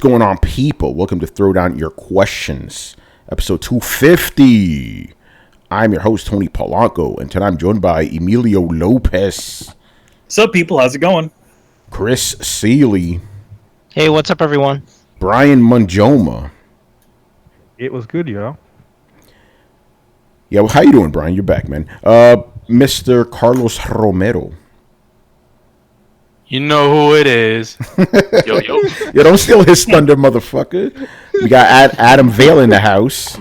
going on, people? Welcome to Throwdown Your Questions, episode 250. I'm your host, Tony Polanco, and tonight I'm joined by Emilio Lopez. What's up, people? How's it going? Chris Seeley. Hey, what's up, everyone? Brian Munjoma. It was good, y'all. Yeah, well, how you doing, Brian? You're back, man. Mr. Carlos Romero. You know who it is. Yo. Yeah, don't steal his thunder, motherfucker. We got Adam Vale in the house.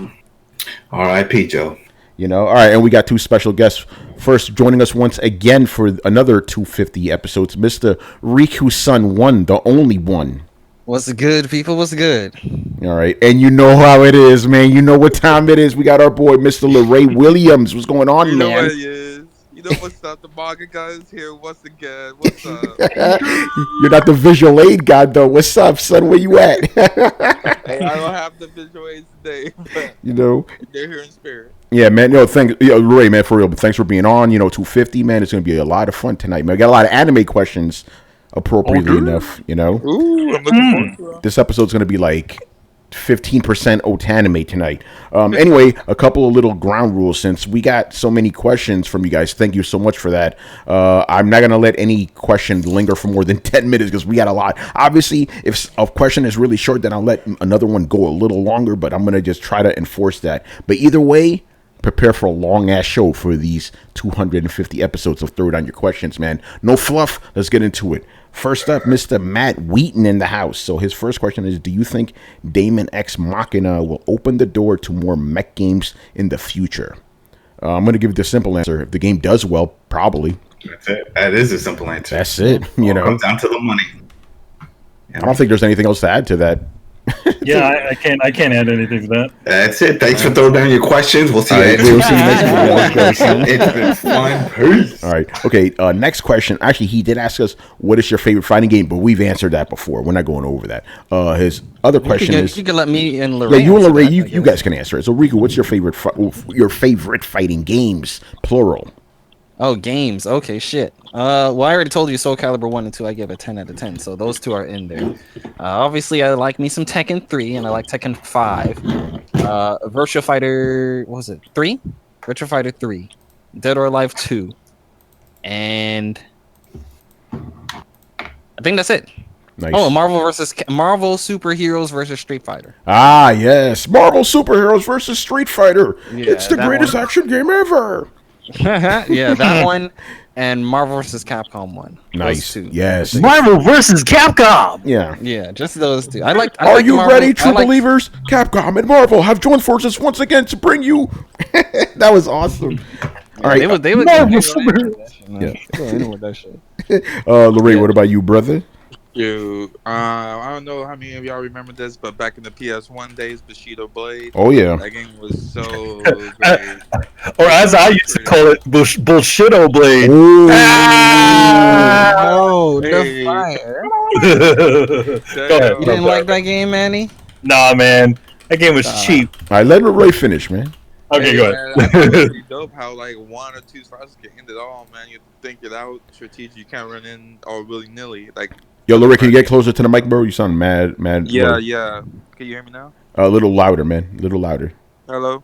R.I.P. Joe. You know, all right, and we got two special guests. First, joining us once again for another 250 episodes, Mr. Riku Sun One, the only one. What's good, people? What's good? All right, and you know how it is, man. You know what time it is. We got our boy, Mr. LeRae Williams. What's going on, man? You know man? what it is. You know what's up? The manga guys here once again. What's up? You're not the visual aid guy, though. What's up, son? Where you at? Hey, I don't have the visual aids today, but you know, they're here in spirit. Yeah, man. No, thanks, Ray, man, for real. But thanks for being on. You know, 250, man. It's gonna be a lot of fun tonight, man. We got a lot of anime questions, appropriately enough. You know, ooh, I'm looking forward to it. This episode's gonna be like 15% otanime tonight. Anyway, a couple of little ground rules since we got so many questions from you guys. Thank you so much for that. I'm not going to let any question linger for more than 10 minutes because we got a lot. Obviously, if a question is really short, then I'll let another one go a little longer, but I'm going to just try to enforce that. But either way, prepare for a long-ass show for these 250 episodes of Throwdown Your Questions, man. No fluff. Let's get into it. First up, Mr. Matt Wheaton in the house. So his first question is, do you think Daemon X Machina will open the door to more mech games in the future? I'm going to give you the simple answer. If the game does well, probably. That's it. That is a simple answer. That's it. You know, it comes down to the money. I don't think there's anything else to add to that. Yeah, I can't add anything to that. That's it. Thanks for throwing down your questions. We'll see you next we'll week. see you next week. It's been fun. Peace. All right. Okay. Next question. Actually, he did ask us, what is your favorite fighting game? But we've answered that before. We're not going over that. His other question is... You can let me and LeRae. Yeah, you and LeRae, you guys can answer it. So, Riku, what's your favorite fighting games? Plural. Oh, games. Okay, shit. Well, I already told you Soul Calibur 1 and 2, I give a 10 out of 10. So those two are in there. Obviously, I like me some Tekken 3, and I like Tekken 5. Virtua Fighter, what was it? 3? Virtua Fighter 3. Dead or Alive 2. And I think that's it. Nice. Oh, Marvel Superheroes versus Street Fighter. Ah, yes. Marvel Superheroes versus Street Fighter. Yeah, it's the greatest action game ever. Yeah, that one and Marvel vs. Capcom 1. Nice. Those two. Yes. Marvel vs. Capcom. Yeah, just those two. I like Are you Marvel. ready, true believers? Capcom and Marvel have joined forces once again to bring you. That was awesome. All right. They would Marvel that shit. LeRae, what about you, brother? Dude, I don't know how many of y'all remember this, but back in the PS1 days, Bushido Blade. Oh yeah, that game was so great. Or as I used to call it, Bullshito Blade. Oh, Hey. the fire! Go ahead. You didn't like that game, Manny? Nah, man, that game was cheap. All right, let LeRae finish, man. Okay, Hey, go man, ahead. I thought it was pretty dope how like one or two slots can end it all, man. You think it out, strategic. You can't run in all willy nilly. Like, Yo, LeRae, can you get closer to the mic, bro? You sound mad. yeah, low. yeah. Can you hear me now? A little louder, man. A little louder. Hello.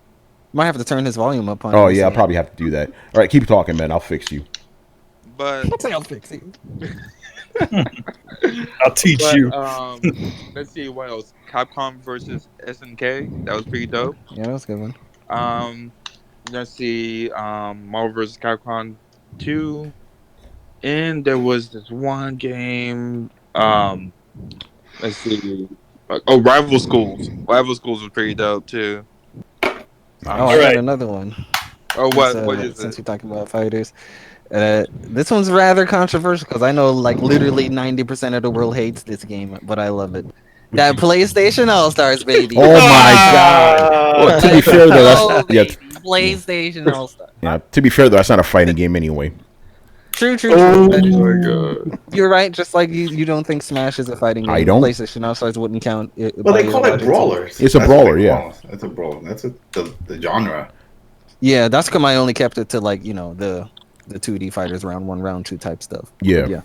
Might have to turn his volume up on. Oh yeah, I'll probably have to do that. All right, keep talking, man. I'll fix you. But I'll fix it. I'll teach you. Let's see what else. Capcom versus SNK. That was pretty dope. Yeah, that was a good one. Let's see. Marvel vs. Capcom 2. And there was this one game. Let's see. Oh, Rival Schools. Rival Schools was pretty dope too. I got another one. Oh, what is since it? we're talking about fighters, this one's rather controversial because I know like literally 90% of the world hates this game, but I love it. That PlayStation All Stars, baby. Oh my god! Well, to be fair though, PlayStation All Stars. Yeah. To be fair though, that's not a fighting game anyway. True. Oh my god! You're right. Just like you don't think Smash is a fighting game. I don't. PlayStation All Stars wouldn't count. Well, they call it brawlers. It's a brawler, yeah. That's a brawler. That's the genre. Yeah, that's come. I only kept it to like the 2D fighters round 1, round 2 type stuff. Yeah.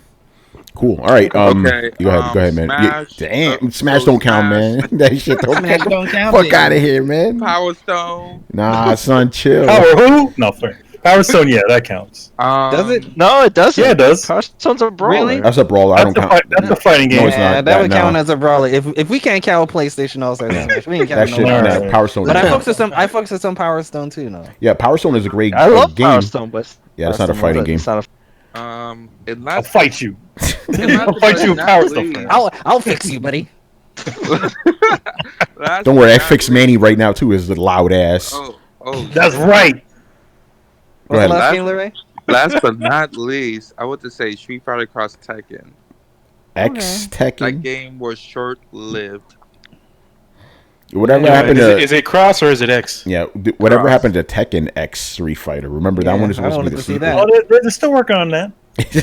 Cool. All right. Okay, Go ahead, man. Smash, Damn, Smash so don't count, Smash. man. That shit don't Smash count. don't count, Fuck baby. out of here, man. Power Stone. Nah, son, chill. Power who? No, fair. Power Stone, yeah, that counts. Does it? No, it doesn't. Yeah, it does. Power Stone's a brawler. Really? That's a brawler. I don't count. That's a fighting game. No, it's Yeah, not. that would no. count as a brawler. If we can't count PlayStation All Stars, Smash, we ain't That counting shit. no Alright. more. Nah, Power Stone. But I doesn't fucks count. with some. I fucks with some Power Stone too. No. Yeah, Power Stone is a great I love game. Power Stone, but Yeah, it's not a fighting game. it's not a. It I'll last, fight you. it last I'll fight you with but Power not Stone. least- I'll fix you, buddy. last Don't worry, I but fix not Manny right now too. Is the loud ass. Oh, That's right. Go What's ahead. the last Last- game, Larry? last but not least, I would to say Street Fighter Cross Tekken. X That Tekken. game was short-lived. Whatever Yeah, happened is, to it, is it Cross or is it X? yeah? Whatever Cross. happened to Tekken X Street Fighter? Remember that Yeah, one is I supposed to be wanted the to see sequel. that. Oh, they're still working on that.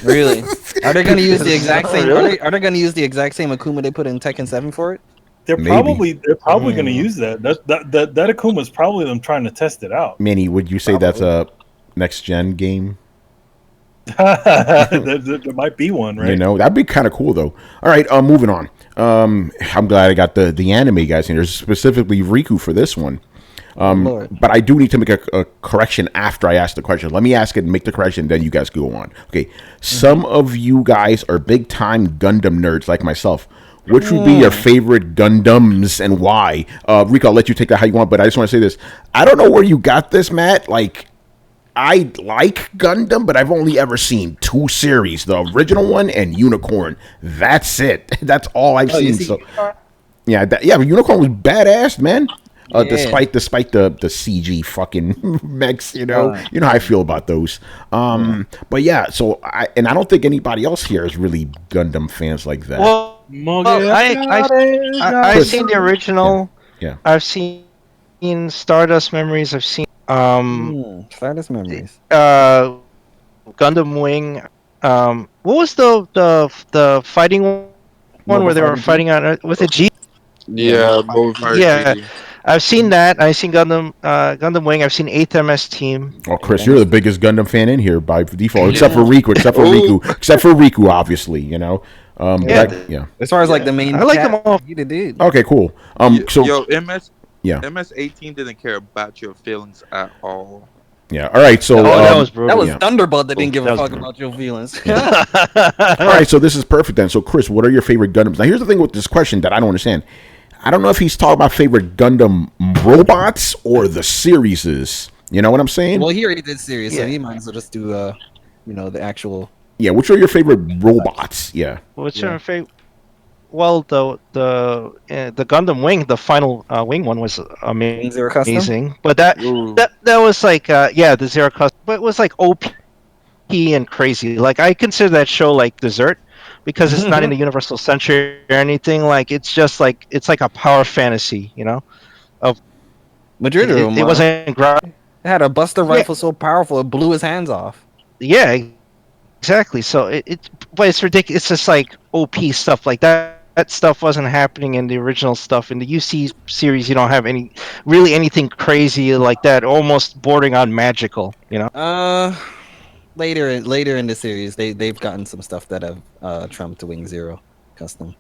Really? Are they going to use the exact same? Really? Are they going to use the exact same Akuma they put in Tekken 7 for it? They're Maybe. probably going to use that. That Akuma is probably them trying to test it out. Manny, would you say that's a next gen game? there might be one, right? You know, that'd be kind of cool though. All right, moving on. I'm glad I got the anime guys in here, specifically Riku for this one. Lord. But I do need to make a correction after I ask the question. Let me ask it and make the correction, then you guys go on. Okay. Some of you guys are big time Gundam nerds like myself. Which would be your favorite Gundams and why? Rico, I'll let you take that how you want, but I just want to say this. I don't know where you got this, Matt. Like, I like Gundam, but I've only ever seen 2 series, the original one and Unicorn. That's it. That's all I've seen. So, yeah, Unicorn was badass, man. Yeah. Despite the CG fucking mechs, you know how I feel about those. But yeah, so I don't think anybody else here is really Gundam fans like that. Well, I've seen the original. Yeah. I've seen Stardust Memories. I've seen Stardust Memories. Gundam Wing. What was the fighting one where they were fighting on with a G? Yeah, both Fire Yeah. GT. I've seen that. I've seen Gundam Wing. I've seen 8th MS Team. Oh, Chris, you're the biggest Gundam fan in here by default, except for Riku. Except for Riku, obviously. You know. Yeah. As far as like the main, I like them all. You did. Okay, cool. So Yo, MS yeah, MS-18 didn't care about your feelings at all. yeah. All right, so that was That brutal. was Yeah. Thunderbolt that didn't give That a was fuck brutal. about your feelings. all right, so this is perfect then. So Chris, what are your favorite Gundams? Now here's the thing with this question that I don't understand. I don't know if he's talking about favorite Gundam robots or the series. You know what I'm saying? Well, he already did series, so Yeah. he might as well just do the actual. Yeah, which are your favorite robots? Yeah. What's your favorite? Well, the Gundam Wing, the final Wing one was Wing Zero Custom? amazing. But that was like the Zero Custom, but it was like OP and crazy. Like I consider that show like dessert because it's not in the Universal Century or anything. Like it's just like it's like a power fantasy, you know. Majority of them. It wasn't It had a Buster rifle so powerful it blew his hands off. Yeah, exactly. So but it's ridiculous. It's just like OP stuff like that. That stuff wasn't happening in the original stuff. In the UC series, you don't have anything crazy like that. Almost bordering on magical, you know. Later in the series, they've gotten some stuff that have trumped to Wing Zero Custom.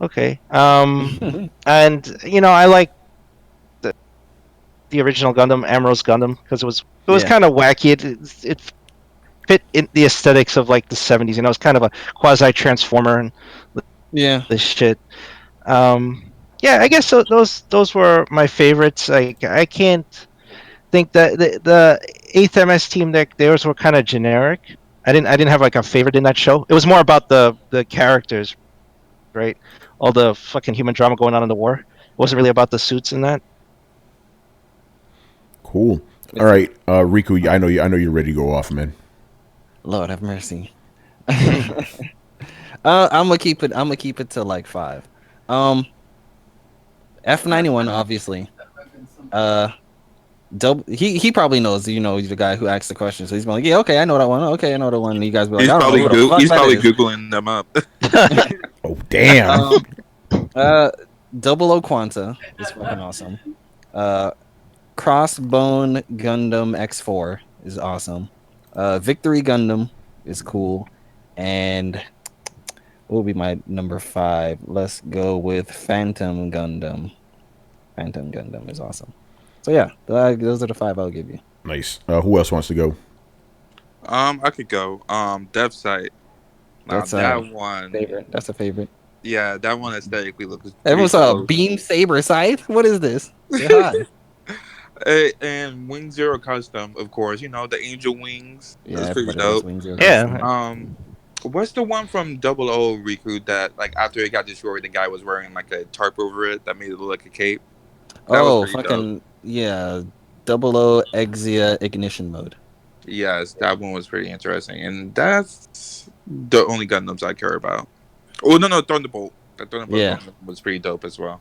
Okay. And you know, I like the original Gundam, Amro's Gundam, because it was Yeah. kind of wacky. It fit in the aesthetics of like the 70s. You know, it was kind of a quasi transformer and Yeah. this shit. Yeah, I guess those were my favorites. I can't think that the 8th MS team, theirs were kind of generic. I didn't have like a favorite in that show. It was more about the characters, right? All the fucking human drama going on in the war. It wasn't really about the suits in that. Cool. All right, Riku, I know you're ready to go off, man. Lord have mercy. I'm gonna keep it to like 5. F91 obviously. He probably knows, you know, the guy who asked the question, so he's like, yeah, okay, I know that one. Okay, I know that one. And you guys be like, He's I don't probably know who the fuck he's that probably is. googling them up. Oh damn. Double O Quanta is fucking awesome. Crossbone Gundam X4 is awesome. Victory Gundam is cool. And what would be my number 5? Let's go with Phantom Gundam. Phantom Gundam is awesome. So yeah, those are the 5 I'll give you. Nice. Who else wants to go? I could go. Dev Sight. Now That's that one. favorite. That's a favorite. Yeah, that one aesthetically looks. Everyone saw a close. beam saber scythe. What is this? Say hi. And Wing Zero Custom, of course. You know the Angel Wings. Yeah, That's pretty everybody loves dope. Wing Zero Yeah. Custom. What's the one from Double O Riku that like after it got destroyed, the guy was wearing like a tarp over it that made it look like a cape? That was Oh, pretty fucking dope. yeah. 00 Exia ignition mode. Yes, that one was pretty interesting, and that's the only Gundams I care about. Oh no, Thunderbolt. The Thunderbolt Yeah. Gundam was pretty dope as well.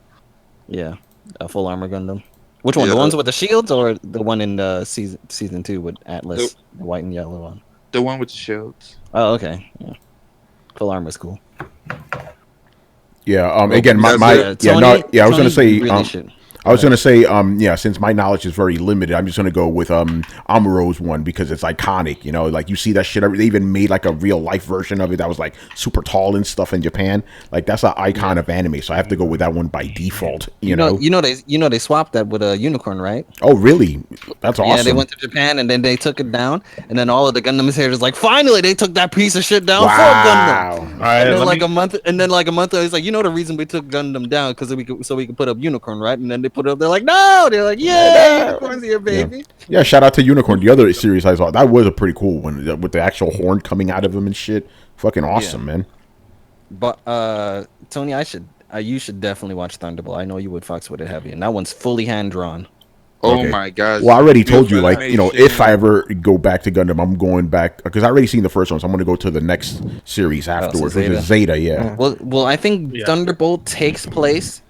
Yeah, a full armor Gundam. Which one? Yeah. The ones with the shields, or the one in season 2 with Atlas, the white and yellow one? The one with the shields. Oh, okay. Yeah. Full armor is cool. Yeah. Again, I was gonna say. Really should. I was gonna say, since my knowledge is very limited, I'm just gonna go with Amuro's one because it's iconic. You know, like you see that shit. They even made like a real life version of it that was like super tall and stuff in Japan. Like that's an icon of anime, so I have to go with that one by default. You know, they swapped that with a unicorn, right? Oh, really? That's awesome. Yeah, they went to Japan and then they took it down, and then all of the Gundams here is like, finally they took that piece of shit down for Gundam. All right, And then like a month later, it's like, you know the reason we took Gundam down because we could put up unicorn, right? And then they put it up. They're like, no. They're like, yeah, unicorn's here, baby. Yeah, shout out to Unicorn. The other series I saw, that was a pretty cool one with the actual horn coming out of him and shit. Fucking awesome, man. But Tony, you should definitely watch Thunderbolt. I know you would fucks with it heavy, and that one's fully hand drawn. Oh Okay. my gosh. Well, I already told you, like, Beautiful if I animation. ever go back to Gundam, I'm going back because I already seen the first one, so I'm going to go to the next series afterwards, which is Zeta. Yeah. Well, I think Thunderbolt takes place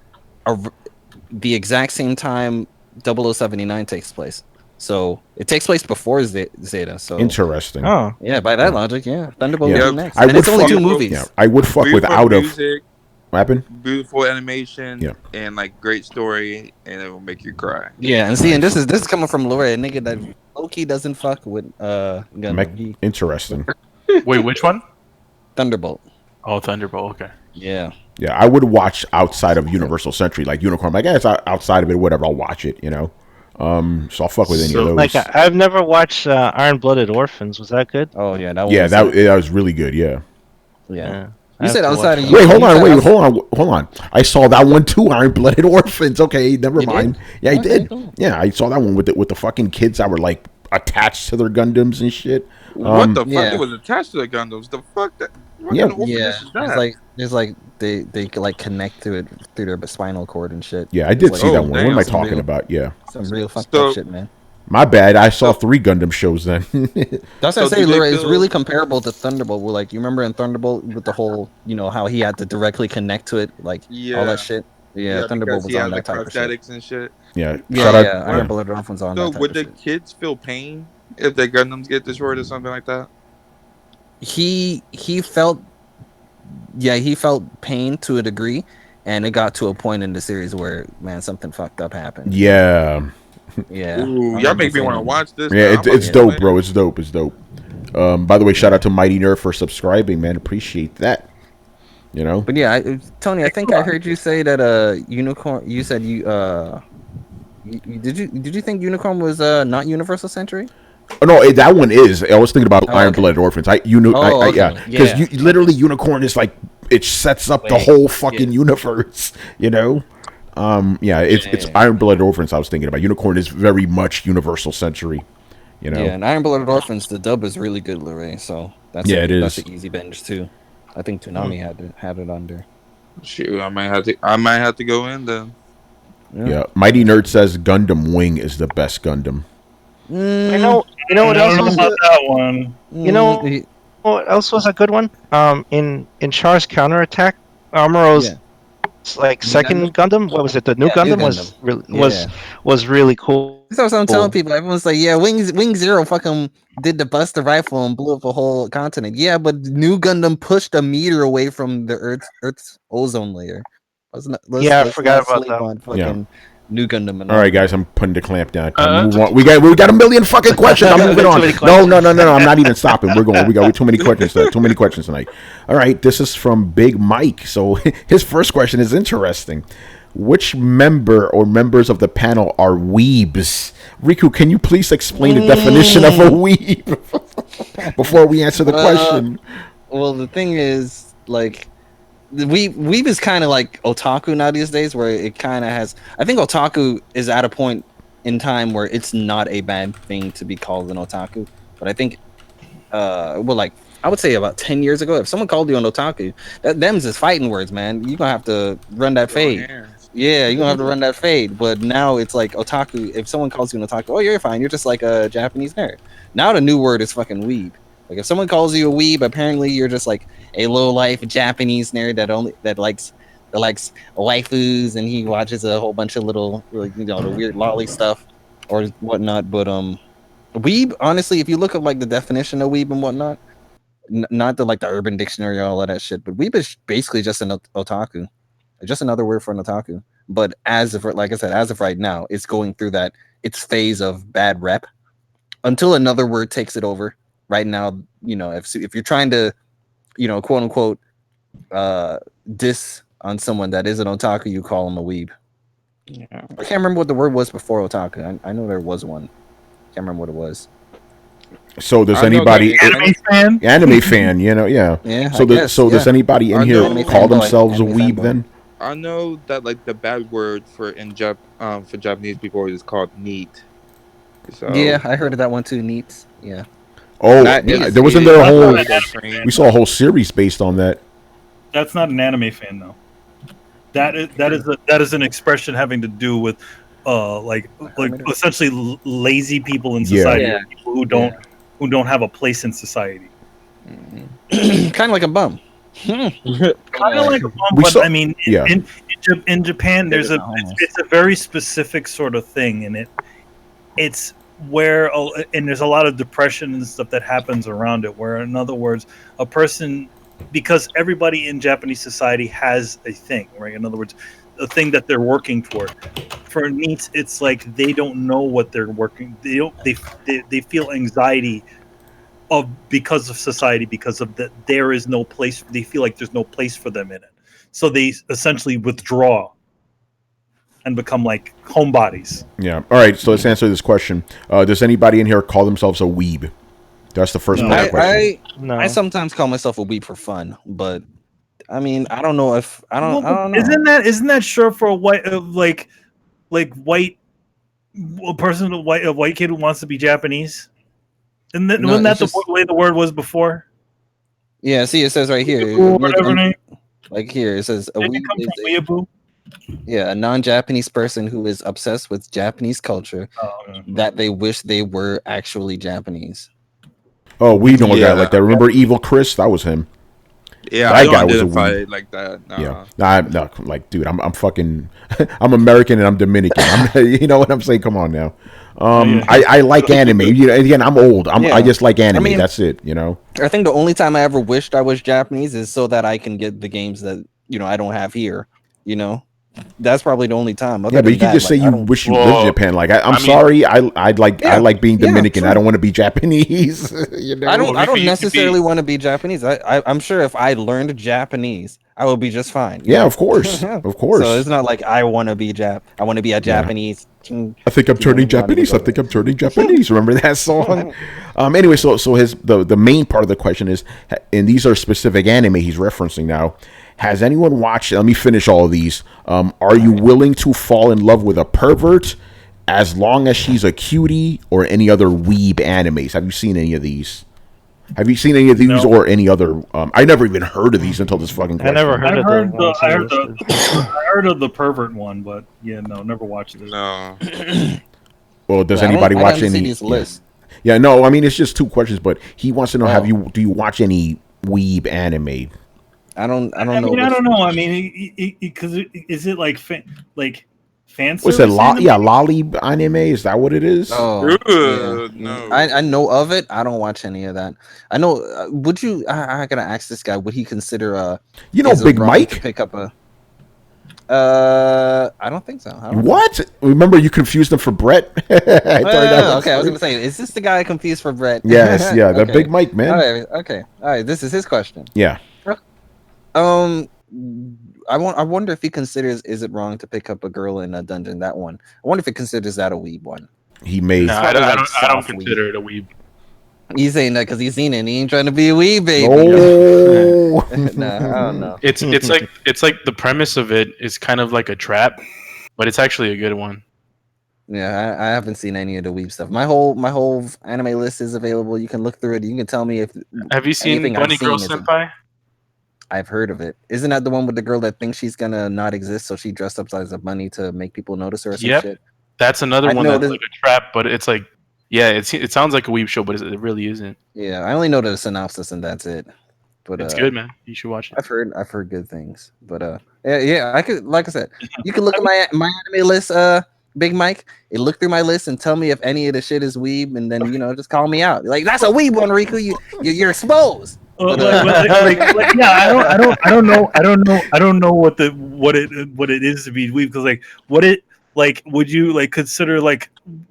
the exact same time 0079 takes place. So it takes place before Zeta. So Interesting. Oh, yeah, by that logic, yeah, Thunderbolt Yeah. will be next. I And would it's only fuck- 2 movies. Yeah, I would fuck with Beautiful out of. music, What happened? beautiful animation, Yeah. and like great story, and it will make you cry. Yeah, and see, and this is coming from Lore, a nigga that Loki doesn't fuck with Gundam. Interesting. Wait, which one? Thunderbolt. Oh, Thunderbolt. Okay. Yeah. Yeah, I would watch outside of Universal Century, like Unicorn. Like, it's outside of it, whatever. I'll watch it, So I'll fuck with any of those. like I've never watched Iron Blooded Orphans. Was that good? Oh yeah, that one. Yeah, was that was really good. Yeah. yeah. I You said have to outside watch of that. Wait, you hold on. I saw that one too. Iron Blooded Orphans. Okay, never You mind. did? Yeah, I Okay, did. cool. Yeah, I saw that one with the fucking kids that were like attached to their Gundams and shit. What the fuck? yeah. It was attached to the Gundams. The fuck that? What Yeah. kind of orphanage Yeah, is that? it's like they like connect to it through their spinal cord and shit. Yeah, I did It's see like, that oh, one. What damn, am I some talking real- about? Yeah. Some real fucked So- up shit, man. My bad. I saw 3 Gundam shows then. That's So what I say, do they Laura. It's feel- really comparable to Thunderbolt. Where like you remember in Thunderbolt with the whole, how he had to directly connect to it, like all Yeah. that shit. Yeah, Thunderbolt because was he on had, that like, type of shit. prosthetics and shit. Yeah. Yeah, Shout out. yeah. Iron Blooded Orphans on So that type would of the shit. kids feel pain if their Gundams get destroyed or something like that? He felt pain to a degree, and it got to a point in the series where, man, something fucked up happened. Yeah. Yeah. Ooh, y'all make me want to watch this. Yeah, now. I'm it's about to dope, play. bro. It's dope. It's dope. By the way, shout out to Mighty Nerf for subscribing, man. Appreciate that. But yeah, Tony, I think I heard you say that Unicorn. You said did you think Unicorn was not Universal Century? Oh, no, that one is. I was thinking about Oh, Iron okay. Blooded Orphans. Okay. Yeah, because Yeah. literally Unicorn is like it sets up the Wait, whole fucking universe. Yeah, it's Yeah. Iron Blooded Orphans. I was thinking about Unicorn is very much Universal Century. Yeah, and Iron Blooded Orphans, the dub is really good, Lorraine. So that's Yeah, it That's is. an easy binge too. I think Toonami had it under. Shoot, I might have to go in then. Yeah, Mighty Nerd says Gundam Wing is the best Gundam. You know what I else don't know was about that one. You know- what else was a good one? In Char's counterattack, Amuro's like New second Gundam. What was it? The new Yeah, new Gundam was really Yeah. was really cool. That's what I'm telling Cool. people. Everyone's like, yeah, Wing Zero fucking did the Buster rifle and blew up a whole continent. Yeah, but New Gundam pushed a meter away from the Earth's ozone layer. Let's Yeah, I forgot not about sleep that. on fucking New Gundam. And All right, guys, I'm putting the clamp down. Uh, Move on. We got a million fucking questions. I'm moving on. No. I'm not even stopping. We're going. We got too many questions. Too many questions tonight. All right, this is from Big Mike. So his first question is interesting. Which member or members of the panel are weebs? Riku, can you please explain the definition of a weeb before we answer the question? Well, the thing is, like, weeb is kind of like otaku now these days, where it kind of has. I think otaku is at a point in time where it's not a bad thing to be called an otaku. But I think, like I would say about 10 years ago, if someone called you an otaku, them's is fighting words, man. You're gonna have to run that fade. Yeah, you're gonna have to run that fade. But now it's like otaku. If someone calls you an otaku, oh, you're fine. You're just like a Japanese nerd. Now the new word is fucking weeb. Like if someone calls you a weeb, apparently you're just like a low life Japanese nerd that likes waifus and he watches a whole bunch of little, like, the weird lolly stuff or whatnot. But weeb, honestly, if you look up like the definition of weeb and whatnot, not the like the Urban Dictionary or all of that shit, but weeb is basically just an otaku, just another word for an otaku. But as of, like I said, as of right now, it's going through its phase of bad rep until another word takes it over. Right now, if you're trying to, quote unquote, diss on someone that is an otaku, you call them a weeb. Yeah. I can't remember what the word was before otaku. I know there was one. Can't remember what it was. So does anybody anime fan? Yeah. So does anybody in here call themselves a weeb then? I know that like the bad word for Japanese people is called neat. So yeah, I heard of that one too. Neats. Yeah. Oh, there wasn't there a whole. We saw a whole series based on that. That's not an anime fan though. That is an expression having to do with like essentially lazy people in society, people who don't have a place in society. Kind of like a bum. Kind of like a bum, but I mean, in Japan, it's a very specific sort of thing, and it's where and there's a lot of depression and stuff that happens around it. Where, in other words, a person, because everybody in Japanese society has a thing, right? In other words, a thing that they're working toward. For neets, it's like they don't know what they're working. They feel anxiety because of society, because of that there is no place. They feel like there's no place for them in it, so they essentially withdraw and become like homebodies. Yeah. All right. So let's answer this question. Does anybody in here call themselves a weeb? That's the first part of the question. I sometimes call myself a weeb for fun, but I mean, I don't know if I don't know. Isn't that short for a white white a white kid who wants to be Japanese? Wasn't that the way the word was before? Yeah. See, it says right here. Like here, it says a weeb is a non-Japanese person who is obsessed with Japanese culture that they wish they were actually Japanese. Oh, we know a guy like that. Remember Evil Chris? That was him. Yeah, that guy was a weeb like that. No. Yeah, no, like, dude, I'm fucking, I'm American and I'm Dominican. You know what I'm saying? Come on now. I like anime. Again, I'm old. I just like anime. I mean, that's it. I think the only time I ever wished I was Japanese is so that I can get the games that I don't have here. That's probably the only time. But you can just say you wish you lived in Japan. Like, I'm sorry, I like being Dominican. Sure. I don't want to be Japanese. I don't necessarily want to be Japanese. I'm sure if I learned Japanese, I would be just fine. Yeah, of course, of course. So it's not like I want to be I want to be a Japanese. I think I'm turning Japanese. I think I'm turning Japanese. Remember that song? Anyway, so the main part of the question is, and these are specific anime he's referencing now. Has anyone watched? Let me finish all of these. Are you willing to fall in love with a pervert as long as she's a cutie, or any other weeb animes? Have you seen any of these? No. Or any other? I never even heard of these until this fucking question. I heard of the pervert one, but never watched it. No. Well, does anybody watch any? List. Yeah, no. I mean, it's just two questions, but he wants to know: do you watch any weeb anime? I don't know. I don't know. I mean, because is it like fan what's that? Lolly anime? Is that what it is? Oh, no. I know of it. I don't watch any of that. I know. Would you? I gotta ask this guy. Would he consider Big Mike to pick up a? I don't think so. I don't know. What? Remember, you confused them for Brett. I Okay, I was gonna say, is this the guy I confused for Brett? Yes, yeah, that Okay. Big Mike, man. Okay. All right. This is his question. Yeah. I wonder if he considers is it wrong to pick up a girl in a dungeon? That one. I wonder if he considers that a weeb one. He may. No, probably I like don't soft consider it a weeb. He's saying that because he's seen it and he ain't trying to be a weeb, baby. Oh. Nah, I don't know. It's like the premise of it is kind of like a trap, but it's actually a good one. Yeah, I haven't seen any of the weeb stuff. My whole anime list is available. You can look through it. You can tell me if. Have you seen anything Bunny I've seen Girl is- Senpai? I've heard of it. Isn't that the one with the girl that thinks she's gonna not exist, so she dressed up as a bunny to make people notice her or some Yep. shit? That's another I one know that's this- like a trap, but it's like, yeah, it sounds like a weeb show, but it really isn't. Yeah, I only know the synopsis and that's it. But It's good, man. You should watch it. I've heard good things. But yeah, I could, like I said, you can look at my anime list, Big Mike, and look through my list and tell me if any of the shit is weeb, and then just call me out. Like, that's a weeb one, Riku. You're exposed. Yeah, I don't know what it is to be weeb, because would you consider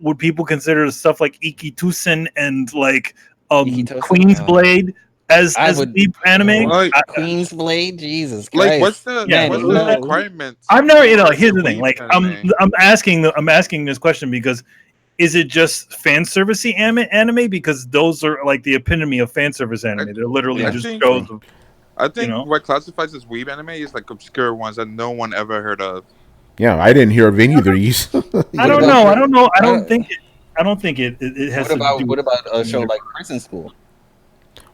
would people consider stuff like Ikitusen and Ikitosen? Queen's Blade as weeb anime? Queen's Blade, Jesus Christ. Like, what's the requirements? I've never, here's the thing. weeb I'm asking this question because is it just fan servicey anime? Because those are like the epitome of fan service anime. They're literally just shows. I think what classifies as weeb anime is like obscure ones that no one ever heard of. Yeah, I didn't hear of any of these. I don't know. I don't think it has. What about a show like Prison School?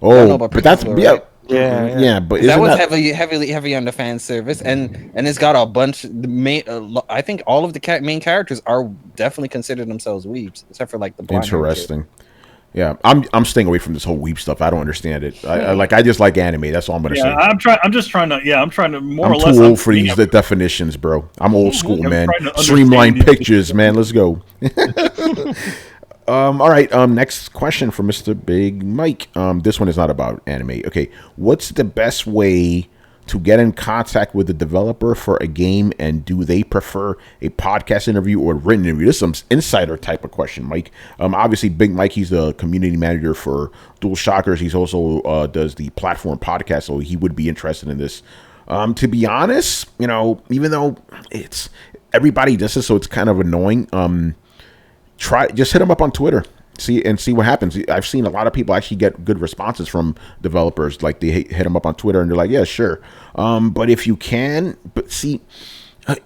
Oh, but that's School, yeah. right? Yeah, but that was that... heavy on the fan service, and it's got a bunch. I think all of the main characters are definitely considered themselves weebs, except for like the blind interesting. Yeah, I'm staying away from this whole weeb stuff. I don't understand it. I just like anime. That's all I'm gonna say. I'm trying to more or less. I'm too old for these definitions, bro. I'm old school, man. Streamline pictures, man. Let's go. All right. Next question from Mr. Big Mike. This one is not about anime. Okay, what's the best way to get in contact with the developer for a game, and do they prefer a podcast interview or written interview? This is some insider type of question, Mike. Obviously, Big Mike, he's the community manager for Dual Shockers. He's also does the platform podcast, so he would be interested in this. To be honest, even though it's everybody does this, so it's kind of annoying. Just hit him up on Twitter. See what happens. I've seen a lot of people actually get good responses from developers. Like, they hit them up on Twitter and they're like, yeah, sure. But if you can,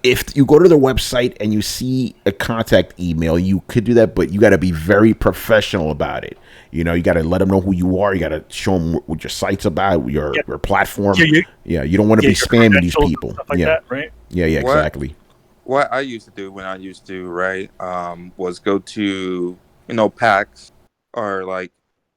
if you go to their website and you see a contact email, you could do that, but you got to be very professional about it. You got to let them know who you are. You got to show them what your site's about, your platform. Yeah, you don't want to be spamming these people. Stuff like that, right? Yeah, exactly. What I used to do when I used to write was go to PAX or like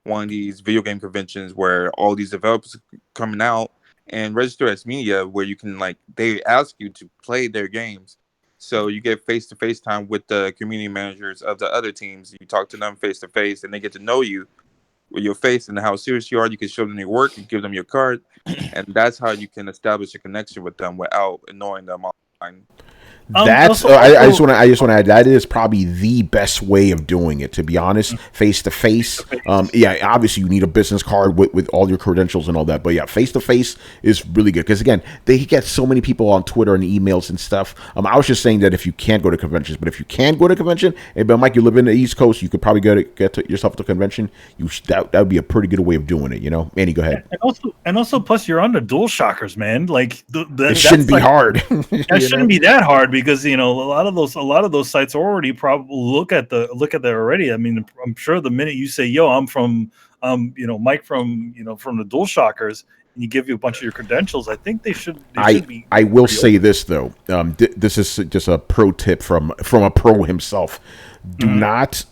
one of these video game conventions where all these developers are coming out, and register as media, where you can they ask you to play their games. So you get face-to-face time with the community managers of the other teams. You talk to them face-to-face, and they get to know you with your face and how serious you are. You can show them your work and give them your card, and that's how you can establish a connection with them without annoying them online. That's I just want to add, that is probably the best way of doing it, to be honest. Face to face. Yeah, obviously you need a business card with all your credentials and all that, but yeah, face to face is really good, because again, they get so many people on Twitter and emails and stuff. I was just saying that if you can't go to conventions, but if you can go to convention, hey, but Mike, you live in the East Coast, you could probably get yourself to a convention. That would be a pretty good way of doing it. Andy, go ahead. And also, plus you're on the Dual Shockers, man. Like it shouldn't be hard. That shouldn't be that hard, because a lot of those sites already probably look at that already. I mean, I'm sure the minute you say, "Yo, I'm from Mike from the Dual Shockers," and you give you a bunch of your credentials, I think they should be. I will say this though. This is just a pro tip from a pro himself. Do not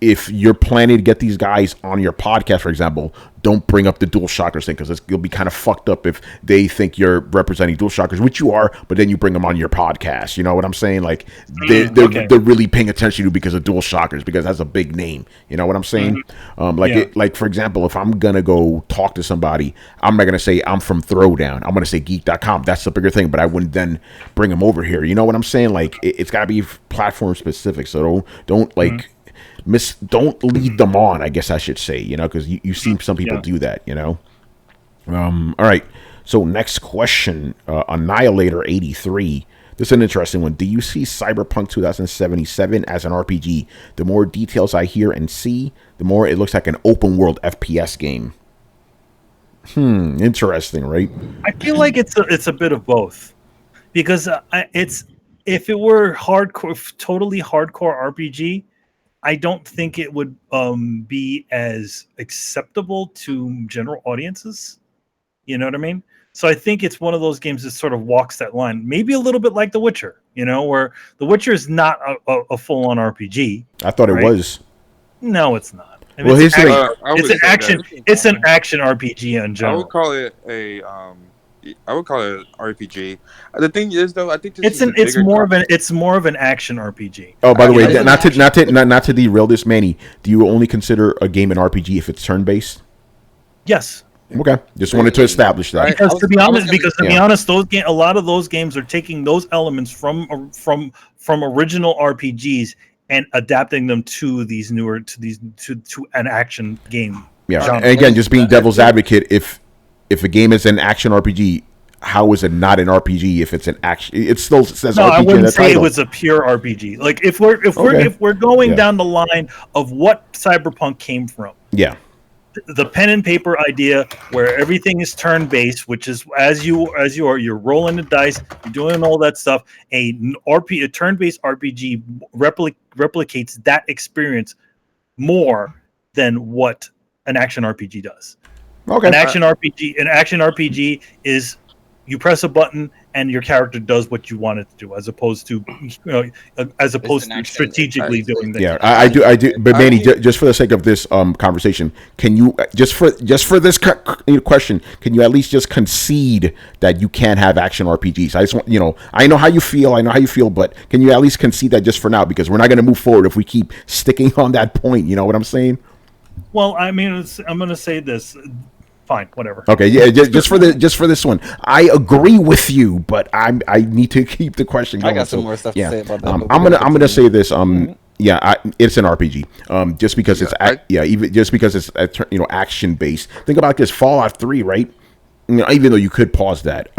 if you're planning to get these guys on your podcast, for example, don't bring up the dual shockers thing, because it'll be kind of fucked up if they think you're representing dual shockers, which you are, but then you bring them on your podcast. You know what I'm saying? Like they're really paying attention to you because of dual shockers, because that's a big name. You know what I'm saying? Like for example, if I'm gonna go talk to somebody, I'm not gonna say I'm from Throwdown. I'm gonna say geek.com. That's the bigger thing, but I wouldn't then bring them over here. You know what I'm saying? Like it's gotta be platform specific. So don't like. Don't lead them on, I guess I should say, you know, because you see some people do that, you know. All right, so next question, Annihilator 83. This is an interesting one. Do you see Cyberpunk 2077 as an RPG? The more details I hear and see, the more it looks like an open world FPS game. Interesting, right? I feel like it's a bit of both, because if it were hardcore, totally hardcore RPG, I don't think it would be as acceptable to general audiences. You know what I mean? So I think it's one of those games that sort of walks that line. Maybe a little bit like The Witcher, you know, where The Witcher is not a full-on RPG. I thought it was. No, it's not. I mean, Well, it's an action. It's an action RPG in general. I would call it an RPG. The thing is, though, I think it's more of an action RPG. Oh, by the way, not to derail this, Manny. Do you only consider a game an RPG if it's turn-based? Yes. Okay, just wanted to establish that. Because to be honest, a lot of those games are taking those elements from original RPGs and adapting them to these newer to an action game. Yeah, genre. And again, just being devil's advocate, if a game is an action RPG, how is it not an RPG if it's an action? It still says no, RPG. I wouldn't say it was a pure RPG. Like if we're going down the line of what Cyberpunk came from. Yeah. The pen and paper idea, where everything is turn based, which is you're rolling the dice, you're doing all that stuff. A turn based RPG replicates that experience more than what an action RPG does. Okay. An action RPG is you press a button and your character does what you want it to do, as opposed to strategically doing things. Yeah, I do. But Manny, just for the sake of this conversation, can you just for this question, can you at least just concede that you can't have action RPGs? I just want, I know how you feel, but can you at least concede that just for now, because we're not going to move forward if we keep sticking on that point. You know what I'm saying? Well, I mean, I'm going to say this. Fine, whatever. Okay, yeah, just for this one, I agree with you, but I need to keep the question going. I got some more stuff to say about that. I'm gonna say this. Yeah, it's an RPG. Just because it's action based. Think about this: Fallout 3, right? Even though you could pause that,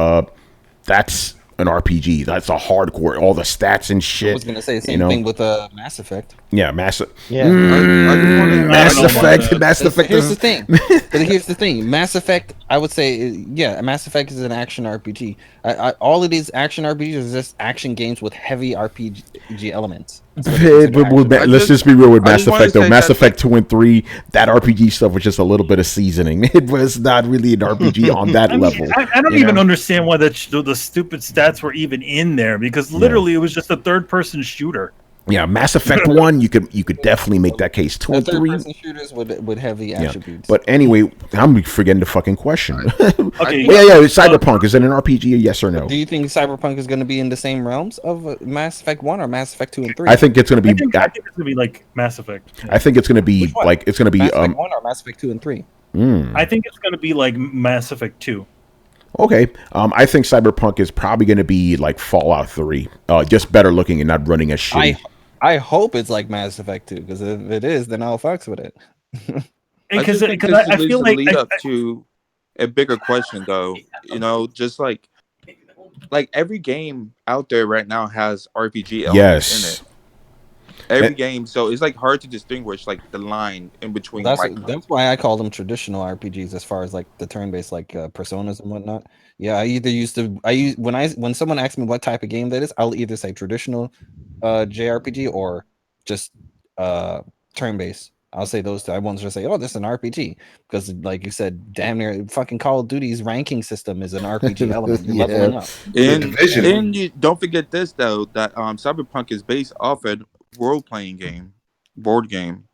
that's an RPG. That's a hardcore, all the stats and shit. I was gonna say the same thing with Mass Effect. Yeah, Mass Effect. Mass Effect. Here's the thing. Mass Effect, I would say, Mass Effect is an action RPG. All of these action RPGs is just action games with heavy RPG elements. Let's just be real with Mass Effect, though. Mass Effect 2 and 3, that RPG stuff was just a little bit of seasoning. It was not really an RPG on that level. I don't even understand why the stupid stats were even in there, because literally it was just a third-person shooter. Yeah, Mass Effect 1, you could definitely make that case. 2 and 3 shooters with heavy attributes. But anyway, I'm forgetting the fucking question. Okay. Cyberpunk, is it an RPG? Yes or no? Do you think Cyberpunk is going to be in the same realms of Mass Effect 1 or Mass Effect 2 and 3? I think it's going to be. I think it's going to be like Mass Effect. I think it's going to be like it's going to be Mass Effect 1 or Mass Effect 2 and 3. I think it's going to be like Mass Effect 2. Okay, I think Cyberpunk is probably going to be like Fallout 3, just better looking and not running as shitty. I hope it's like Mass Effect 2, because if it is, then I'll fucks with it. Because I feel like lead up to a bigger question, though. Just like every game out there right now has RPG elements in it. Every game, so it's like hard to distinguish like the line in between. That's why I call them traditional RPGs, as far as like the turn-based, like Personas and whatnot. Yeah, when someone asks me what type of game that is, I'll either say traditional JRPG or just turn-based. I'll say those two. I won't just say, "Oh, this is an RPG," because, like you said, damn near fucking Call of Duty's ranking system is an RPG element. Leveling up. And you don't forget this though, that Cyberpunk is based off a role-playing game, board game.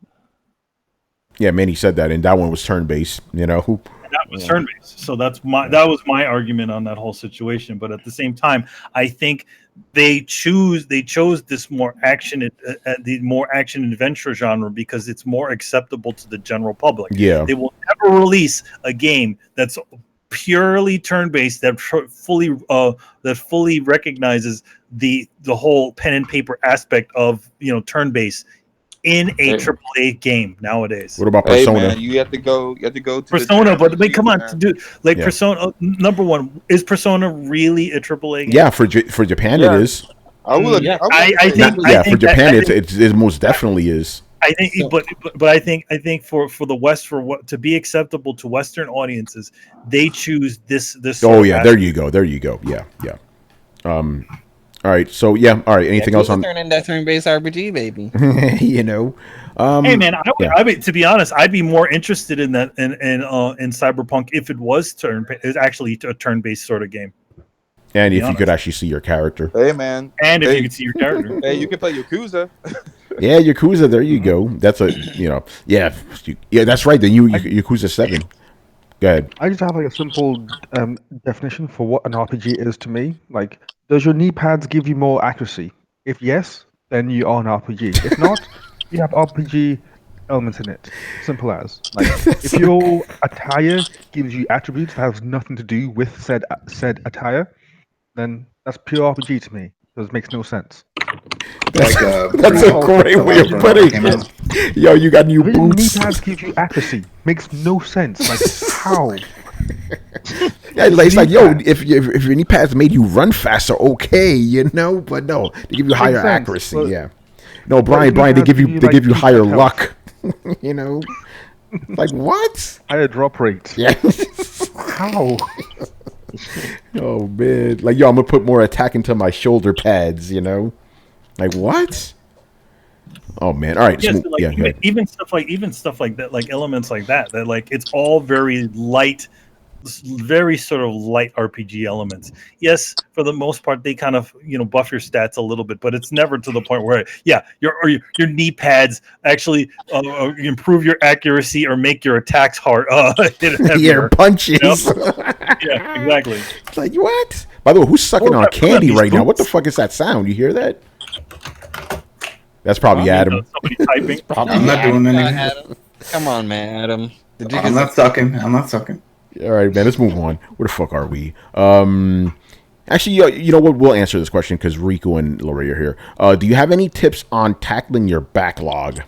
Yeah, Manny said that, and that one was turn-based. You know, And that was turn-based. So that was my argument on that whole situation. But at the same time, I think they chose this more the more action adventure genre because it's more acceptable to the general public. Yeah, they will never release a game that's purely turn-based that fully recognizes the whole pen and paper aspect of turn-based in a AAA game nowadays. What about Persona? Hey, man, you have to go to Persona, but come on, dude. Like Persona, number one, is Persona really a AAA game? Yeah, for Japan it is. I will. Yeah. I think for Japan it most definitely is. I think, but I think for the West, to be acceptable to Western audiences, they choose this. Oh yeah, there you go. Yeah. All right. So yeah. All right. Anything else on turning that turn-based RPG, baby? You know. Hey man, I mean, to be honest, I'd be more interested in that in Cyberpunk if it was actually a turn-based sort of game. And if you could actually see your character. Hey man. And if you could see your character. Hey, you can play Yakuza. Yeah, Yakuza. There you go. That's yeah. That's right. Then Yakuza 7. Go ahead. I just have like a simple definition for what an RPG is to me. Like, does your knee pads give you more accuracy? If yes, then you are an RPG. If not, you have RPG elements in it. Simple as. Like, if your attire gives you attributes that has nothing to do with said attire, then that's pure RPG to me. Because it makes no sense. That's a great way of putting it. Yo, you got new boots. Knee pads give you accuracy. Makes no sense. Like, how? Yeah, it's like, yo, if your knee pads made you run faster, okay, but no, they give you higher accuracy. But, yeah. No, Brian, they give you higher luck. Like what? Higher drop rate. Yeah. How? Oh man, like yo, I'm gonna put more attack into my shoulder pads. Like what? Oh man! All right, yes, even stuff like that, like elements like that like it's all very light, very sort of light RPG elements. Yes, for the most part, they kind of buff your stats a little bit, but it's never to the point where your knee pads actually improve your accuracy or make your attacks hard. Your punches. Yeah, exactly. It's like what? By the way, who's sucking on candy right now? What the fuck is that sound? You hear that? That's probably Adam. Somebody typing. I'm not doing anything. Come on, man, Adam. I'm not sucking. All right, man. Let's move on. Where the fuck are we? Actually, you know what? We'll answer this question because Rico and Lori are here. Do you have any tips on tackling your backlog?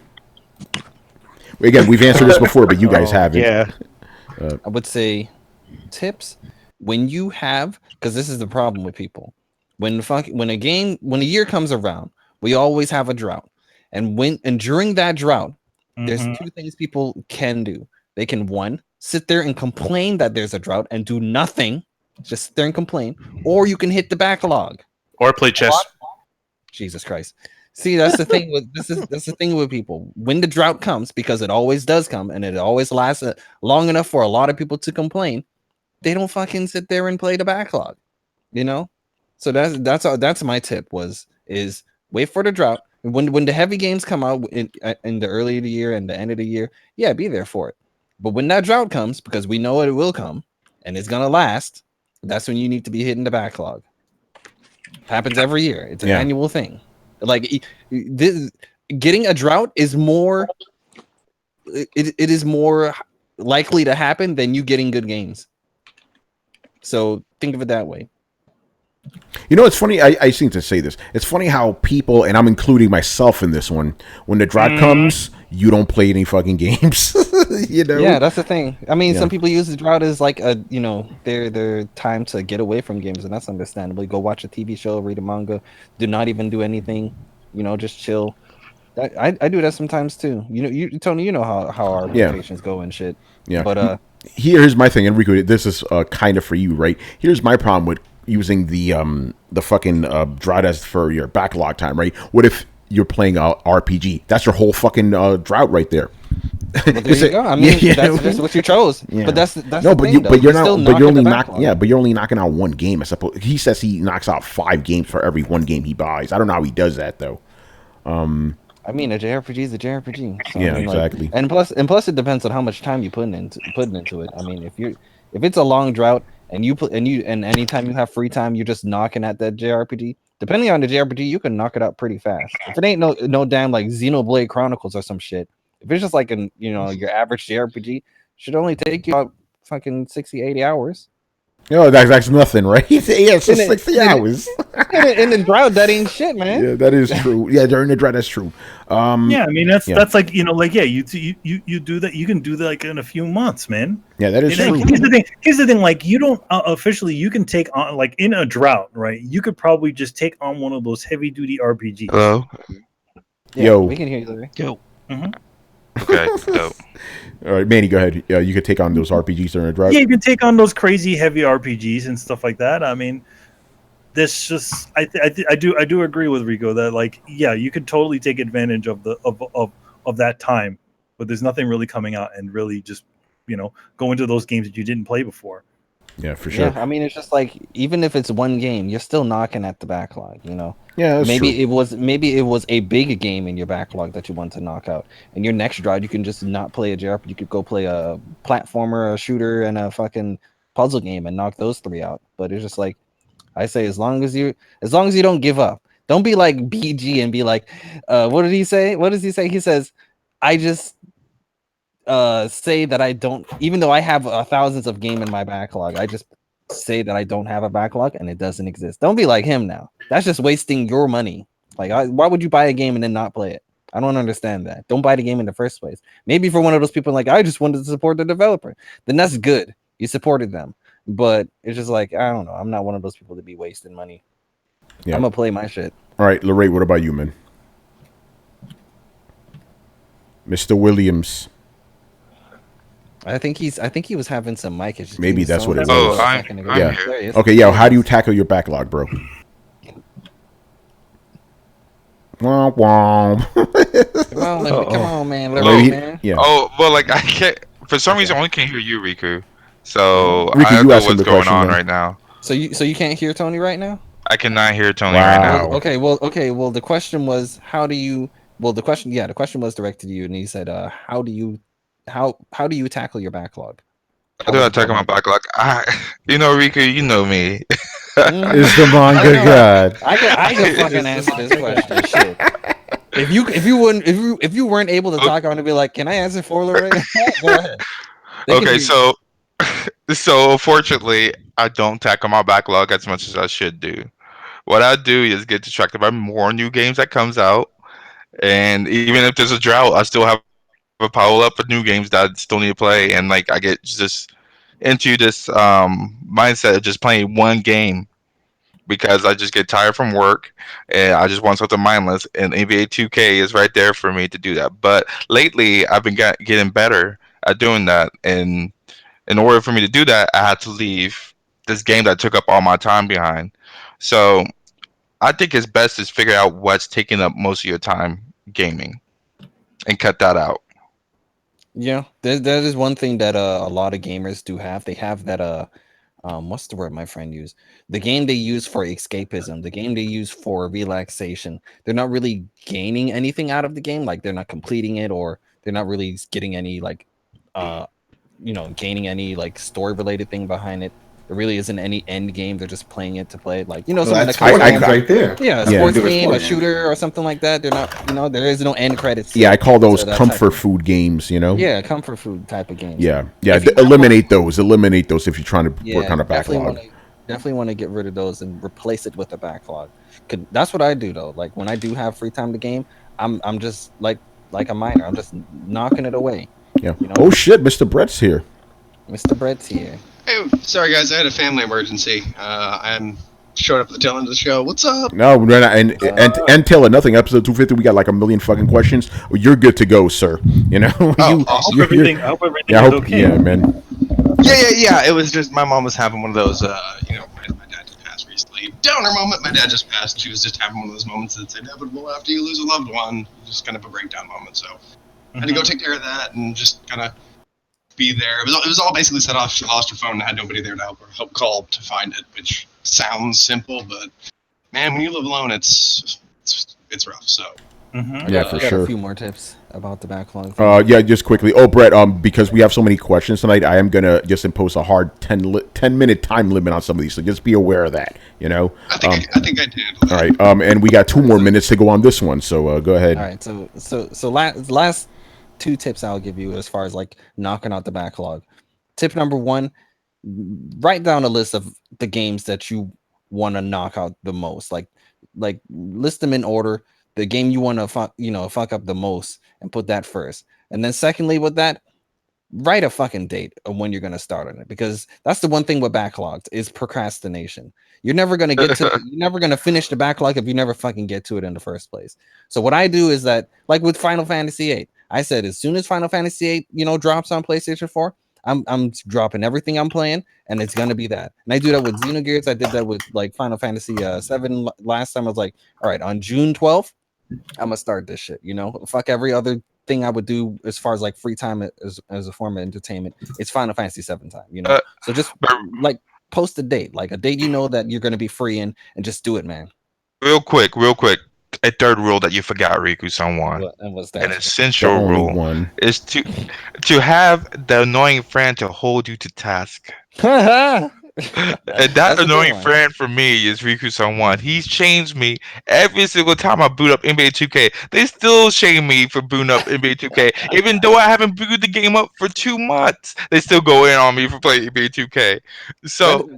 Again, we've answered this before, but you guys haven't. Yeah. I would say tips when you have, because this is the problem with people. When a year comes around, we always have a drought, and during that drought, there's two things people can do. They can, one, sit there and complain that there's a drought and do nothing, just sit there and complain, or you can hit the backlog or play chess. Jesus Christ! See, that's the thing that's the thing with people. When the drought comes, because it always does come, and it always lasts long enough for a lot of people to complain, they don't fucking sit there and play the backlog, So that's my tip is wait for the drought. When the heavy games come out in the early of the year and the end of the year, yeah, be there for it. But when that drought comes, because we know it will come and it's gonna last, that's when you need to be hitting the backlog. Happens every year. It's an annual thing. Like getting a drought is more. It is more likely to happen than you getting good games. So think of it that way. It's funny. I seem to say this. It's funny how people, and I'm including myself in this one, when the drought comes, you don't play any fucking games. Yeah, that's the thing. I mean, some people use the drought as like their time to get away from games, and that's understandable. Go watch a TV show, read a manga, do not even do anything. Just chill. I do that sometimes too. Tony, how our vacations go and shit. Yeah. But here's my thing, Enrico. This is kind of for you, right? Here's my problem with using the fucking drought as for your backlog time, right? What if you're playing a RPG? That's your whole fucking drought right there. Well, there you go. I mean, that's just what you chose. Yeah. But that's no, but you're only knocking out one game. I suppose he says he knocks out 5 games for every one game he buys. I don't know how he does that though. I mean, a JRPG is a JRPG. So, Yeah, I mean, exactly. And plus, it depends on how much time you putting into it. I mean, if it's a long drought and and anytime you have free time, you're just knocking at that JRPG. Depending on the JRPG, you can knock it out pretty fast. If it ain't no damn like Xenoblade Chronicles or some shit, if it's just like your average JRPG, should only take you about fucking 60, 80 hours. That's nothing, right? Yeah, it's just 60 hours. In the drought, that ain't shit, man. Yeah, that is true. Yeah, during the drought, that's true. Yeah, I mean that's like you do that. You can do that like in a few months, man. Yeah, that is true. Here's the thing. Like you don't officially, you can take on like in a drought, right? You could probably just take on one of those heavy duty RPGs. Hello. Yeah, Yo, we can hear you, Larry. Go. Okay. Dope. All right, Manny, go ahead. You could take on those RPGs during a drought. Yeah, you can take on those crazy heavy RPGs and stuff like that. I mean, this just I do agree with Rico that like you could totally take advantage of that time, but there's nothing really coming out and really just go into those games that you didn't play before. Yeah, for sure. Yeah, I mean, it's just like even if it's one game, you're still knocking at the backlog. Yeah, that's maybe true. it was a big game in your backlog that you want to knock out. And your next drive, you can just not play a JRPG. You could go play a platformer, a shooter, and a fucking puzzle game and knock those 3 out. But it's just like I say, as long as you don't give up, don't be like BG and be like, what did he say? What does he say? He says, I just say that I don't, even though I have thousands of game in my backlog, I just say that I don't have a backlog and it doesn't exist. Don't be like him now. That's just wasting your money. Like, why would you buy a game and then not play it? I don't understand that. Don't buy the game in the first place. Maybe for one of those people like, I just wanted to support the developer, then that's good. You supported them. But it's just like, I don't know. I'm not one of those people to be wasting money. Yeah. I'm gonna play my shit. All right, Lorraine, what about you, man? Mr. Williams. I think he was having some mic issues. Maybe that's what it was. Oh, I'm here. Okay, yeah. How do you tackle your backlog, bro? Womp womp. Come on, man. Man. Yeah. Oh, well, like I can't. For some reason, I only can't hear you, Riku. So Riku, I don't you know asked him what's the going question, on man. right now. So you can't hear Tony right now? I cannot hear Tony right now. Okay. Well, the question was, how do you? Well, the question was directed to you, and he said, how do you tackle your backlog? How do I tackle my backlog? Riku, you know me. Is the manga god? I can fucking answer this question. Shit. If you weren't able to talk, I want to be like, can I answer for Lorraine? Go ahead. Okay, so unfortunately, I don't tackle my backlog as much as I should do. What I do is get distracted by more new games that comes out, and even if there's a drought, I still have a pile up of new games that I still need to play, and like I get just into this mindset of just playing one game because I just get tired from work and I just want something mindless, and NBA 2K is right there for me to do that. But lately, I've been getting better at doing that, and in order for me to do that, I had to leave this game that took up all my time behind. So I think it's best to figure out what's taking up most of your time gaming and cut that out. Yeah, that is one thing that a lot of gamers do have. They have that what's the word my friend used? The game they use for escapism, the game they use for relaxation. They're not really gaining anything out of the game, like they're not completing it, or they're not really getting any like gaining any like story related thing behind it. There really isn't any end game. They're just playing it to play it. Like that's right there. Yeah, a sports game, a shooter, or something like that. They're not. There is no end credits. Yeah, I call those comfort food games. Yeah, comfort food type of games. Yeah. Eliminate those if you're trying to work on a backlog. Definitely want to get rid of those and replace it with a backlog. That's what I do though. Like when I do have free time to game, I'm just like a miner. I'm just knocking it away. Yeah. Oh shit, Mr. Brett's here. Mr. Brett's here. Hey, sorry guys, I had a family emergency. I'm showed up at the tail end of the show. What's up? No, we're not, and tell it nothing. Episode 250, we got like a million fucking questions. You're good to go, sir. I hope everything is okay. Yeah, man. Yeah. It was just my mom was having one of those. My dad just passed recently. Downer moment. My dad just passed. She was just having one of those moments that's inevitable after you lose a loved one. Just kind of a breakdown moment. So I had to go take care of that and just kind of be there. It was all basically set off. She lost her phone and had nobody there to help call to find it, which sounds simple, but man, when you live alone, it's rough. So Yeah, for sure. A few more tips about the backlog. Yeah, just quickly. Oh, Brett, because we have so many questions tonight, I am gonna just impose a hard 10-minute time limit on some of these. So just be aware of that. You know. I think I did. All right. And we got 2 more minutes to go on this one. So go ahead. All right. So last 2 tips I'll give you as far as like knocking out the backlog. Tip number 1: write down a list of the games that you want to knock out the most. Like list them in order. The game you want to fuck up the most, and put that first. And then secondly, with that, write a fucking date of when you're gonna start on it, because that's the one thing with backlogs is procrastination. You're never gonna finish the backlog if you never fucking get to it in the first place. So what I do is that, like with Final Fantasy VIII, I said as soon as Final Fantasy VIII, drops on PlayStation 4, I'm dropping everything I'm playing, and it's gonna be that. And I do that with Xenogears. I did that with like Final Fantasy 7 last time. I was like, all right, on June 12th. I'm gonna start this shit, fuck every other thing I would do as far as like free time as a form of entertainment. It's Final Fantasy 7 time, so just like post a date, like a date that you're gonna be free in, and just do it, man. Real quick, a third rule that you forgot, Riku-san. What's that? An essential rule is to have the annoying friend to hold you to task. And that annoying friend for me is Riku-san. He's changed me every single time I boot up NBA 2K. They still shame me for booting up NBA 2K, even though I haven't booted the game up for 2 months. They still go in on me for playing NBA 2K. So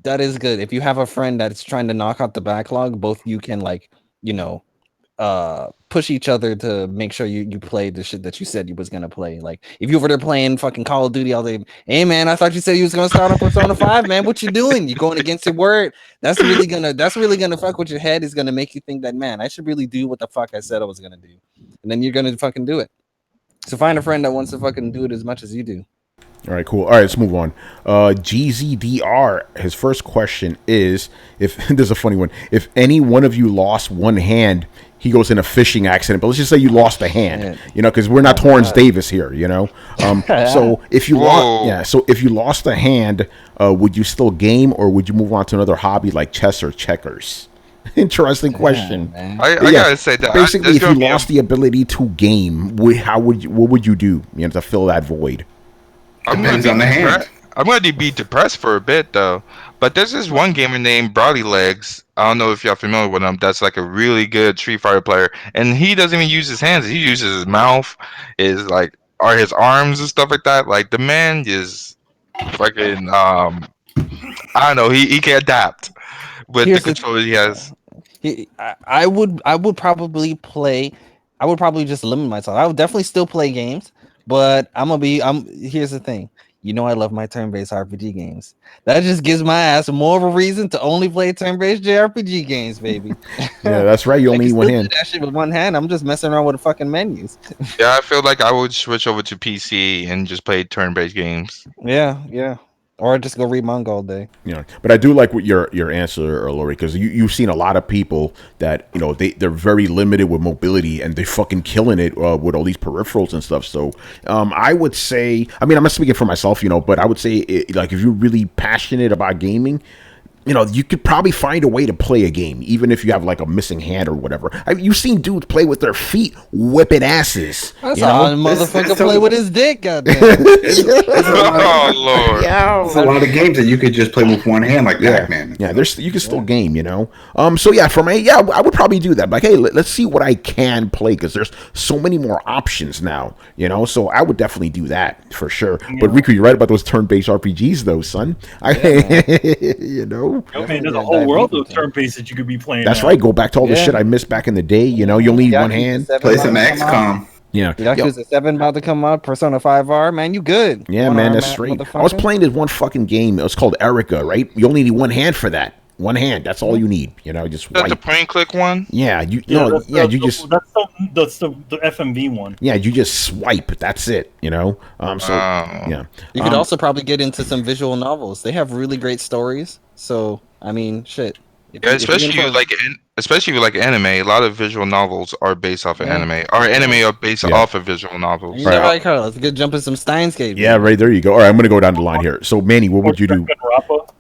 that is good. If you have a friend that's trying to knock out the backlog, both you can push each other to make sure you play the shit that you said you was gonna play. Like if you were there playing fucking Call of Duty all day, hey man, I thought you said you was gonna start on Persona 5, man. What you doing? You going against your word. That's really gonna fuck with your head. Is gonna make you think that, man, I should really do what the fuck I said I was gonna do. And then you're gonna fucking do it. So find a friend that wants to fucking do it as much as you do. All right, cool. All right, let's move on. GZDR, his first question is, if there's a funny one, if any one of you lost one hand, he goes in a fishing accident, but let's just say you lost a hand, because we're not Torrance Davis here, So if you lost a hand, would you still game, or would you move on to another hobby like chess or checkers? Interesting question. I gotta say that basically, if you lost the ability to game, what would you do? To fill that void. Depends on the hand. I'm going to be depressed for a bit, though. But there's this one gamer named Brody Legs. I don't know if y'all familiar with him. That's like a really good Street Fighter player. And he doesn't even use his hands. He uses his mouth, his arms and stuff like that. Like, the man is fucking, I don't know. He can adapt with the controller he has. I would probably play. I would probably just limit myself. I would definitely still play games. But here's the thing. I love my turn-based RPG games. That just gives my ass more of a reason to only play turn-based JRPG games, baby. Yeah, that's right. You only need one hand. Do that shit with one hand. I'm just messing around with the fucking menus. Yeah, I feel like I would switch over to PC and just play turn-based games. Yeah. Or just go read manga all day. But I do like what your answer, Lori, because you've seen a lot of people that they're very limited with mobility and they're fucking killing it with all these peripherals and stuff. So I would say, I'm not speaking for myself, but I would say if you're really passionate about gaming, you could probably find a way to play a game, even if you have like a missing hand or whatever. You've seen dudes play with their feet, whipping asses. That's how a motherfucker play with his dick, goddamn. Oh Lord! There's a lot of games that you could just play with one hand, like Pac-Man. Yeah, you can still game, So yeah, for me, I would probably do that. Like, hey, let's see what I can play, because there's so many more options now, So I would definitely do that for sure. Yeah. But Riku, you're right about those turn-based RPGs, though, son. There's a whole world of turn-based that you could be playing. That's right. Go back to all the shit I missed back in the day. You only need one hand. Play some XCOM. Yeah. Yakuza 7 about to come up. Persona 5R, man, you good. Yeah, man, that's straight. I was playing this one fucking game. It was called Erica, right? You only need one hand for that. One hand. That's all you need. Just that's the point click one. Yeah, that's the FMV one. Yeah, you just swipe. That's it. Yeah. You could also probably get into some visual novels. They have really great stories. So shit. Especially like anime. A lot of visual novels are based off of anime. Or anime are based off of visual novels. Right, Carlos. Let's get jump in some Steins Gate. Yeah, right there you go. All right, I'm gonna go down the line here. So Manny, what would you do?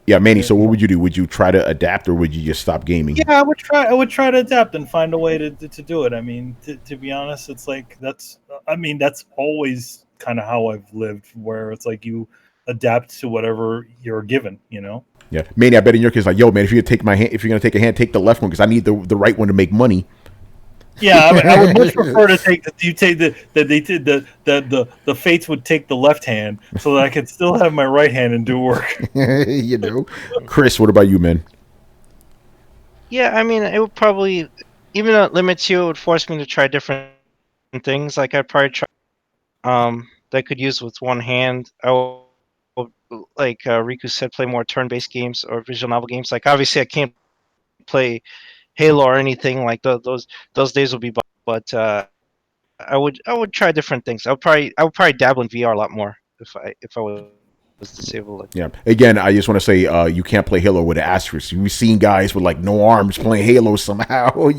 Yeah, Manny. So what would you do? Would you try to adapt, or would you just stop gaming? Yeah, I would try. I would try to adapt and find a way to do it. I mean, to be honest, it's like that's. I mean, that's always kind of how I've lived, where it's like you adapt to whatever you're given. Yeah, Manny. I bet in your case, like, yo, man, if you're gonna take a hand, take the left one because I need the right one to make money. Yeah, I would much prefer to take the fates would take the left hand so that I could still have my right hand and do work. Chris, what about you, man? Yeah, I mean, it would probably, even though it limits you, it would force me to try different things. Like I'd probably try that I could use with one hand. I would, like Riku said, play more turn-based games or visual novel games. Like obviously, I can't play Halo or anything like those days will be, but I would try different things. I would probably dabble in VR a lot more if I was disabled. Yeah. Again, I just want to say you can't play Halo with an asterisk. You've seen guys with like no arms playing Halo somehow.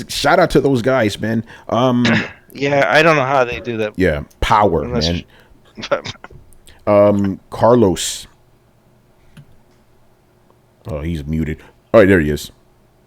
Shout out to those guys, man. Yeah, I don't know how they do that. Yeah, power, man. Carlos. Oh, he's muted. All right, there he is.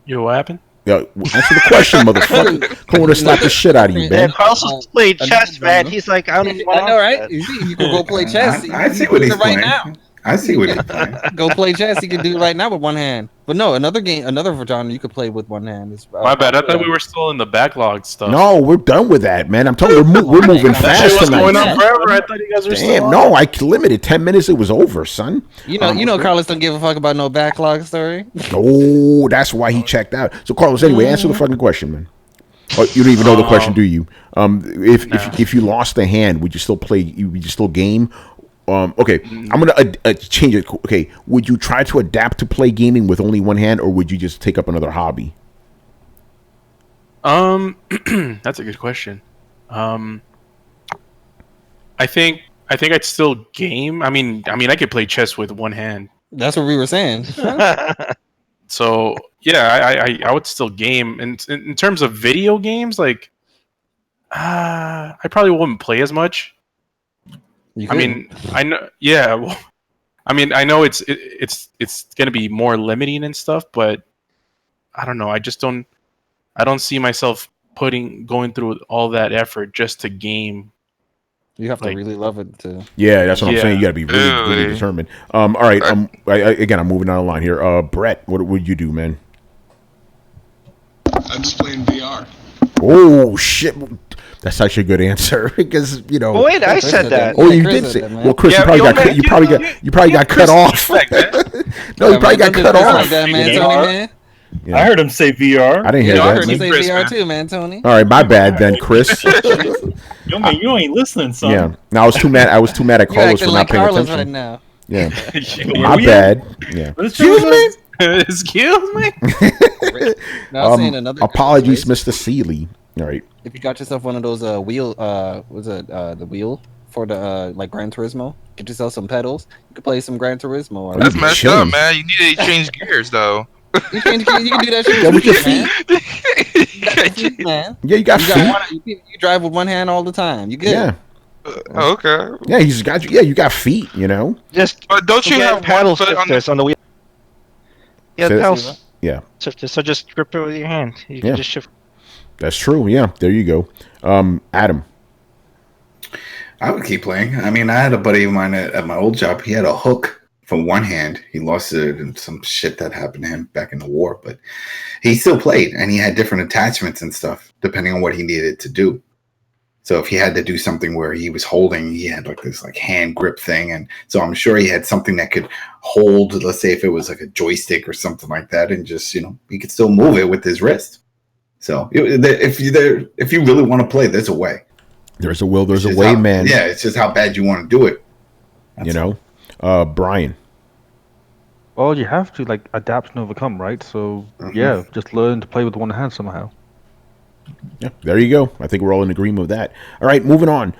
Yo, what happened? Yeah, answer the question, motherfucker. Come on to slap the shit out of you, man. Carlos played chess, man. He's like, I don't know, right? You can go play chess. I see what he's playing. Now. I see what he's playing. Go play chess. You can do it right now with one hand. But no, another genre you could play with one hand. My bad. I thought we were still in the backlog stuff. No, we're done with that, man. I'm telling you, we're moving fast tonight. Going on forever. I thought you guys were still no, I limited 10 minutes. It was over, son. You know, Carlos don't give a fuck about no backlog story. Oh, that's why he checked out. So, Carlos, anyway, answer the fucking question, man. Oh, you don't even know the question, do you? If you lost a hand, would you still play? Would you still game? Okay, I'm gonna change it. Okay, would you try to adapt to play gaming with only one hand, or would you just take up another hobby? That's a good question. I think I'd still game. I mean, I could play chess with one hand. That's what we were saying. So yeah, I would still game. And in terms of video games, like, I probably wouldn't play as much. I mean, I know. Yeah, well, I mean, I know it's gonna be more limiting and stuff, but I don't know. I don't see myself going through all that effort just to game. You have to really love it to. Yeah, that's what I'm saying. You got to be really determined. All right. Again, I'm moving on the line here. Brett, what would you do, man? I'm just playing VR. Oh shit. That's actually a good answer because Oh, wait, I said that. Oh, you did say. Well, Chris, you probably got cut off. No, you probably got cut off. I heard him say VR. I didn't hear that. I heard him say VR too, man, Tony. All right, my bad then, Chris. Yo, man, you ain't listening, son. Yeah. No, I was too mad at Carlos for not paying attention. Right now. Yeah. My bad. Yeah. Excuse me. Excuse me. Apologies, Mr. Seeley. All right. If you got yourself one of those wheel, the wheel for the like Gran Turismo, get yourself some pedals. You can play some Gran Turismo. That's messed up, man. You need to change gears though. You can do that shit with your feet, man. Yeah, you got feet. You drive with one hand all the time. You good? Yeah. Okay. Yeah, he's got you. Yeah, you got feet. Just don't you have paddle shifters on the wheel? Yeah, paddles. Yeah. Shifters. So just grip it with your hand. You can just shift. That's true. Yeah, there you go. Adam. I would keep playing. I mean, I had a buddy of mine at my old job. He had a hook from one hand. He lost it in some shit that happened to him back in the war, but he still played, and he had different attachments and stuff depending on what he needed to do. So if he had to do something where he was holding, he had like this like hand grip thing, and so I'm sure he had something that could hold. Let's say if it was like a joystick or something like that, and just he could still move it with his wrist. So if you really want to play, there's a way. There's a will, there's a way, man. Yeah, it's just how bad you want to do it. Brian. Well, you have to like adapt and overcome, right? So yeah, just learn to play with one hand somehow. Yeah, there you go. I think we're all in agreement with that. All right, moving on.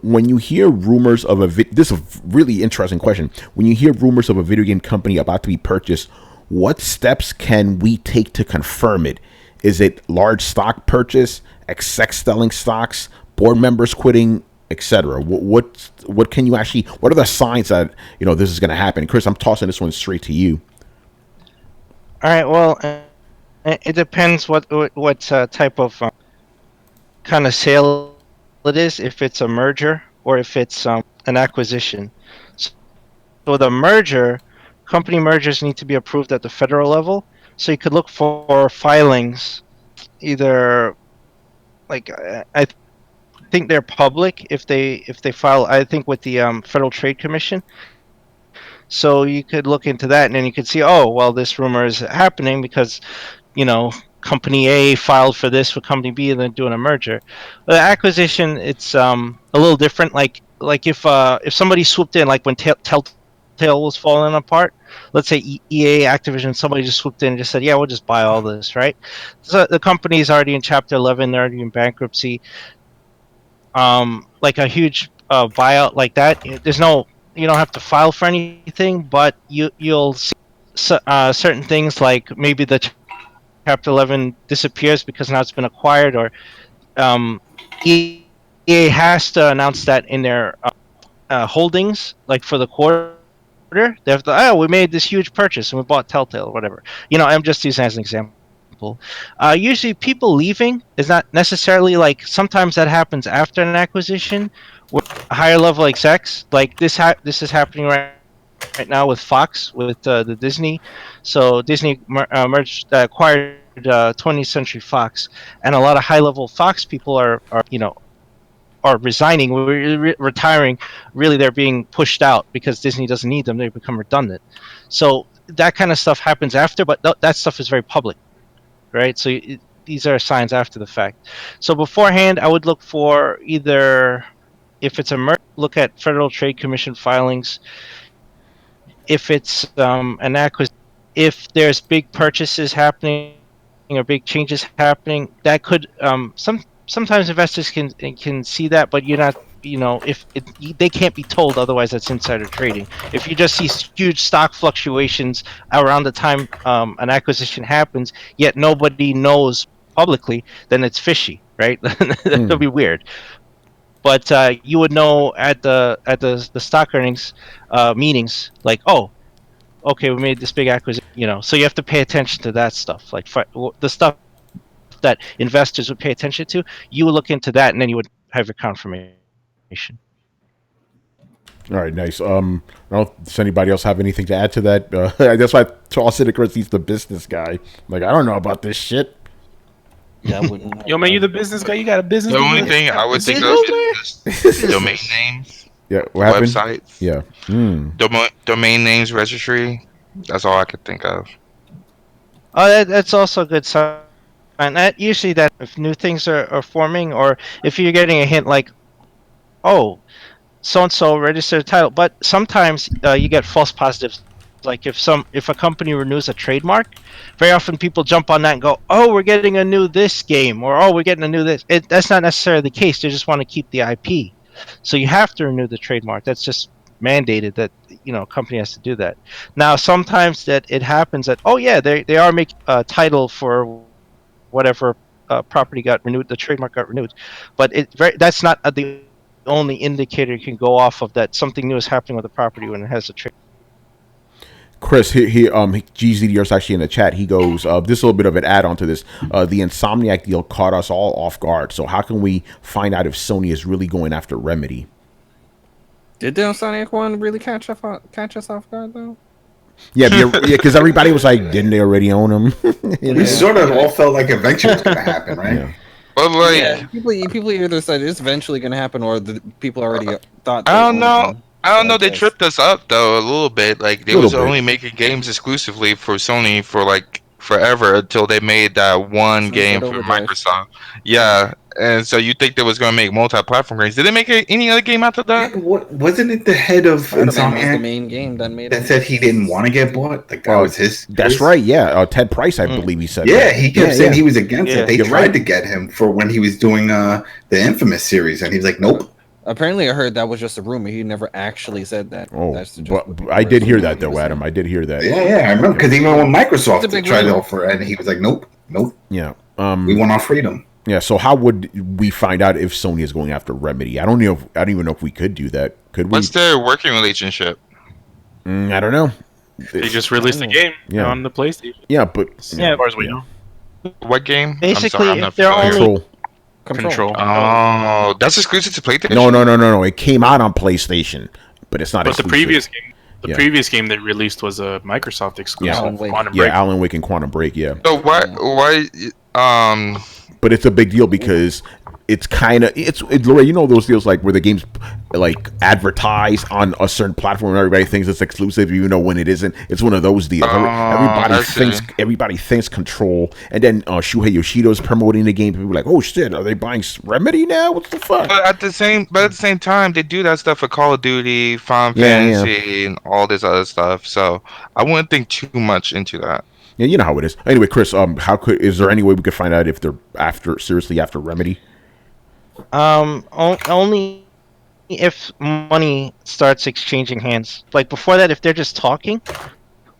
When you hear rumors of this is a really interesting question. When you hear rumors of a video game company about to be purchased, what steps can we take to confirm it? Is it large stock purchase, exec selling stocks, board members quitting, etc. What can you actually? What are the signs that this is going to happen? Chris, I'm tossing this one straight to you. All right. Well, it depends what type of kind of sale it is. If it's a merger or if it's an acquisition. So the merger, company mergers need to be approved at the federal level. So you could look for filings, either like I think they're public if they file. I think with the Federal Trade Commission. So you could look into that, and then you could see, oh, well, this rumor is happening because, company A filed for this with company B, and then doing a merger. The acquisition, it's a little different. Like if somebody swooped in, like when Telltale was falling apart. Let's say EA, Activision, somebody just swooped in and just said, "Yeah, we'll just buy all this," right? So the company is already in Chapter 11, they're already in bankruptcy. Like a huge buyout like that, you don't have to file for anything, but you'll see certain things like maybe the Chapter 11 disappears because now it's been acquired, or EA has to announce that in their holdings, like for the quarter. They have to, we made this huge purchase and we bought Telltale or whatever. I'm just using as an example. Usually people leaving is not necessarily like, sometimes that happens after an acquisition where higher level execs, like this is happening right now with Fox, with the Disney. So Disney acquired 20th Century Fox, and a lot of high level Fox people are resigning, retiring. Really, they're being pushed out because Disney doesn't need them. They become redundant. So that kind of stuff happens after, but that stuff is very public, right? So these are signs after the fact. So beforehand, I would look for either, if it's a merger, look at Federal Trade Commission filings. If it's an acquisition, if there's big purchases happening or big changes happening, that could sometimes investors can see that, but you're not, they can't be told, otherwise that's insider trading. If you just see huge stock fluctuations around the time an acquisition happens, yet nobody knows publicly, then it's fishy, right? That'll be weird. But you would know at the stock earnings meetings, like, oh, okay, we made this big acquisition, so you have to pay attention to that stuff, like the stuff that investors would pay attention to. You would look into that, and then you would have your confirmation. All right, nice. Does anybody else have anything to add to that? That's why I toss it across. He's the business guy. Like, I don't know about this shit. Yeah, I wouldn't. Yo, man, you the business guy. You got a business. The only thing I would think of is domain names. Yeah, what happened? Websites. Yeah. Domain names registry. That's all I could think of. Oh, that's also a good sign. And that usually, that if new things are forming, or if you're getting a hint like, oh, so and so registered a title, but sometimes you get false positives. Like if a company renews a trademark, very often people jump on that and go, oh, we're getting a new this game, or oh, we're getting a new this. That's not necessarily the case. They just want to keep the IP, so you have to renew the trademark. That's just mandated that a company has to do that. Now sometimes that it happens that, oh yeah, they are making a title for whatever property got renewed, the trademark got renewed, but that's not the only indicator you can go off of that something new is happening with the property when it has a trade. Chris, GZDR's actually in the chat. He goes, this is a little bit of an add-on to this. The Insomniac deal caught us all off guard. So how can we find out if Sony is really going after Remedy? Did the Insomniac one really catch us off guard, though? Yeah, because everybody was like, didn't they already own them? We sort of all felt like eventually it was going to happen, right? Yeah. But like, people either said it's eventually going to happen, or the people already thought. I don't know. They tripped us up though a little bit. Like they was only making games exclusively for Sony for like forever until they made that one game for Microsoft. Yeah, and so you think they was gonna make multi-platform games? Did they make any other game after that? Wasn't it the head of Insomniac the main game that said he didn't want to get bought? Like that was his. That's right. Yeah, Ted Price, I believe he said. Yeah, that. he kept saying he was against it. They tried to get him for when he was doing the Infamous series, and he was like, "Nope." Apparently, I heard that was just a rumor. He never actually said that. Oh, but I did hear that though, Adam. I did hear that. Yeah, I remember because even when Microsoft tried to offer, and he was like, "Nope." Yeah, we want our freedom. Yeah. So how would we find out if Sony is going after Remedy? I don't even know if we could do that. Could we? What's their working relationship? I don't know. They just released the game on the PlayStation. Yeah, but as far as we know. What game? Basically, I'm if they're only Control. Oh, that's exclusive to PlayStation. No. It came out on PlayStation, but it's not. But exclusive. the previous game they released was a Microsoft exclusive. Alan Wake and Quantum Break. Yeah. So why? But it's a big deal because it's kind of Laura, you know those deals like where the game's like advertised on a certain platform and everybody thinks it's exclusive even though when it isn't. It's one of those deals. Everybody thinks Control, and then Shuhei Yoshida's promoting the game. People are like, oh shit, are they buying Remedy now? What the fuck? But at the same time, they do that stuff for Call of Duty, Final Fantasy, and all this other stuff. So I wouldn't think too much into that. Yeah, you know how it is. Anyway, Chris, is there any way we could find out if they're seriously after Remedy? Only if money starts exchanging hands. Like before that, if they're just talking,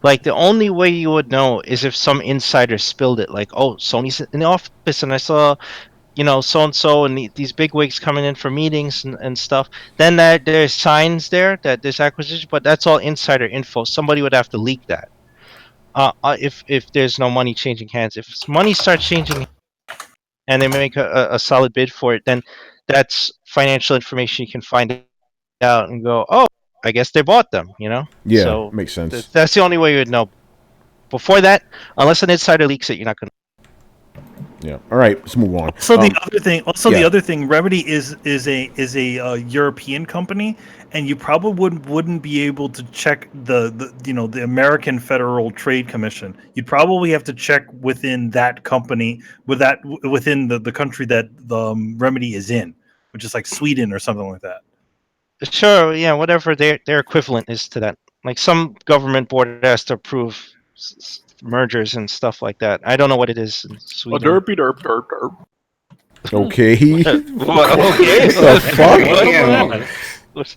like the only way you would know is if some insider spilled it. Like, oh, Sony's in the office, and I saw, so and so, and these big wigs coming in for meetings and stuff. Then there's signs there that there's acquisition, but that's all insider info. Somebody would have to leak that. If there's no money changing hands, if money starts changing and they make a solid bid for it, then that's financial information you can find out and go, oh, I guess they bought them, Yeah, so makes sense. That's the only way you would know. Before that, unless an insider leaks it, you're not going to. Yeah. All right. Let's move on. So the other thing, Remedy is a European company, and you probably wouldn't be able to check the American Federal Trade Commission. You'd probably have to check within that company within the country that the Remedy is in, which is like Sweden or something like that. Sure. Yeah. Whatever their equivalent is to that. Like some government board has to approve mergers and stuff like that. I don't know what it is in Sweden. Derpy derp derp derp. Okay. The fuck?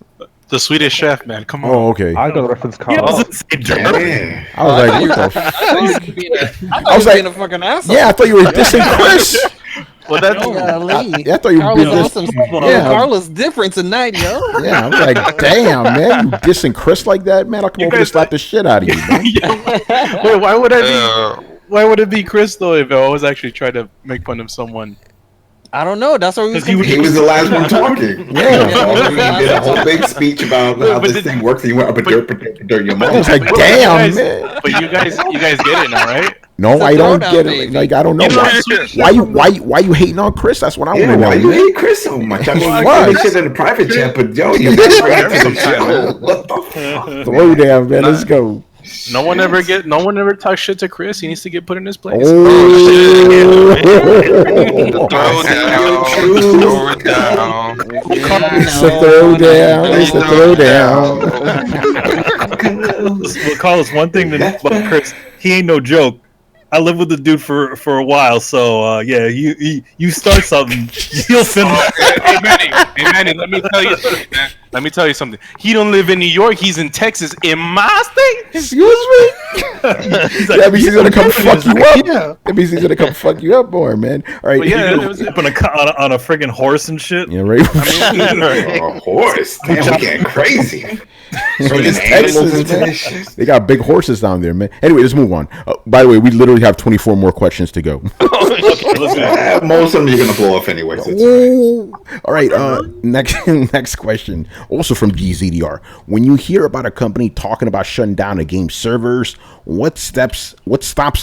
The Swedish chef, man. Come on. Oh, okay. I got a reference card. I was like, what the fuck? I was like, being a fucking asshole. Yeah, I thought you were dissing Chris. Well, that's I thought you were being awesome. Carla's different tonight, yo. Yeah, I'm like, damn, man, you dissing Chris like that, man. I'll come over and slap the shit out of you, man. Wait, why would I be? Why would it be Chris though? If I was actually trying to make fun of someone. I don't know. That's what he was the last one talking. Yeah, he did a whole big speech about how this thing works. And you went up your mouth. I was like, damn, man. But you guys get it now, right? No, I don't get it. Like, I don't know why you hating on Chris. That's what I want to know. Why you hate Chris so much? I mean, you shit in the private chat, but yo, you bring it to the show. What the fuck? Throw down, man. Let's go. No one ever talks shit to Chris. He needs to get put in his place. Throw it down. It's a throwdown. It's a throwdown. Well, Carlos, one thing to know about Chris, he ain't no joke. I lived with the dude for a while, so yeah, you start something, you'll finish. Hey Manny, let me tell you something. He don't live in New York. He's in Texas, in my state. Excuse me. That means he's gonna come fuck you up. Yeah. That means he's gonna come fuck you up more, man. All right. But yeah, it was up on a friggin' horse and shit. Yeah, right. A horse. Damn, we getting crazy. Texas, they got big horses down there, man. Anyway, let's move on. By the way, we literally have 24 more questions to go. Most of them you're gonna blow off anyway. All right. Next question. Also from GZDR. When you hear about a company talking about shutting down a game's servers, what stops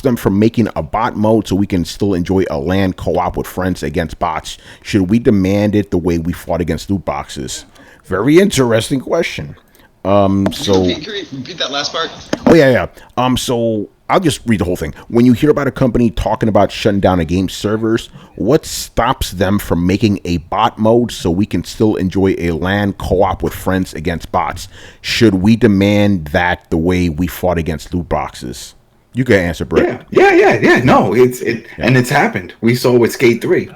them from making a bot mode so we can still enjoy a LAN co-op with friends against bots? Should we demand it the way we fought against loot boxes? Very interesting question. Can you repeat that last part? Oh yeah. So I'll just read the whole thing. When you hear about a company talking about shutting down a game's servers, what stops them from making a bot mode so we can still enjoy a LAN co-op with friends against bots? Should we demand that the way we fought against loot boxes? You can answer, Brett. Yeah. No, and it's happened. We saw it with Skate 3,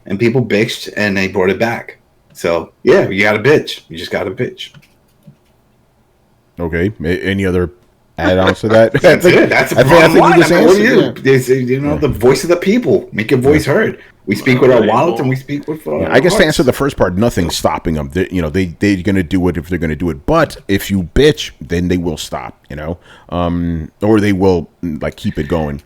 and people bitched and they brought it back. So yeah, you got to bitch. You just got to bitch. Okay. Any other add-ons to that? That's it. That's the bottom line. What do you? The voice of the people. Make your voice heard. We speak with our wallets and we speak with. I guess to answer the first part, nothing's stopping them. They're going to do it if they're going to do it. But if you bitch, then they will stop. Or they will like keep it going.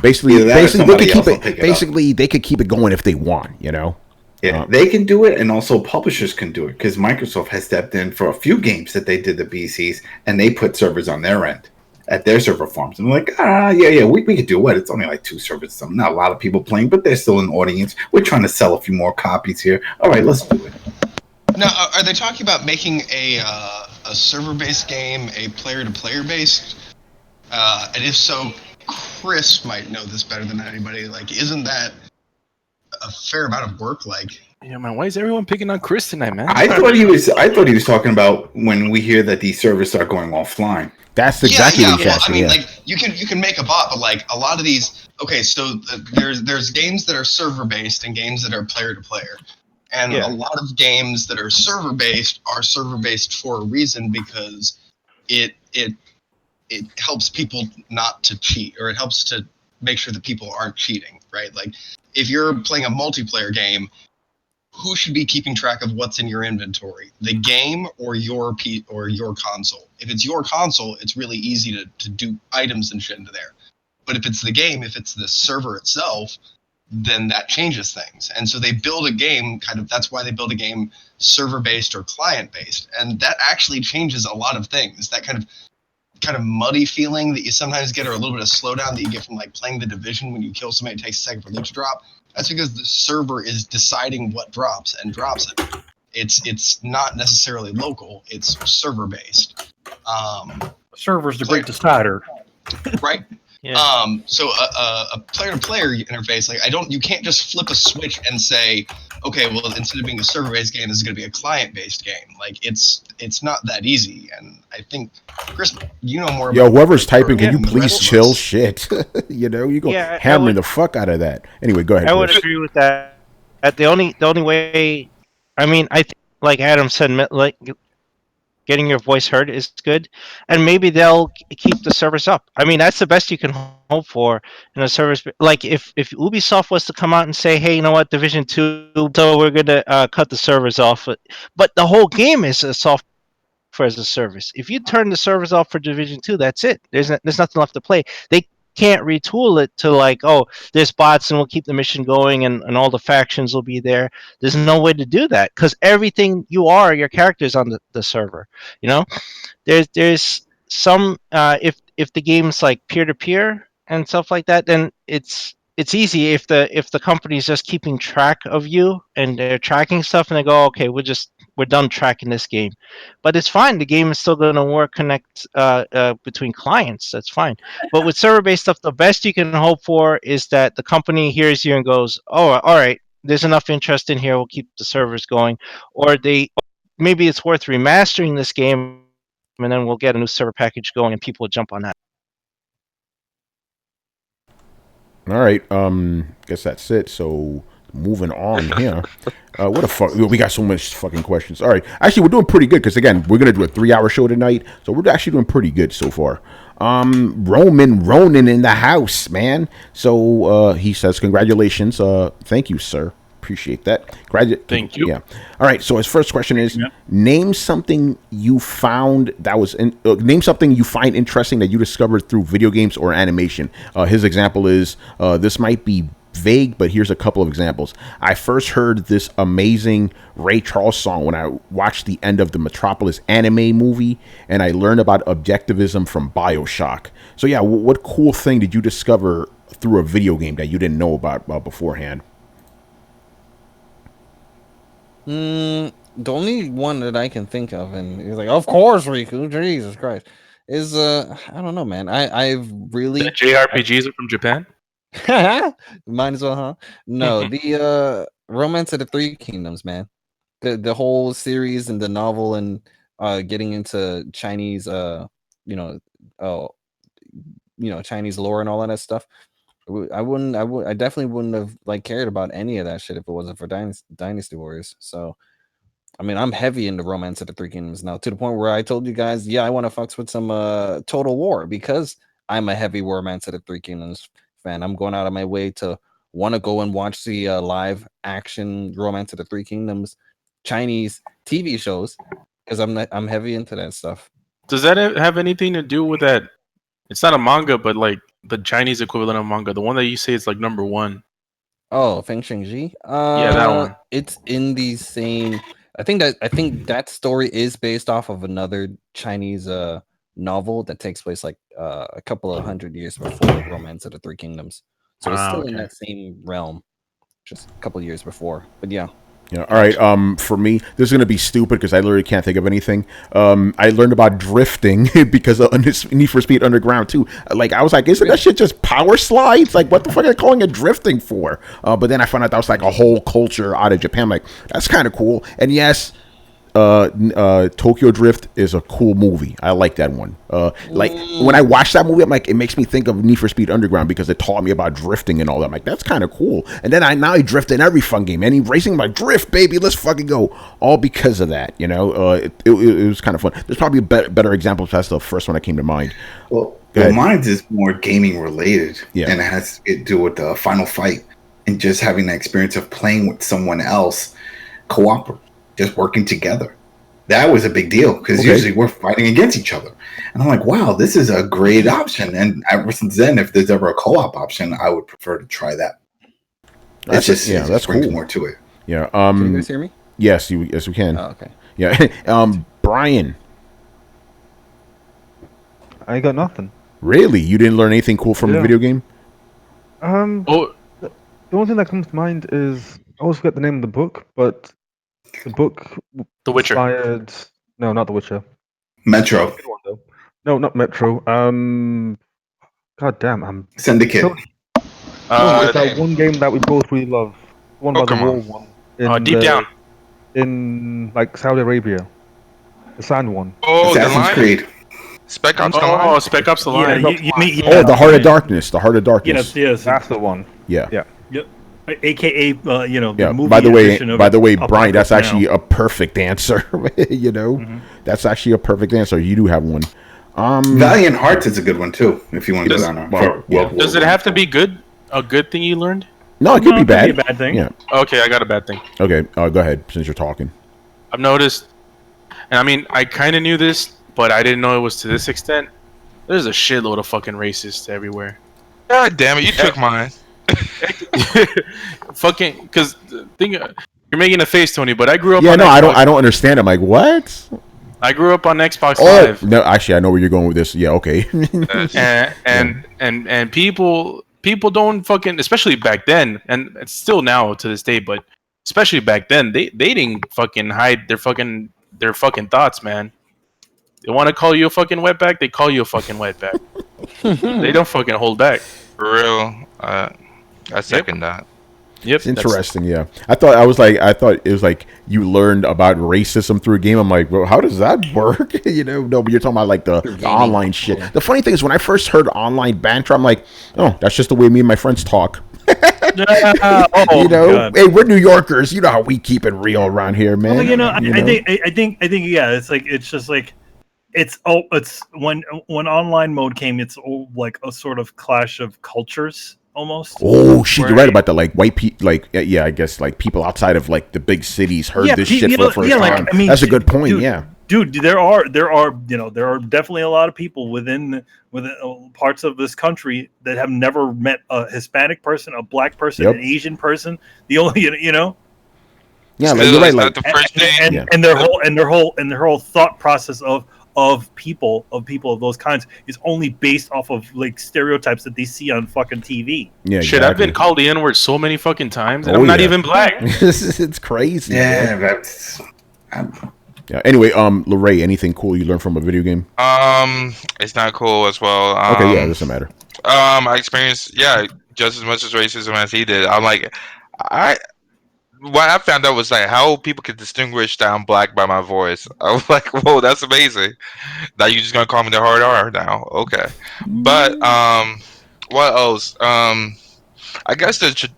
Basically, they could keep it. Basically, they could keep it going if they want. Yeah, they can do it, and also publishers can do it because Microsoft has stepped in for a few games that they did the BCs, and they put servers on their end at their server farms. And like, we could do it. It's only like 2 servers. So not a lot of people playing, but there's still an audience. We're trying to sell a few more copies here. All right, let's do it. Now, are they talking about making a server-based game a player-to-player based? And if so, Chris might know this better than anybody. Like, isn't that a fair amount of work? Like, yeah, man. Why is everyone picking on Chris tonight, man? I thought he was talking about when we hear that these servers start going offline. That's exactly what he's asking. I mean, like you can make a bot, but like a lot of these. Okay, so there's games that are server based and games that are player to player, and a lot of games that are server based for a reason because it helps people not to cheat, or it helps to make sure that people aren't cheating, right? Like if you're playing a multiplayer game, who should be keeping track of what's in your inventory? The game or your console? If it's your console, it's really easy to do items and shit into there. But if it's the game, if it's the server itself, then that changes things. And so they build a game that's why they build a game server-based or client-based. And that actually changes a lot of things. That kind of muddy feeling that you sometimes get, or a little bit of slowdown that you get from like playing The Division when you kill somebody, it takes a second for loot to drop. That's because the server is deciding what drops and drops it. It's not necessarily local. It's server based. Server's the great decider, right? Yeah. So a player-to-player interface, like you can't just flip a switch and say, okay, well, instead of being a server-based game, this is going to be a client-based game. Like it's not that easy. And I think, Chris, you know more. Yo, whoever's typing, can you please chill? Shit, you go hammering the fuck out of that. Anyway, go ahead. I would agree with that. The only way, I mean, I think, like Adam said, like getting your voice heard is good, and maybe they'll keep the servers up. I mean, that's the best you can hope for in a service. Like if Ubisoft was to come out and say, hey, you know what, Division 2, so we're gonna cut the servers off, but the whole game is a software as a service. If you turn the servers off for Division 2, that's it. There's nothing left to play. They can't retool it to like, oh, there's bots and we'll keep the mission going and all the factions will be there. There's no way to do that because everything your character is on the server. There's some if the game's like peer-to-peer and stuff like that, then it's easy if the company's just keeping track of you and they're tracking stuff and they go, okay, we're done tracking this game. But it's fine. The game is still going to connect between clients. That's fine. But with server-based stuff, the best you can hope for is that the company hears you and goes, oh, all right, there's enough interest in here. We'll keep the servers going. Or maybe it's worth remastering this game and then we'll get a new server package going and people will jump on that. All right. Guess that's it. So moving on here. What the fuck? We got so much fucking questions. All right. Actually, we're doing pretty good because, again, we're going to do a 3-hour show tonight. So we're actually doing pretty good so far. Ronan in the house, man. So he says, congratulations. Thank you, sir. Appreciate that. Thank you. Yeah. All right. So his first question is: name something you found name something you find interesting that you discovered through video games or animation. His example is this might be vague, but here's a couple of examples. I first heard this amazing Ray Charles song when I watched the end of the Metropolis anime movie, and I learned about objectivism from BioShock. So yeah, what cool thing did you discover through a video game that you didn't know about beforehand? The only one that I can think of, and he's like, of course, Riku, Jesus Christ, is I don't know, man. I've really the JRPGs are from Japan. Might as well, huh? No, the Romance of the Three Kingdoms, man. The whole series and the novel and getting into Chinese, Chinese lore and all of that stuff. I definitely wouldn't have cared about any of that shit if it wasn't for Dynasty Warriors. So, I mean, I'm heavy into Romance of the Three Kingdoms now, to the point where I told you guys, I want to fucks with some Total War because I'm a heavy Romance of the Three Kingdoms fan. I'm going out of my way to want to go and watch the live action Romance of the Three Kingdoms Chinese TV shows, because I'm heavy into that stuff. Does that have anything to do with that? It's not a manga, but like the Chinese equivalent of manga, the one that you say is like #1. Oh, Feng Shengji. Yeah, that one. It's in the same. I think that story is based off of another Chinese novel that takes place like a couple of hundred years before Romance of the Three Kingdoms. So it's still in that same realm, just a couple of years before. But yeah. Yeah. All right. For me, this is gonna be stupid because I literally can't think of anything. I learned about drifting because of Need for Speed Underground too. Like I was like, isn't that shit just power slides? Like what the fuck are they calling it drifting for? But then I found out that was like a whole culture out of Japan. I'm like that's kind of cool. And yes, Tokyo Drift is a cool movie. I like that one. Like when I watch that movie, I'm like, it makes me think of Need for Speed Underground because it taught me about drifting and all that. I'm like, that's kind of cool. And then I drift in every fun game. Any racing, my drift, baby, let's fucking go. All because of that, you know. It was kind of fun. There's probably better examples. That's the first one that came to mind. Well, mine is more gaming related, and it has to do with the final fight and just having the experience of playing with someone else, co-op. Just working together. That was a big deal because usually we're fighting against each other. And I'm like, wow, this is a great option. And ever since then, if there's ever a co-op option, I would prefer to try that. That's just that's brings cool. More to it. Yeah. Can you guys hear me? Yes, we can. Oh, okay. Yeah. Brian. I got nothing. Really? You didn't learn anything cool from a video game? The only thing that comes to mind is I always forget the name of the book, but the book The Witcher. inspired... No, not The Witcher. Metro. Good one, though. No, not Metro. God damn, I'm... Syndicate. It's that one game that we both really love. The one by the wall one. Deep Down. In, like, Saudi Arabia. The sand one. Oh, Assassin's Creed. Spec Ops the Line. Oh, Spec Ops the Line. The Heart of Darkness. The Heart of Darkness. Yes. That's the one. Yeah. Yep. AKA, the movie by the way, of Brian, that's Apocalypse actually a perfect answer. You know, that's actually a perfect answer. You do have one. Valiant Hearts is a good one too. If you want to go down Does it have to be good? A good thing you learned? No, it could be bad. It could be a bad thing. Yeah. Okay, I got a bad thing. Okay, go ahead since you're talking. I've noticed, and I mean, I kind of knew this, but I didn't know it was to this extent. There's a shitload of fucking racists everywhere. God damn it, you took mine. Fucking, because you're making a face, Tony. But I grew up. Yeah, on no, Xbox. I don't understand. I'm like, what? I grew up on Xbox Live. No, actually, I know where you're going with this. Yeah, okay. and people don't fucking, especially back then, and it's still now to this day, but especially back then, they didn't fucking hide their fucking thoughts, man. They want to call you a fucking wetback, they call you a fucking wetback. They don't fucking hold back. For real. I second that. Yep. It's interesting, yeah. I thought it was like you learned about racism through a game. I'm like, well, how does that work? You know, no, but you're talking about like the online shit. The funny thing is when I first heard online banter, I'm like, oh, that's just the way me and my friends talk. You know, God. Hey, we're New Yorkers. You know how we keep it real around here, man. Well, I think yeah. It's just like it's when online mode came, it's like a sort of clash of cultures. Almost. Oh shit! You're right about the like white people, like I guess like people outside of like the big cities heard this shit for the first time. Like, I mean, that's a good point. Dude, there are definitely a lot of people within parts of this country that have never met a Hispanic person, a black person, an Asian person. The only Yeah, like you're right. Like the first thing, and their whole thought process of people of those kinds is only based off of like stereotypes that they see on fucking TV. Yeah, shit, I've been called the N-word so many fucking times, and I'm not even black. It's crazy. Yeah, that's. Yeah. Anyway, Lorray, anything cool you learned from a video game? It's not cool as well. Okay, yeah, it doesn't matter. I experienced just as much as racism as he did. I'm like, what I found out was like how people could distinguish that I'm black by my voice. I was like, whoa, that's amazing. That you just gonna call me the hard R now? Okay, but what else? I guess the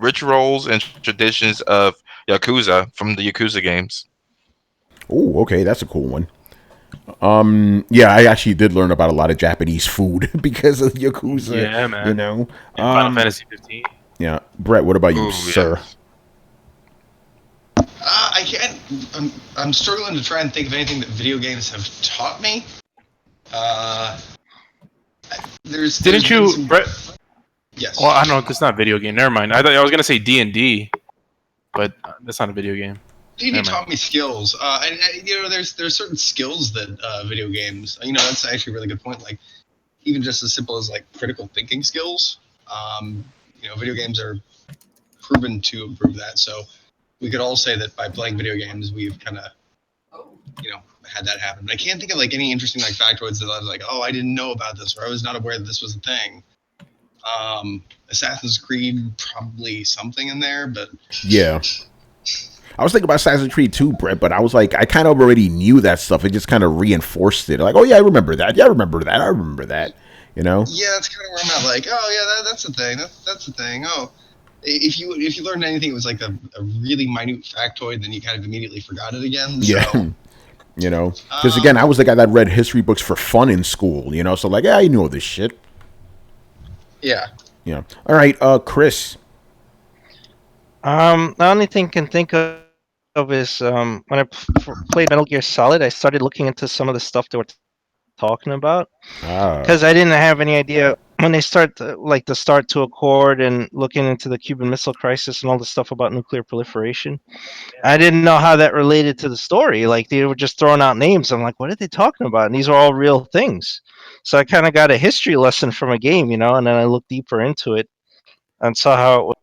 rituals and traditions of Yakuza from the Yakuza games. Oh, okay, that's a cool one. Yeah, I actually did learn about a lot of Japanese food because of Yakuza. Yeah, man. You know, Final Fantasy 15. Yeah, Brett. What about you, sir? Yes. I can't. I'm struggling to try and think of anything that video games have taught me. Didn't you, Brett? Yes. Well, I don't know. That's not a video game. Never mind. I thought I was gonna say D&D, but that's not a video game. D&D taught me skills, and there's certain skills that video games. That's actually a really good point. Like even just as simple as like critical thinking skills. Video games are proven to improve that. So we could all say that by playing video games, we've kind of, had that happen. But I can't think of like any interesting like factoids that I was like, oh, I didn't know about this, or I was not aware that this was a thing. Assassin's Creed, probably something in there, but yeah. I was thinking about Assassin's Creed too, Brett, but I was like, I kind of already knew that stuff. It just kind of reinforced it. Like, oh yeah, I remember that. Yeah, I remember that. I remember that. Yeah, that's kind of where I'm at. Like, oh yeah, that's the thing. That's the thing. Oh, if you learned anything, it was like a really minute factoid, then you kind of immediately forgot it again. Yeah. So. Because again, I was the guy that read history books for fun in school. So like, yeah, I knew all this shit. Yeah. Yeah. All right, Chris. The only thing I can think of is when I played Metal Gear Solid, I started looking into some of the stuff they were talking about because I didn't have any idea when they start the Start to Accord and looking into the Cuban Missile Crisis and all the stuff about nuclear proliferation. I didn't know how that related to the story. Like they were just throwing out names. I'm like, what are they talking about? And these are all real things. So I kind of got a history lesson from a game, and then I looked deeper into it and saw how it was.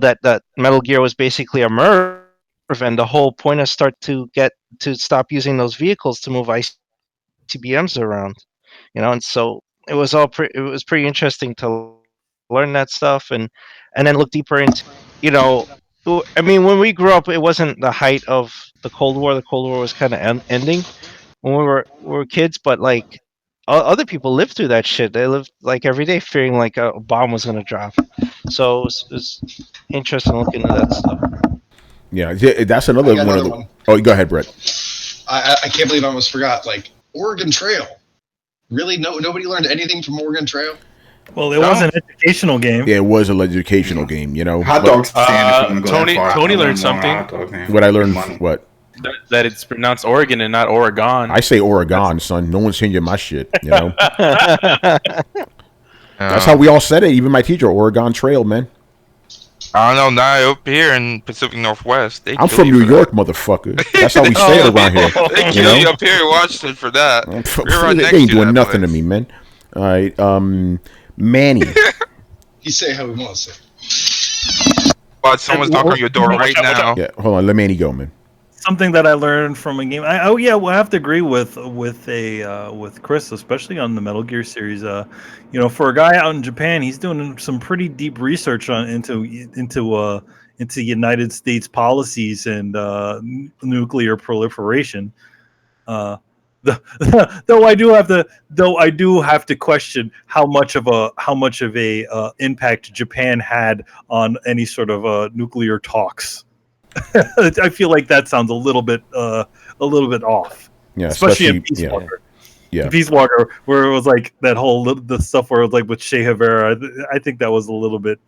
That Metal Gear was basically a MIRV, and the whole point is to stop using those vehicles to move ICBMs around, and so it was it was pretty interesting to learn that stuff and then look deeper into, I mean, when we grew up, it wasn't the height of the Cold War. The Cold War was kind of ending when we were kids, but like other people lived through that shit. They lived like every day fearing like a bomb was going to drop. So it was interesting looking into that stuff. Yeah, that's another one of the. One. Oh, go ahead, Brett. I can't believe I almost forgot. Like Oregon Trail. Really, nobody learned anything from Oregon Trail. Well, it was an educational game. Yeah, it was an educational game. Hot dogs. Tony learned something. What I learned? What? That it's pronounced Oregon and not Oregon. I say Oregon, son. No one's changing my shit. That's how we all said it. Even my teacher, Oregon Trail, man. I don't know. Now up here in Pacific Northwest, I'm from New York, motherfucker. That's how we say it around here. They kill you up here in Washington for that. They ain't doing nothing to me, man. All right, Manny. You say how we want to say. But someone's knocking on your door right now. Yeah, hold on. Let Manny go, man. Something that I learned from a game. I have to agree with Chris, especially on the Metal Gear series. For a guy out in Japan, he's doing some pretty deep research into United States policies and nuclear proliferation. Though I do have to question how much of a impact Japan had on any sort of nuclear talks. I feel like that sounds a little bit off. Yeah, especially in Peace Walker. Yeah, Peace Walker, where it was like that whole the stuff where it was like with Che Guevara. I think that was a little bit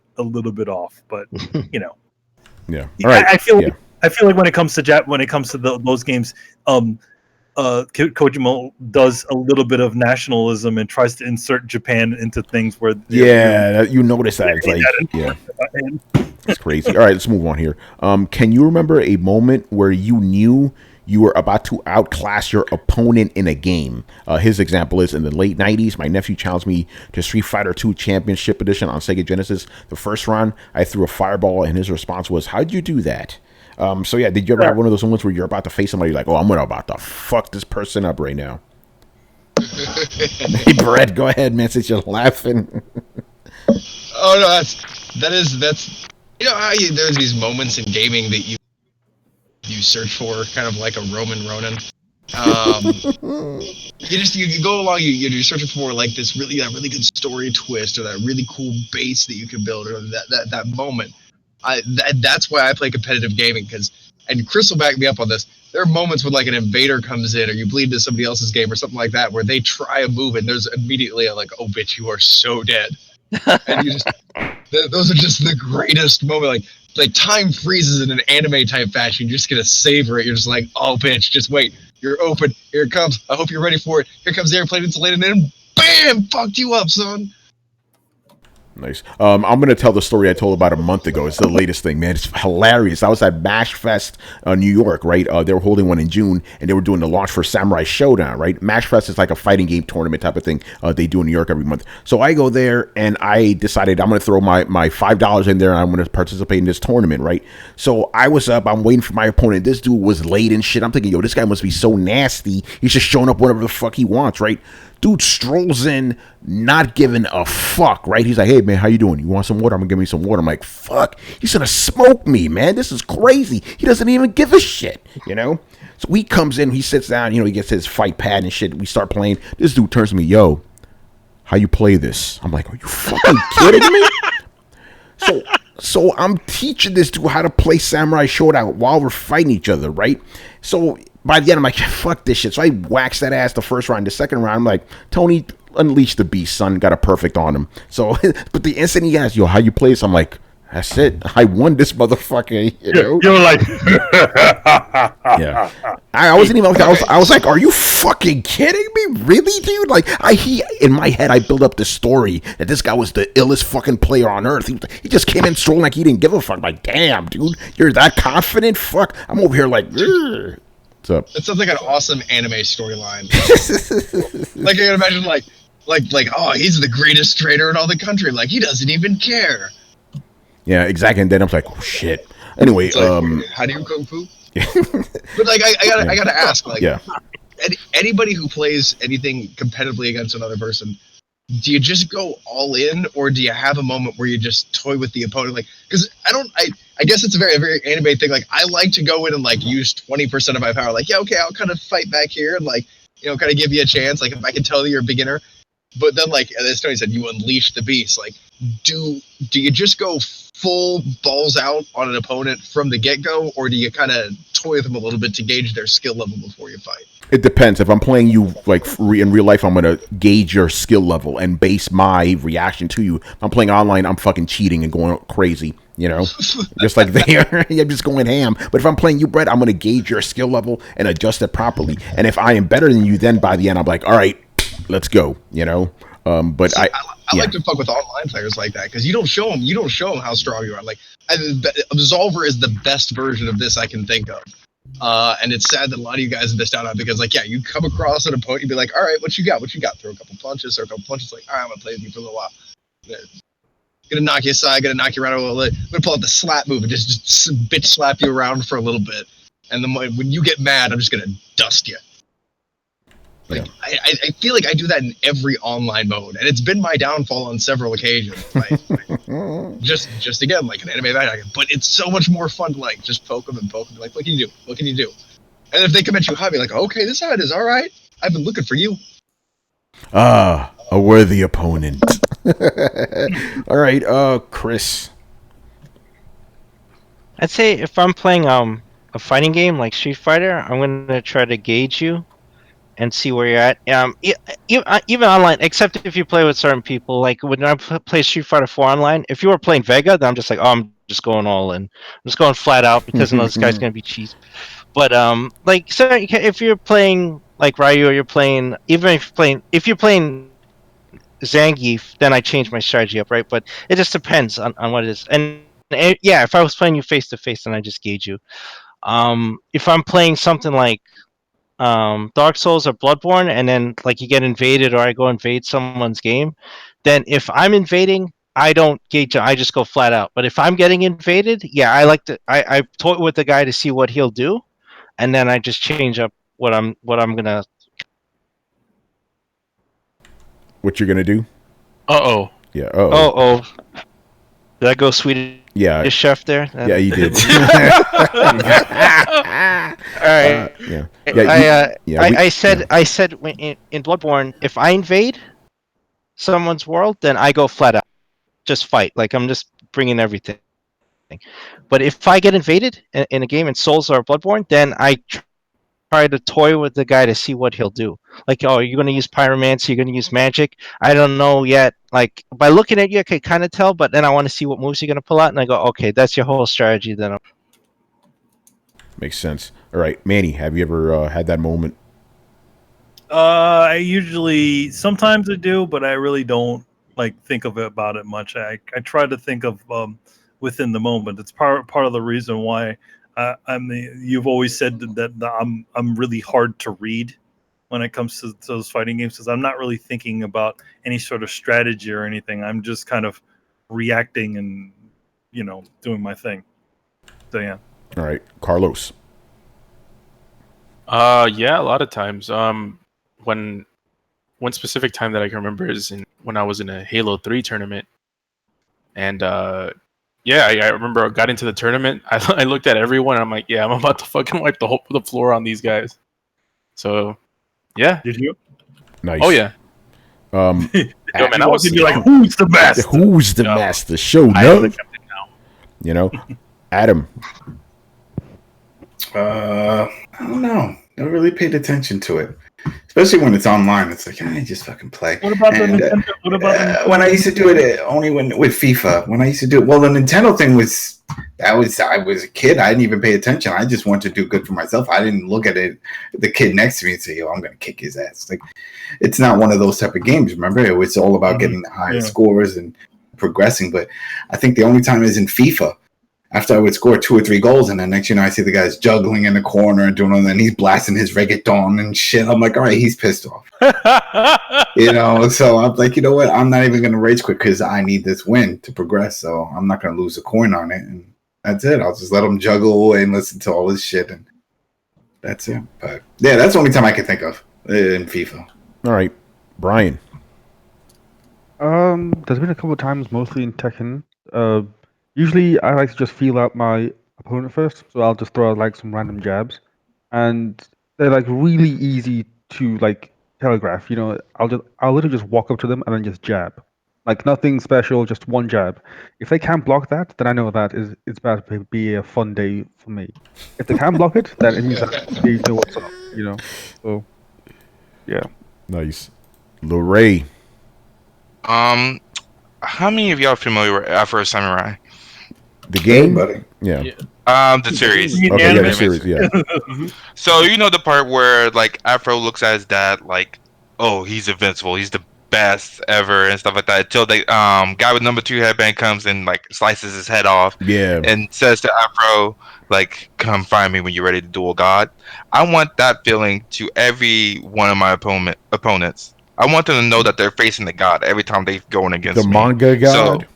off, but Yeah. All right. I feel like when it comes to those games, Kojima does a little bit of nationalism and tries to insert Japan into things where you notice that it's like it's crazy. All right, let's move on here. Can you remember a moment where you knew you were about to outclass your opponent in a game? His example is in the late 90s, my nephew challenged me to Street Fighter II Championship Edition on Sega Genesis. The first round, I threw a fireball, and his response was, "How'd you do that?" So yeah, did you ever have one of those moments where you're about to face somebody like, "Oh, I'm about to fuck this person up right now"? Hey, Brett, go ahead, man, since you're laughing. Oh no, that's how there's these moments in gaming that you search for, kind of like a Roman Ronin. You go along, you're searching for like this really good story twist, or that really cool base that you can build, or that moment. That's why I play competitive gaming, because And Chris will back me up on this. There are moments when like an invader comes in or you bleed into somebody else's game or something like that where they try a move and there's immediately a like, oh bitch, you are so dead. And you just those are just the greatest moment. Like time freezes in an anime type fashion. You're just gonna savor it. You're just like, oh bitch, just wait. You're open. Here it comes. I hope you're ready for it. Here comes the airplane insulated, and then bam, fucked you up, son. Nice. I'm going to tell the story I told about a month ago. It's the latest thing, man. It's hilarious. I was at Bash Fest, New York, right? They were holding one in June, and they were doing the launch for Samurai Showdown, right? Mash Fest is like a fighting game tournament type of thing they do in New York every month. So I go there, and I decided I'm going to throw my $5 in there, and I'm going to participate in this tournament, right? So I was up. I'm waiting for my opponent. This dude was late and shit. I'm thinking, yo, this guy must be so nasty. He's just showing up whenever the fuck he wants, right? Dude strolls in, not giving a fuck, right? He's like, hey, man, how you doing? You want some water? I'm going to give me some water. I'm like, fuck. He's going to smoke me, man. This is crazy. He doesn't even give a shit, you know? So he comes in, he sits down, you know, he gets his fight pad and shit. We start playing. This dude turns to me, yo, how you play this? I'm like, are you fucking kidding me? So I'm teaching this dude how to play Samurai Showdown while we're fighting each other, right? So by the end, I'm like, fuck this shit. So I waxed that ass the first round. The second round, I'm like, Tony, unleash the beast, son. Got a perfect on him. So, but the instant he asked, yo, how you play this? I'm like, that's it. I won this motherfucker, you know? You're like... Yeah. I wasn't even... I was like, are you fucking kidding me? Really, dude? Like, in my head, I built up this story that this guy was the illest fucking player on earth. He just came in strolling like he didn't give a fuck. Like, damn, dude. You're that confident? Fuck. I'm over here like... Ugh. Up. That sounds like an awesome anime storyline. Like I can imagine, like, oh, he's the greatest trader in all the country. Like he doesn't even care. Yeah, exactly. And then I'm like, oh shit. Anyway, like, how do you kung fu? But like, I gotta ask, like, yeah. Anybody who plays anything competitively against another person, do you just go all in, or do you have a moment where you just toy with the opponent? Like, because I guess it's a very, very anime thing. Like, I like to go in and like use 20% of my power. Like, yeah, okay, I'll kind of fight back here and like, you know, kind of give you a chance. Like, if I can tell you're a beginner, but then like as Tony said, you unleash the beast. Like, do you just go full balls out on an opponent from the get go, or do you kind of toy with them a little bit to gauge their skill level before you fight? It depends. If I'm playing you like in real life, I'm gonna gauge your skill level and base my reaction to you. If I'm playing online, I'm fucking cheating and going crazy, you know, just like they are. I'm just going ham. But if I'm playing you, Brett, I'm gonna gauge your skill level and adjust it properly. And if I am better than you, then by the end, I'm like, all right, let's go, you know. But see, I like to fuck with online players like that because you don't show them how strong you are. Like Absolver is the best version of this I can think of. And it's sad that a lot of you guys have missed out on it because, like, yeah, you come across an opponent, you'd be like, all right, what you got? Throw a couple punches, like, all right, I'm gonna play with you for a little while. Gonna knock you aside, gonna knock you around a little bit. I'm gonna pull out the slap move and just bitch slap you around for a little bit. And then when you get mad, I'm just gonna dust you. Like, yeah. I feel like I do that in every online mode, and it's been my downfall on several occasions. Just again, like an anime bad, but it's so much more fun to like just poke them and like, what can you do? What can you do? And if they come at you hot, be like, okay, this side is all right. I've been looking for you. Ah, a worthy opponent. All right, Chris. I'd say if I'm playing a fighting game like Street Fighter, I'm gonna try to gauge you and see where you're at. Even online, except if you play with certain people. Like when I play Street Fighter 4 online, if you were playing Vega, then I'm just like, oh, I'm just going all in. I'm just going flat out because I know this guy's gonna be cheap. But like, so if you're playing like Ryu, or you're playing, even if you're playing Zangief, then I change my strategy up, right? But it just depends on what it is. And yeah, if I was playing you face to face, then I just gauge you. If I'm playing something like Dark Souls or Bloodborne, and then like you get invaded, or I go invade someone's game, then if I'm invading, I don't gauge it, I just go flat out. But if I'm getting invaded, yeah, I toy with the guy to see what he'll do, and then I just change up what I'm gonna. What you're gonna do? Uh-oh. Yeah. Uh-oh. Did I go Swedish chef there? Yeah, you did. All right. I said in Bloodborne, if I invade someone's world, then I go flat out, just fight. Like I'm just bringing everything. But if I get invaded in a game in Souls or Bloodborne, then I try to toy with the guy to see what he'll do. Like, oh, you're going to use pyromancy, you're going to use magic. I don't know yet. Like, by looking at you, I can kind of tell, but then I want to see what moves you're going to pull out, and I go, okay, that's your whole strategy. Then makes sense. All right, Manny, have you ever had that moment? I usually, sometimes I do, but I really don't think about it much. I try to think of within the moment. It's part of the reason why you've always said that I'm really hard to read when it comes to those fighting games, because I'm not really thinking about any sort of strategy or anything. I'm just kind of reacting and doing my thing. So yeah. All right, Carlos. Yeah, a lot of times. One specific time that I can remember is when I was in a Halo 3 tournament, and yeah, I remember I got into the tournament. I looked at everyone. And I'm like, yeah, I'm about to fucking wipe the floor on these guys. So, yeah. Did you? Nice. Oh yeah. Yo, man, I was like, who's the best? Who's the master? Show no. Adam. I don't know. Never really paid attention to it, especially when it's online. It's like I just fucking play. What about the Nintendo? What about when I used to do it only with FIFA? When I used to do it, well, the Nintendo thing was I was a kid. I didn't even pay attention. I just wanted to do good for myself. I didn't look at it, the kid next to me, and say, "Yo, I'm gonna kick his ass." Like, it's not one of those type of games. Remember, it was all about getting the highest scores and progressing. But I think the only time is in FIFA. After I would score 2 or 3 goals, and then next I see the guy's juggling in the corner and doing all that, and he's blasting his reggaeton and shit. I'm like, all right, he's pissed off. So I'm like, you know what? I'm not even going to rage quit because I need this win to progress. So I'm not going to lose a coin on it. And that's it. I'll just let him juggle away and listen to all this shit. And that's it. But yeah, that's the only time I can think of in FIFA. All right. Brian. There's been a couple of times, mostly in Tekken. Usually, I like to just feel out my opponent first, so I'll just throw out some random jabs, and they're really easy to telegraph. I'll literally just walk up to them and then just jab, nothing special, just one jab. If they can't block that, then I know that it's about to be a fun day for me. If they can block it, then it means that they know what's up. So yeah. Nice, Lorray. How many of y'all are familiar with Afro Samurai? The game, buddy. Yeah. The series. Okay, yeah, the series. Yeah. So the part where Afro looks at his dad oh, he's invincible, he's the best ever, and stuff like that. Until the guy with number 2 headband comes and slices his head off. Yeah. And says to Afro, come find me when you're ready to duel God. I want that feeling to every one of my opponents. I want them to know that they're facing the god every time they're going against the me. Manga god.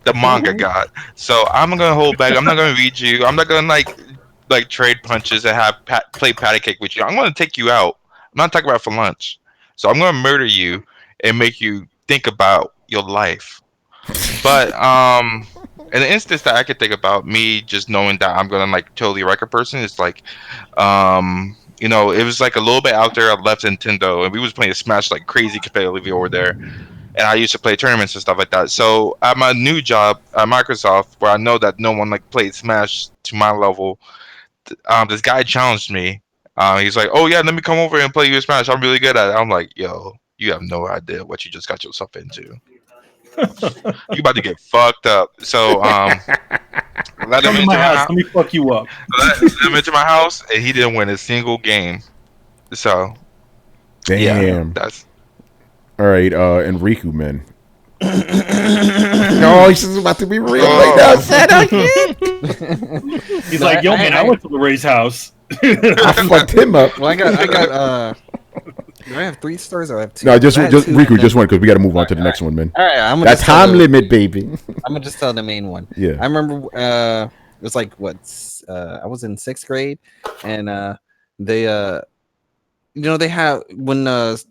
The manga god. So I'm gonna hold back. I'm not gonna read you. I'm not gonna trade punches and play patty cake with you. I'm gonna take you out. I'm not talking about for lunch. So I'm gonna murder you and make you think about your life. But in the instance that I could think about, me just knowing that I'm gonna totally wreck a person, it's it was a little bit out there. I left Nintendo and we was playing Smash crazy competitively over there. And I used to play tournaments and stuff like that. So at my new job at Microsoft, where I know that no one played Smash to my level, this guy challenged me. He's like, "Oh yeah, let me come over and play you Smash. I'm really good at it." I'm like, "Yo, you have no idea what you just got yourself into. You about to get fucked up." So let him into my house. Let me fuck you up. Let him into my house, and he didn't win a single game. So damn, yeah, that's. All right, Enrico, man. No, he's about to be real right now. He's like, yo, man, I went to Lorray's house. I fucked him up. Well, I got. Do I have 3 stars or I have 2? No, just Riku, just one because we got to move on to the next one, man. All right, that time limit, baby. I'm gonna just tell the main one. Yeah, I remember. It was I was in 6th grade, and they they have when the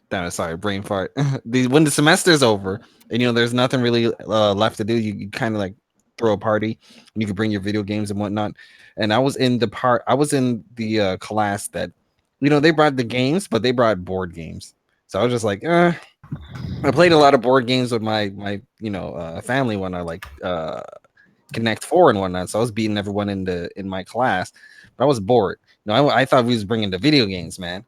damn, sorry, brain fart. When the semester's over and there's nothing really left to do, you kind of throw a party and you can bring your video games and whatnot. And I was in the class that they brought the games, but they brought board games. So I was just like, I played a lot of board games with my family when I like Connect 4 and whatnot. So I was beating everyone in my class, but I was bored. I thought we was bringing the video games, man.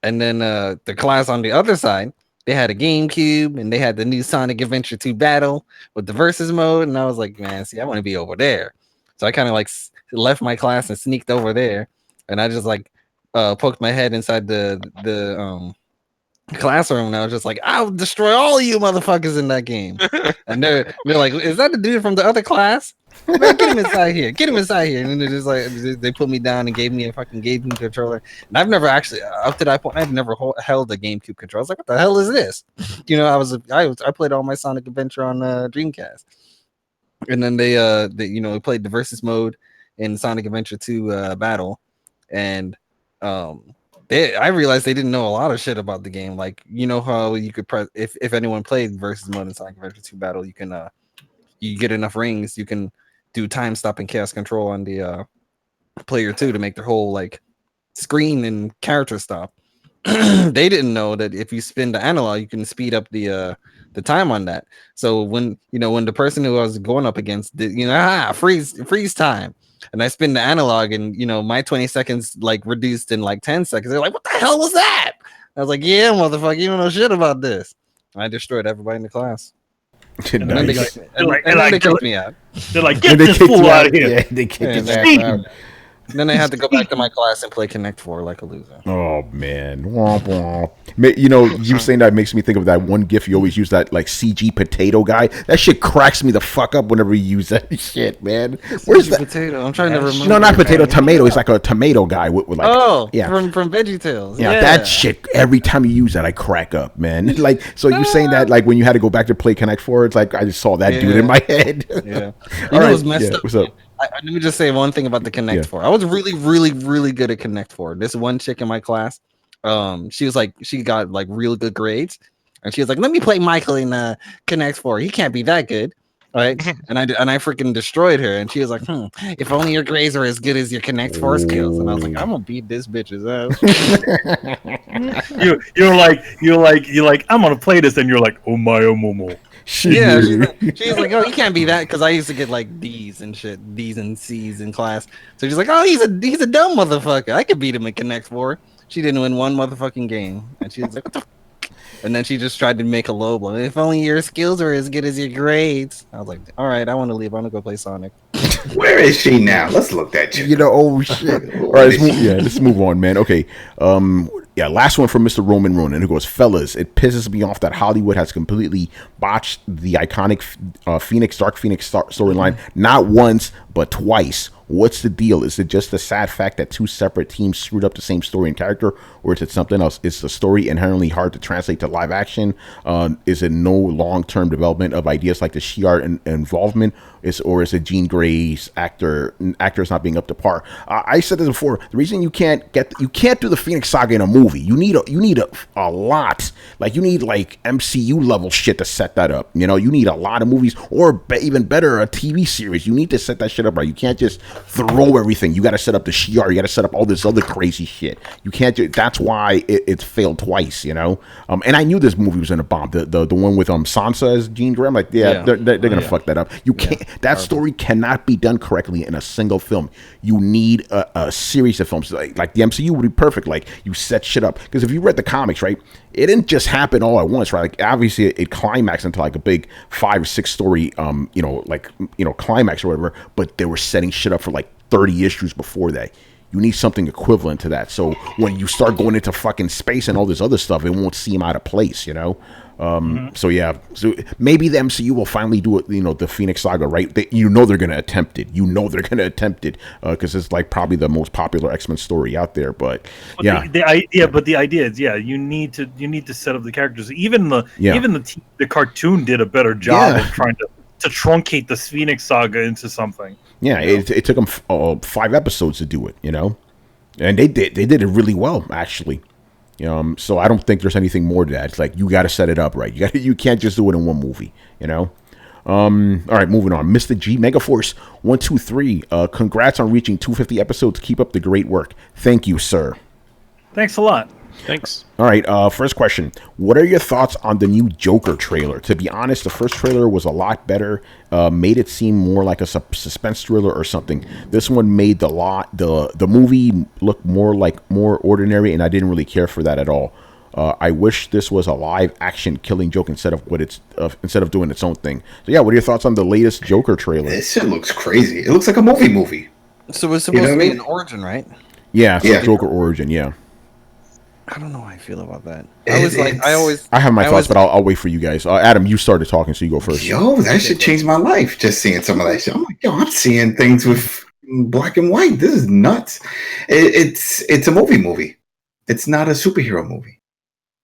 And then the class on the other side, they had a GameCube and they had the new Sonic Adventure 2 Battle with the versus mode. And I was like, man, see, I want to be over there. So I kind of like left my class and sneaked over there. And I just like poked my head inside the classroom. And I was just like, I'll destroy all of you motherfuckers in that game. And they're like, is that the dude from the other class? Man, get him inside here. Get him inside here. And then they're just like, they put me down and gave me a fucking GameCube controller. And I've never actually, up to that point, I've never held a GameCube controller. I was like, what the hell is this? I played all my Sonic Adventure on Dreamcast. And then they played the versus mode in Sonic Adventure 2 Battle. And I realized they didn't know a lot of shit about the game. Like, you know how you could press, if anyone played versus mode in Sonic Adventure 2 Battle, you can you get enough rings, you can do time stop and chaos control on the player 2 to make their whole like screen and character stop. They didn't know that if you spin the analog, you can speed up the time on that. So when the person who I was going up against did, freeze time, and I spin the analog, and my 20 seconds like reduced in like 10 seconds. They're like, what the hell was that? I was like, yeah, motherfucker, you don't know shit about this. I destroyed everybody in the class. And then they kicked me out. They're like, get this fool out of here. Yeah, they kicked his ass out. And then I had to go back to my class and play Connect 4 like a loser. Oh man, womp womp. You saying that makes me think of that one GIF you always use, that like CG potato guy. That shit cracks me the fuck up whenever you use that shit, man. Where's that potato? I'm trying to remember. No, not potato, tomato. He's like a tomato guy with like. Oh, yeah, from VeggieTales. Yeah, that shit. Every time you use that, I crack up, man. Like, so you saying that like when you had to go back to play Connect 4, it's like I just saw that dude in my head. Yeah, what's messed up? What's up? Let me just say one thing about the Connect 4. I was really, really, really good at Connect 4. This one chick in my class, she got like real good grades, and she was like, "Let me play Michael in Connect 4. He can't be that good, right?" and I freaking destroyed her. And she was like, "If only your grades are as good as your Connect 4 skills." And I was like, "I'm gonna beat this bitch's ass." you're like, I'm gonna play this, and you're like, oh my, oh momo. She's like, oh, he can't be that, because I used to get like D's and shit, D's and C's in class. So she's like, oh, he's a dumb motherfucker. I could beat him in Connect 4. She didn't win one motherfucking game, and she was like, what the f-? And then she just tried to make a low blow. If only your skills are as good as your grades. I was like, all right, I want to leave. I want to go play Sonic. Where is she now? Let's look at you. Oh shit. All right, let's move on, man. Okay. Last one from Mr. Roman Ronan, who goes, fellas, it pisses me off that Hollywood has completely botched the iconic Dark Phoenix storyline, not once, but twice. What's the deal? Is it just the sad fact that two separate teams screwed up the same story and character, or is it something else? Is the story inherently hard to translate to live action? Is it no long-term development of ideas like the Shi'ar involvement? Or is it Jean Grey's actors not being up to par? I said this before. The reason you can't do the Phoenix Saga in a movie. You need a lot. Like, you need like MCU level shit to set that up. You need a lot of movies, or even better, a TV series. You need to set that shit up right. You can't just throw everything. You got to set up the Shi'ar. You got to set up all this other crazy shit. You can't do. That's why it's failed twice. And I knew this movie was gonna bomb. The one with Sansa as Jean Grey. I'm like, they're gonna fuck that up. You can't. That story cannot be done correctly in a single film. You need a series of films. Like the MCU would be perfect. Like, you set shit up, because if you read the comics, right, it didn't just happen all at once, right? Like, obviously it climaxed into like a big 5 or 6 story climax or whatever, but they were setting shit up for like 30 issues before that. You need something equivalent to that. So when you start going into fucking space and all this other stuff, it won't seem out of place, So maybe the MCU will finally do it, the Phoenix Saga, right? They're going to attempt it. Because it's like probably the most popular X-Men story out there. But the idea is, you need to set up the characters. Even the cartoon did a better job of trying to truncate the Phoenix Saga into something. Yeah, it took them 5 episodes to do it, and they did it really well, actually. So I don't think there's anything more to that. It's like, you got to set it up right. You can't just do it in one movie, All right, moving on. Mr. G Megaforce 123. Congrats on reaching 250 episodes. Keep up the great work. Thank you, sir. Thanks a lot. Thanks. All right. First question. What are your thoughts on the new Joker trailer? To be honest, the first trailer was a lot better. Made it seem more like a suspense thriller or something. This one made the movie look more ordinary, and I didn't really care for that at all. I wish this was a live action killing joke instead of doing its own thing. So yeah, what are your thoughts on the latest Joker trailer? This shit looks crazy. It looks like a movie. So it's supposed to be an origin, right? Yeah, it's Joker origin. Yeah. I don't know how I feel about that. I have my thoughts, but I'll wait for you guys. Adam, you started talking, so you go first. Yo, that shit changed my life. Just seeing some of that shit. I'm like, yo, I'm seeing things with black and white. This is nuts. It's a movie. It's not a superhero movie.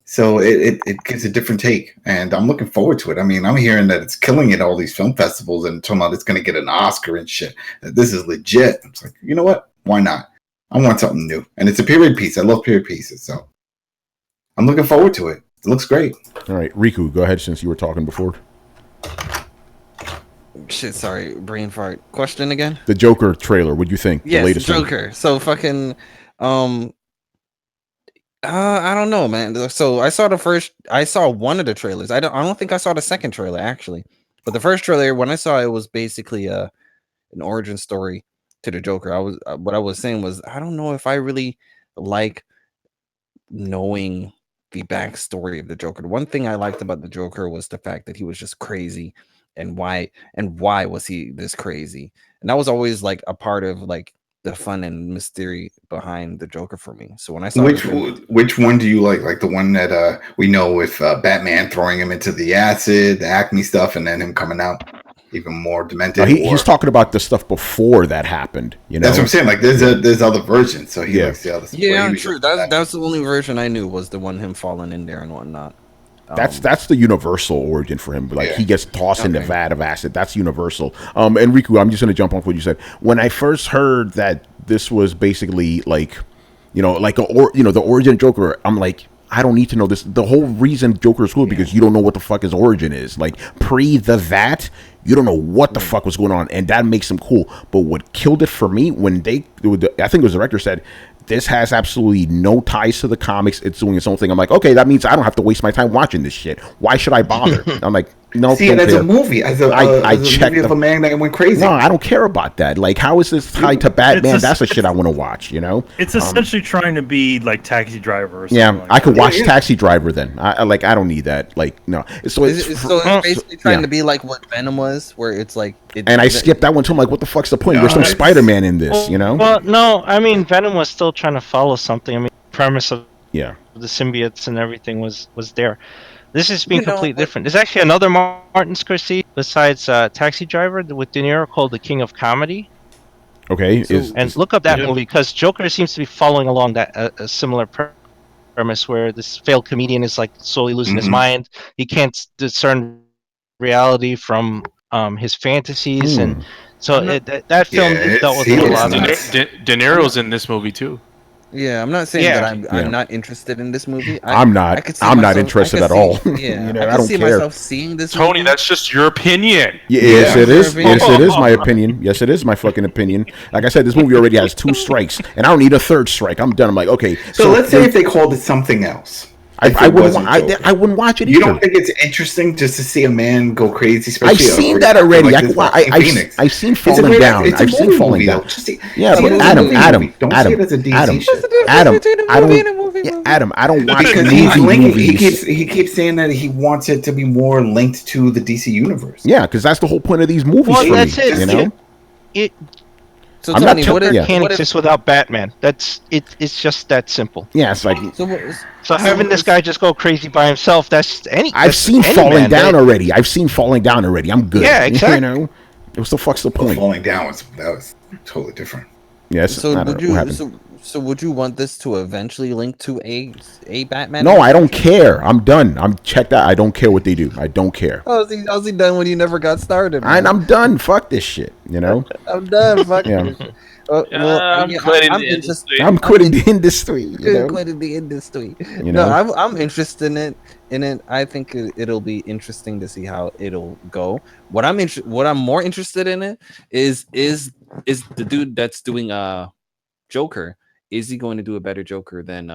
So it gives a different take, and I'm looking forward to it. I mean, I'm hearing that it's killing at all these film festivals and talking about it's going to get an Oscar and shit. This is legit. I'm like, you know what? Why not? I want something new, and it's a period piece. I love period pieces, so I'm looking forward to it. It looks great. All right, Riku, go ahead since you were talking before. Shit, sorry, brain fart. Question again? The Joker trailer. What'd you think? Yes, the latest Joker. One? So fucking I don't know, man. So I saw one of the trailers. I don't think I saw the second trailer actually. But the first trailer, when I saw it, was basically an origin story to the Joker. What I was saying was I don't know if I really like knowing the backstory of the Joker. The one thing I liked about the Joker was the fact that he was just crazy, and why was he this crazy? And that was always like a part of like the fun and mystery behind the Joker for me. So when I saw which one do you like? Like the one that we know with Batman throwing him into the acid, the Acme stuff, and then him coming out even more demented. He's talking about the stuff before that happened. You know, that's what I'm saying. Like there's other versions. So he likes the other. Yeah, true. That's the only version I knew was the one him falling in there and whatnot. That's the universal origin for him. Like he gets tossed in the vat of acid. That's universal. And Riku, I'm just gonna jump off what you said. When I first heard that this was basically like, the origin Joker, I'm like, I don't need to know this. The whole reason Joker is cool because you don't know what the fuck his origin is. Like pre the vat, you don't know what the fuck was going on, and that makes him cool. But what killed it for me when I think it was the director said, this has absolutely no ties to the comics. It's doing its own thing. I'm like, okay, that means I don't have to waste my time watching this shit. Why should I bother? I'm like, no. See, that's a movie. I checked movie of a man that went crazy. No, I don't care about that. Like, how is this tied to Batman? That's the shit I want to watch. You know, it's essentially trying to be like Taxi Driver. Or something yeah, like I could watch Taxi Driver then. I don't need that. Like, no. So it's basically trying to be like what Venom was, where it's like. I skipped that one too. I'm like, what the fuck's the point? There's some Spider-Man in this, you know? Well, no, I mean, Venom was still trying to follow something. I mean, the premise of the symbiotes and everything was there. This is being completely different. There's actually another Martin Scorsese besides Taxi Driver with De Niro called The King of Comedy. Okay, and look up that movie because Joker seems to be following along that a similar premise where this failed comedian is like slowly losing his mind. He can't discern reality from his fantasies, and so that film dealt with a lot of De Niro's in this movie too. Yeah, I'm not saying that I'm not interested in this movie. I'm not interested at all. Yeah, you know, I don't see myself seeing this Tony, movie. that's just your opinion. Yes, it is. Yes, it is my opinion. Yes, it is my fucking opinion. Like I said, this movie already has 2 strikes, and I don't need a 3rd strike. I'm done. I'm like, okay. So let's say if they called it something else. I wouldn't watch it either. You don't think it's interesting just to see a man go crazy? I've seen that already. I've seen Falling Down. I've seen Falling Down. Yeah, but Adam, I don't watch movies. He keeps saying that he wants it to be more linked to the DC universe. Yeah, because that's the whole point of these movies for me. You know. So Tony, what can't exist without Batman? That's it. It's just that simple. Yeah, it's like so having this guy just go crazy by himself. That's any. I've seen Falling Down already. I'm good. Yeah, exactly. You know, what the fuck's the point? Falling Down was totally different. Yes. So would you want this to eventually link to a Batman? No, I don't care. I'm done. I'm checked out. I don't care what they do. I don't care. How's he done when you never got started? I'm done. Fuck this shit. You know. I'm done. Fuck. Yeah. I'm quitting the industry. I'm quitting the industry. Quitting the industry. You know? No, I'm interested in it. I think it'll be interesting to see how it'll go. What I'm more interested in it is the dude that's doing Joker. Is he going to do a better Joker than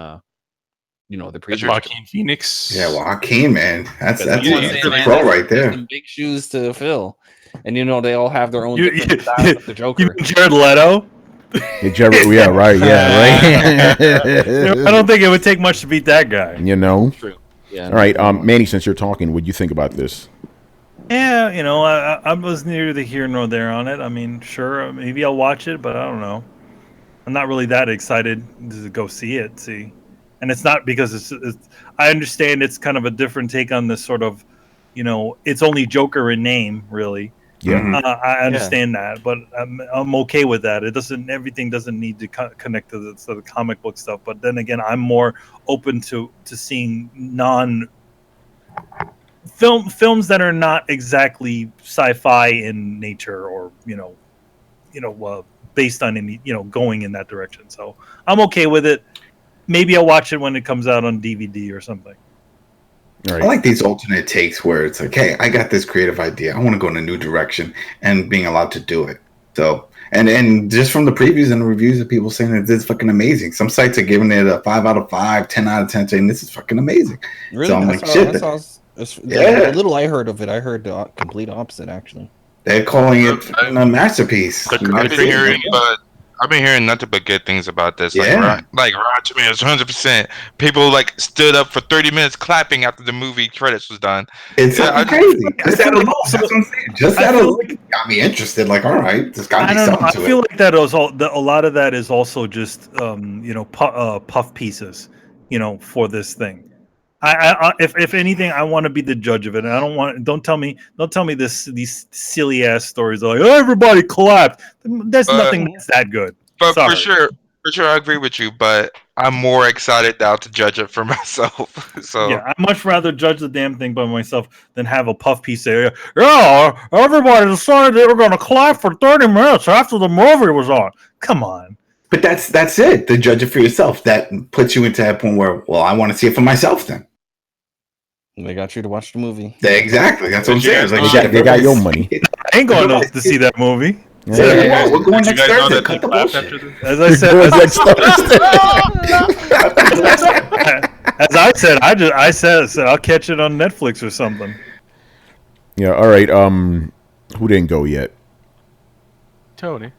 the previous Joaquin Phoenix. Yeah, Joaquin, man, that's the pro right there. some big shoes to fill, and they all have their own different styles of the Joker. You mean Jared Leto? Yeah, right. I don't think it would take much to beat that guy. True. Yeah. All right, Manny, since you're talking, what do you think about this? Yeah, I was neither here nor there on it. I mean, sure, maybe I'll watch it, but I don't know. I'm not really that excited to go see it. And it's not because it's. I understand it's kind of a different take on this sort of, it's only Joker in name, really. Yeah, I understand that, but I'm okay with that. Everything doesn't need to connect to the comic book stuff. But then again, I'm more open to seeing films that are not exactly sci-fi in nature, or based on any going in that direction. So I'm okay with it. Maybe I'll watch it when it comes out on DVD or something. Right. I like these alternate takes where it's like, hey, I got this creative idea. I want to go in a new direction, and being allowed to do it. So, and just from the previews and the reviews of people saying that this is fucking amazing. Some sites are giving it a 5 out of 5, 10 out of 10, saying this is fucking amazing. Really? So I'm like, shit. The little I heard of it, I heard the complete opposite, actually. They're calling it a masterpiece. I've been hearing nothing but good things about this. Yeah. Like Rotten Tomatoes, 100%. People stood up for 30 minutes clapping after the movie credits was done. It's crazy. Just that alone, that's what I'm saying. Just that alone got me interested. Like, all right, there's got to be something to it. I feel like that was a lot of that is also just puff pieces, for this thing. If anything, I want to be the judge of it, and don't tell me these silly ass stories like, oh, everybody clapped. There's nothing that's that good. But for sure, I agree with you. But I'm more excited now to judge it for myself. So yeah, I'd much rather judge the damn thing by myself than have a puff piece say, yeah, everybody decided they were going to clap for 30 minutes after the movie was on. Come on. But that's it. To judge it for yourself, that puts you into that point where, well, I want to see it for myself then. They got you to watch the movie. Exactly. That's what I'm saying. Like, they got your money. I ain't going to see that movie. Yeah. We're going next Thursday. Cut the bullshit. As I said, I said I'll catch it on Netflix or something. Yeah. All right. Who didn't go yet? Tony.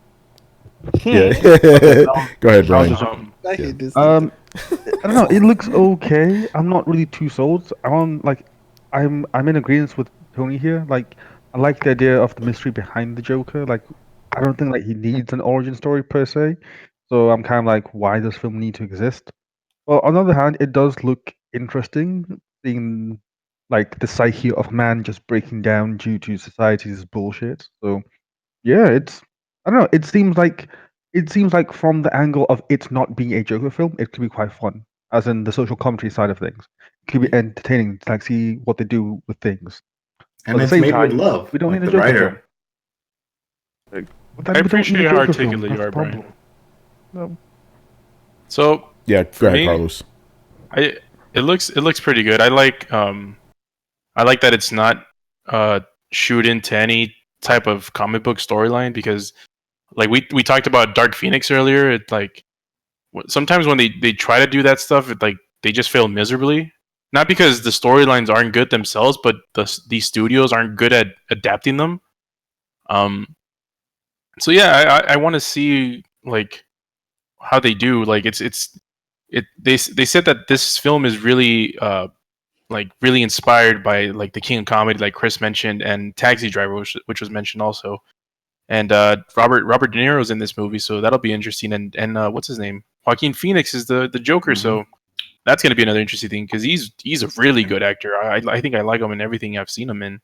Yeah. Go ahead, Brian. I don't know. It looks okay. I'm not really too sold. I'm in agreement with Tony here. Like, I like the idea of the mystery behind the Joker. Like, I don't think he needs an origin story per se. So I'm kind of like, why does film need to exist? Well, on the other hand, it does look interesting, seeing the psyche of man just breaking down due to society's bullshit. So yeah, I don't know. It seems like from the angle of it not being a Joker film, it could be quite fun, as in the social commentary side of things. It could be entertaining to see what they do with things. And it's made with love. We don't need a the Joker writer. film. I appreciate how articulate you are, Brian. No. So yeah, go ahead, Carlos. It looks pretty good. I like that it's not shoot into any type of comic book storyline, because we talked about Dark Phoenix earlier. It sometimes when they try to do that stuff, they just fail miserably. Not because the storylines aren't good themselves, but these studios aren't good at adapting them. So yeah, I want to see how they do. They said that this film is really really inspired by the King of Comedy, like Chris mentioned, and Taxi Driver, which was mentioned also. And Robert De Niro's in this movie, so that'll be interesting. And what's his name? Joaquin Phoenix is the Joker, so that's going to be another interesting thing, because he's a really good actor. I think I like him in everything I've seen him in.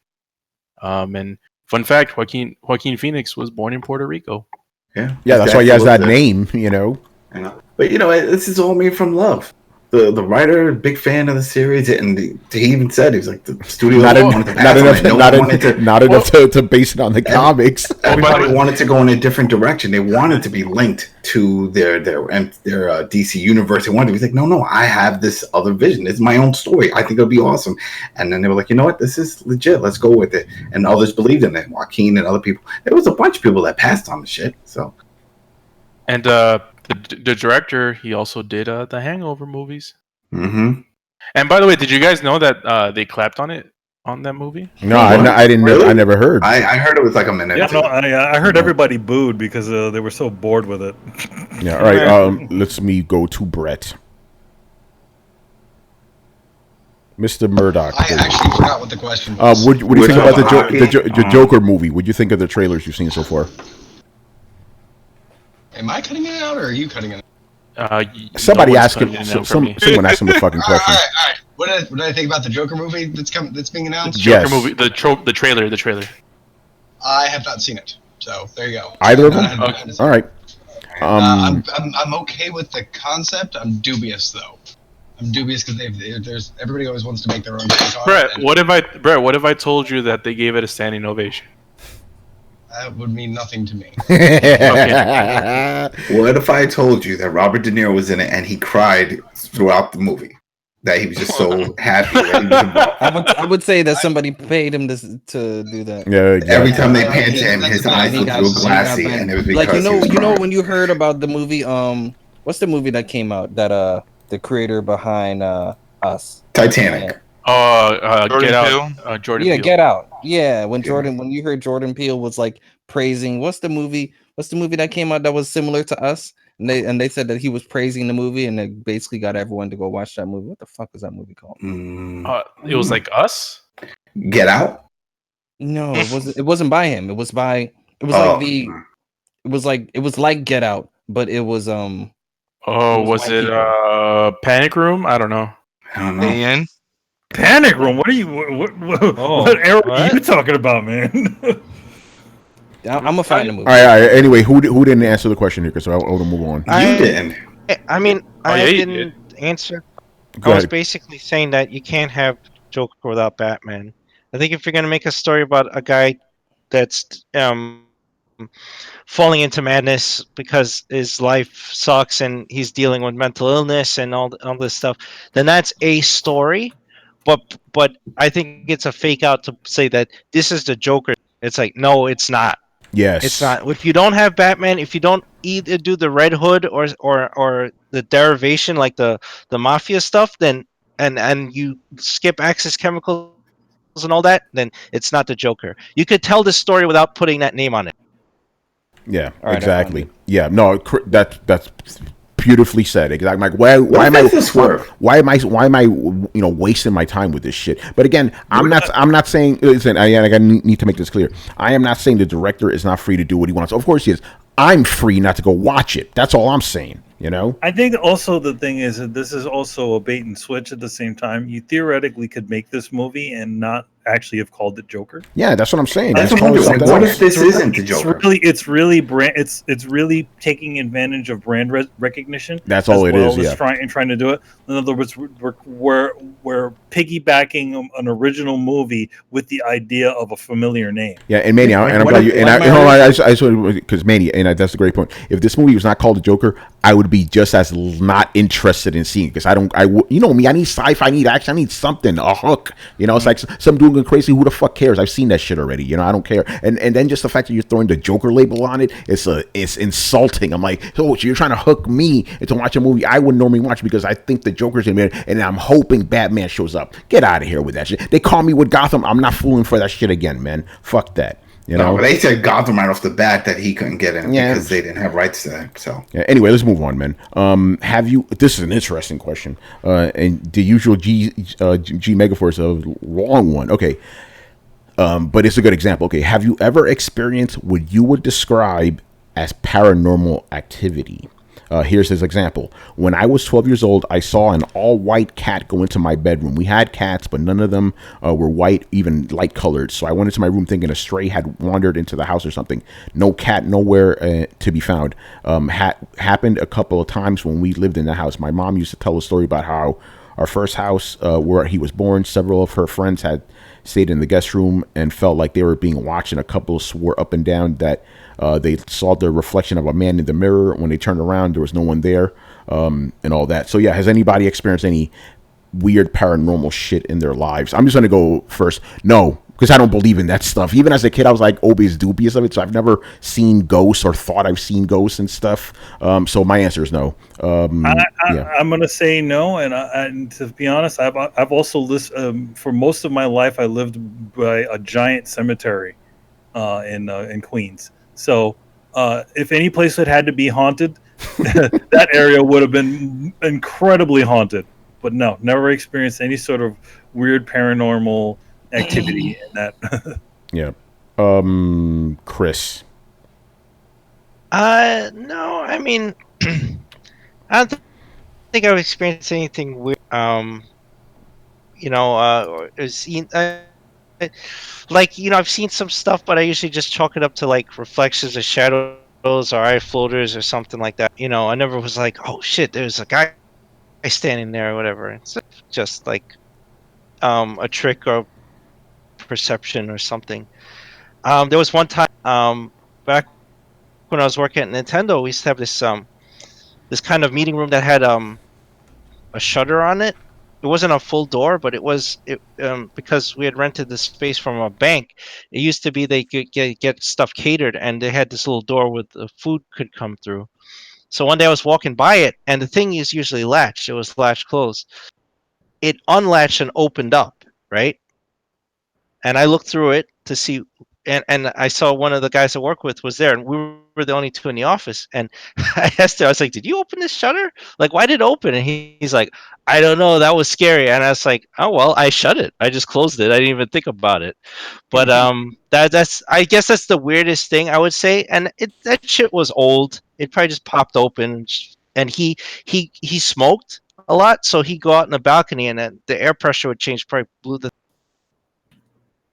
And fun fact, Joaquin Phoenix was born in Puerto Rico. Yeah, that's why he has that name. But this is all made from love. The writer, big fan of the series, and he even said, he was like, the studio not enough to base it on the comics. Everybody wanted to go in a different direction. They wanted to be linked to their DC universe. They wanted to be like, no, I have this other vision. It's my own story. I think it'll be awesome. And then they were like, you know what? This is legit. Let's go with it. And others believed in it. Joaquin and other people. There was a bunch of people that passed on the shit. So, and the director, he also did the Hangover movies. Mm-hmm. And by the way, did you guys know that they clapped on that movie? No, I didn't. Really? I never heard. I heard it was like a minute. Yeah, no, I heard everybody booed because they were so bored with it. Yeah, all right. Let's go to Brett. Mr. Murdoch. I actually forgot what the question was. What do you think about the Joker movie? What do you think of the trailers you've seen so far? Am I cutting it out, or are you cutting it out? Somebody asking. Someone asked him the fucking question. All right. What did I think about the Joker movie that's being announced? Joker movie, the trailer. I have not seen it, so there you go. Either of them? Okay. All right. I'm okay with the concept. I'm dubious though. I'm dubious because everybody always wants to make their own car. Brett, what if I told you that they gave it a standing ovation? That would mean nothing to me. What if I told you that Robert De Niro was in it and he cried throughout the movie? That he was just so happy that he was involved. I would say that somebody paid him to do that. Yeah, exactly. Every time they panned him, his eyes would go glassy, and it was because you know when you heard about the movie, what's the movie that came out that the creator behind Us? Titanic. Get Out. Jordan Peele. Get Out. Yeah, when you heard Jordan Peele was like praising, what's the movie that came out that was similar to Us? And they said that he was praising the movie, and it basically got everyone to go watch that movie. What the fuck was that movie called? It was like Us. Get Out. No, it wasn't by him. It was like Get Out, but it was was it Panic Room? I don't know. Ian? Panic Room. What are you? What era are you talking about, man? I'm gonna find the movie. All right. Anyway, who didn't answer the question here? Because I want to move on. You didn't. I mean, I didn't answer. I was basically saying that you can't have Joker without Batman. I think if you're gonna make a story about a guy that's falling into madness because his life sucks and he's dealing with mental illness and all this stuff, then that's a story. But I think it's a fake out to say that this is the Joker. It's like, no, it's not. Yes, it's not. If you don't have Batman, if you don't either do the Red Hood or the derivation like the mafia stuff, then and you skip Axis Chemicals and all that, then it's not the Joker. You could tell the story without putting that name on it. Yeah, exactly. Yeah, no, that's beautifully said. Exactly. Like, why am I wasting my time with this shit? But again, I'm not saying. Listen, I need to make this clear. I am not saying the director is not free to do what he wants. Of course he is. I'm free not to go watch it. That's all I'm saying. You know. I think also the thing is that this is also a bait and switch at the same time. You theoretically could make this movie and not actually have called it Joker. Yeah, that's what I'm saying. That's what I'm doing. What if this isn't the Joker? It's really taking advantage of brand recognition. That's all it is. Yeah, trying to do it. In other words, we're piggybacking an original movie with the idea of a familiar name. Yeah, and Mania, and I'm glad you. And I just because Mania, and that's a great point. If this movie was not called the Joker, I would be just as not interested in seeing it because you know me, I need sci-fi, I need action, I need something, a hook. You know, it's like some dude going crazy. Who the fuck cares? I've seen that shit already. You know, I don't care. And then just the fact that you're throwing the Joker label on it, it's insulting. I'm like, so you're trying to hook me into watch a movie I wouldn't normally watch because I think the Joker's in there, and I'm hoping Batman shows up. Get out of here with that shit. They call me with Gotham. I'm not fooling for that shit again, man. Fuck that. You know, but they said Gotham right off the bat that he couldn't get in because they didn't have rights to that. So anyway, let's move on, man. Have you? This is an interesting question, and the usual G Megaforce is a long one. Okay, but it's a good example. Okay, have you ever experienced what you would describe as paranormal activity? Here's his example. When I was 12 years old, I saw an all-white cat go into my bedroom. We had cats, but none of them were white, even light-colored. So I went into my room thinking a stray had wandered into the house or something. No cat nowhere to be found. Happened a couple of times when we lived in the house. My mom used to tell a story about how our first house where he was born, several of her friends had stayed in the guest room and felt like they were being watched, and a couple swore up and down that they saw the reflection of a man in the mirror. When they turned around, there was no one there, and all that. So yeah, has anybody experienced any weird paranormal shit in their lives? I'm just going to go first. No, because I don't believe in that stuff. Even as a kid, I was like always dubious of it, so I've never seen ghosts or thought I've seen ghosts and stuff. So my answer is no. I'm gonna say no, and to be honest, I've also lived for most of my life. I lived by a giant cemetery in Queens. So if any place had to be haunted, that area would have been incredibly haunted. But no, never experienced any sort of weird paranormal activity in that. Yeah. Chris. No, I mean, I don't think I've experienced anything weird. Or seen, like, I've seen some stuff, but I usually just chalk it up to like reflections of shadows or eye floaters or something like that. I never was like, oh shit, there's a guy standing there or whatever. It's just like a trick or perception or something. There was one time back when I was working at Nintendo, we used to have this kind of meeting room that had a shutter on it. It wasn't a full door, but it was because we had rented the space from a bank. It used to be they could get stuff catered, and they had this little door where the food could come through. So one day I was walking by it, and the thing is usually latched. It was latched closed. It unlatched and opened up, right? And I looked through it to see, and I saw one of the guys I work with was there, and we were the only two in the office. And I asked her, I was like, "Did you open this shutter? Like, why did it open?" And he's like, "I don't know. That was scary." And I was like, "Oh well, I shut it. I just closed it. I didn't even think about it." But that's I guess that's the weirdest thing I would say. And that shit was old. It probably just popped open, and he smoked a lot, so he'd go out in the balcony, and then the air pressure would change, probably blew the.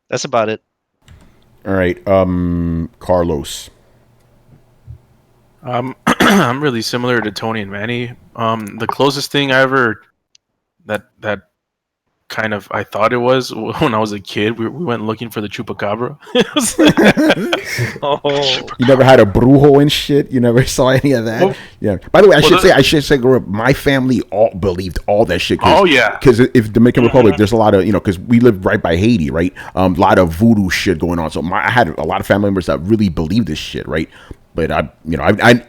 That's about it. All right, Carlos. I'm really similar to Tony and Manny. The closest thing I ever that kind of I thought it was when I was a kid. We went looking for the chupacabra. You never had a brujo and shit. You never saw any of that. Yeah. By the way, I should say, my family all believed all that shit. Because if Dominican Republic, there's a lot of because we live right by Haiti, right? A lot of voodoo shit going on. So I had a lot of family members that really believed this shit, right? But I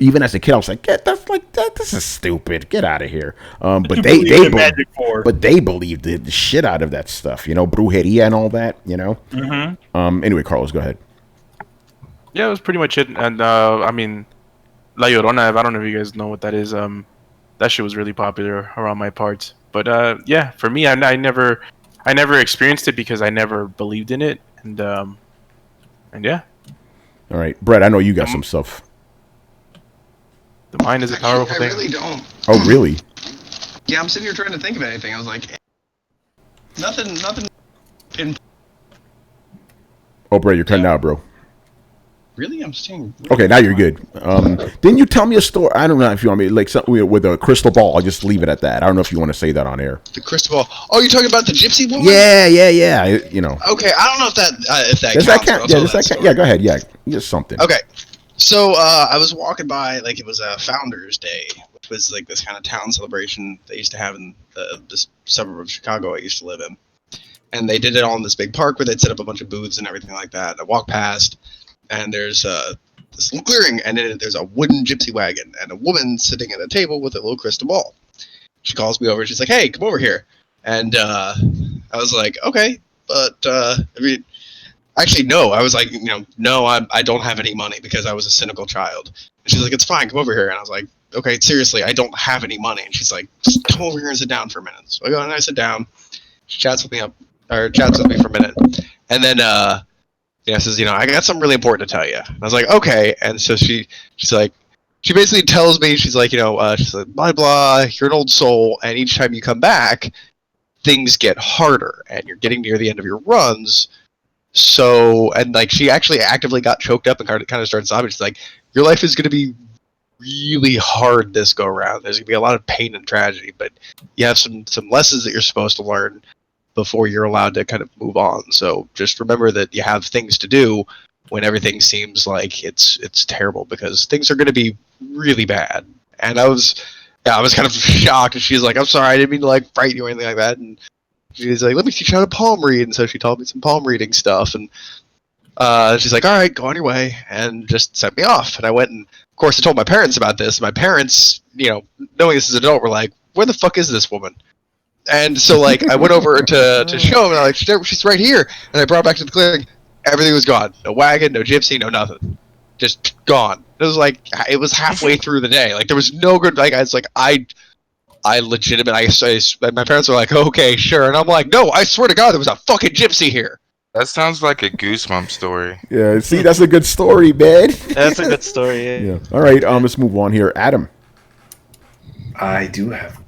even as a kid, I was like, this is stupid. Get out of here. But they believed the shit out of that stuff, brujeria and all that, Mm-hmm. Anyway, Carlos, go ahead. Yeah, it was pretty much it. And I mean, La Llorona, I don't know if you guys know what that is. That shit was really popular around my parts. But yeah, for me, I never experienced it because I never believed in it. And yeah. All right, Brett, I know you got some stuff. The mind is a powerful thing. I really don't. Oh, really? Yeah, I'm sitting here trying to think of anything. I was like, nothing. Oh, Brett, you're cutting out, bro. Really? I'm staying. Okay, now you're good. Didn't you tell me a story? I don't know if you want me like something with a crystal ball. I'll just leave it at that. I don't know if you want to say that on air. The crystal ball. Oh, you're talking about the gypsy woman? Yeah. Okay, I don't know if that counts. Yeah, go ahead. Yeah, just something. Okay, so I was walking by, like it was a Founders Day, which was like this kind of town celebration they used to have in this suburb of Chicago I used to live in, and they did it all in this big park where they'd set up a bunch of booths and everything like that. I walked past. And there's this little clearing, and in it, there's a wooden gypsy wagon, and a woman sitting at a table with a little crystal ball. She calls me over, she's like, "Hey, come over here." And I was like, "Okay," but I mean, actually, no. I was like, no, I don't have any money because I was a cynical child. And she's like, "It's fine, come over here." And I was like, "Okay, seriously, I don't have any money." And she's like, "Just come over here and sit down for a minute." So I go and I sit down. She chats with me for a minute, and then says, I got something really important to tell you. And I was like, okay. And so she's like, she basically tells me, she's like, she's like, blah, blah, you're an old soul. And each time you come back, things get harder and you're getting near the end of your runs. So, and like, she actually actively got choked up and kind of started sobbing. She's like, your life is going to be really hard this go around. There's going to be a lot of pain and tragedy, but you have some lessons that you're supposed to learn before you're allowed to kind of move on. So just remember that you have things to do when everything seems like it's terrible, because things are going to be really bad. And I was kind of shocked, and she's like, "I'm sorry, I didn't mean to like frighten you or anything like that." And she's like, let me teach you how to palm read, and so she taught me some palm reading stuff, and she's like, all right, go on your way, and just sent me off. And I went, and of course I told my parents about this. My parents, knowing this as an adult, were like, where the fuck is this woman? And so like I went over to show him, and I'm like, she's right here, and I brought her back to the clinic. Everything was gone. No wagon, no gypsy, no nothing. Just gone. It was halfway through the day. Like there was no good. Like I was like I my parents were like, okay, sure, and I'm like, no, I swear to God, there was a fucking gypsy here. That sounds like a Goosebumps story. Yeah, see, that's a good story, man. That's a good story. Yeah. All right, let's move on here. Adam. I do have.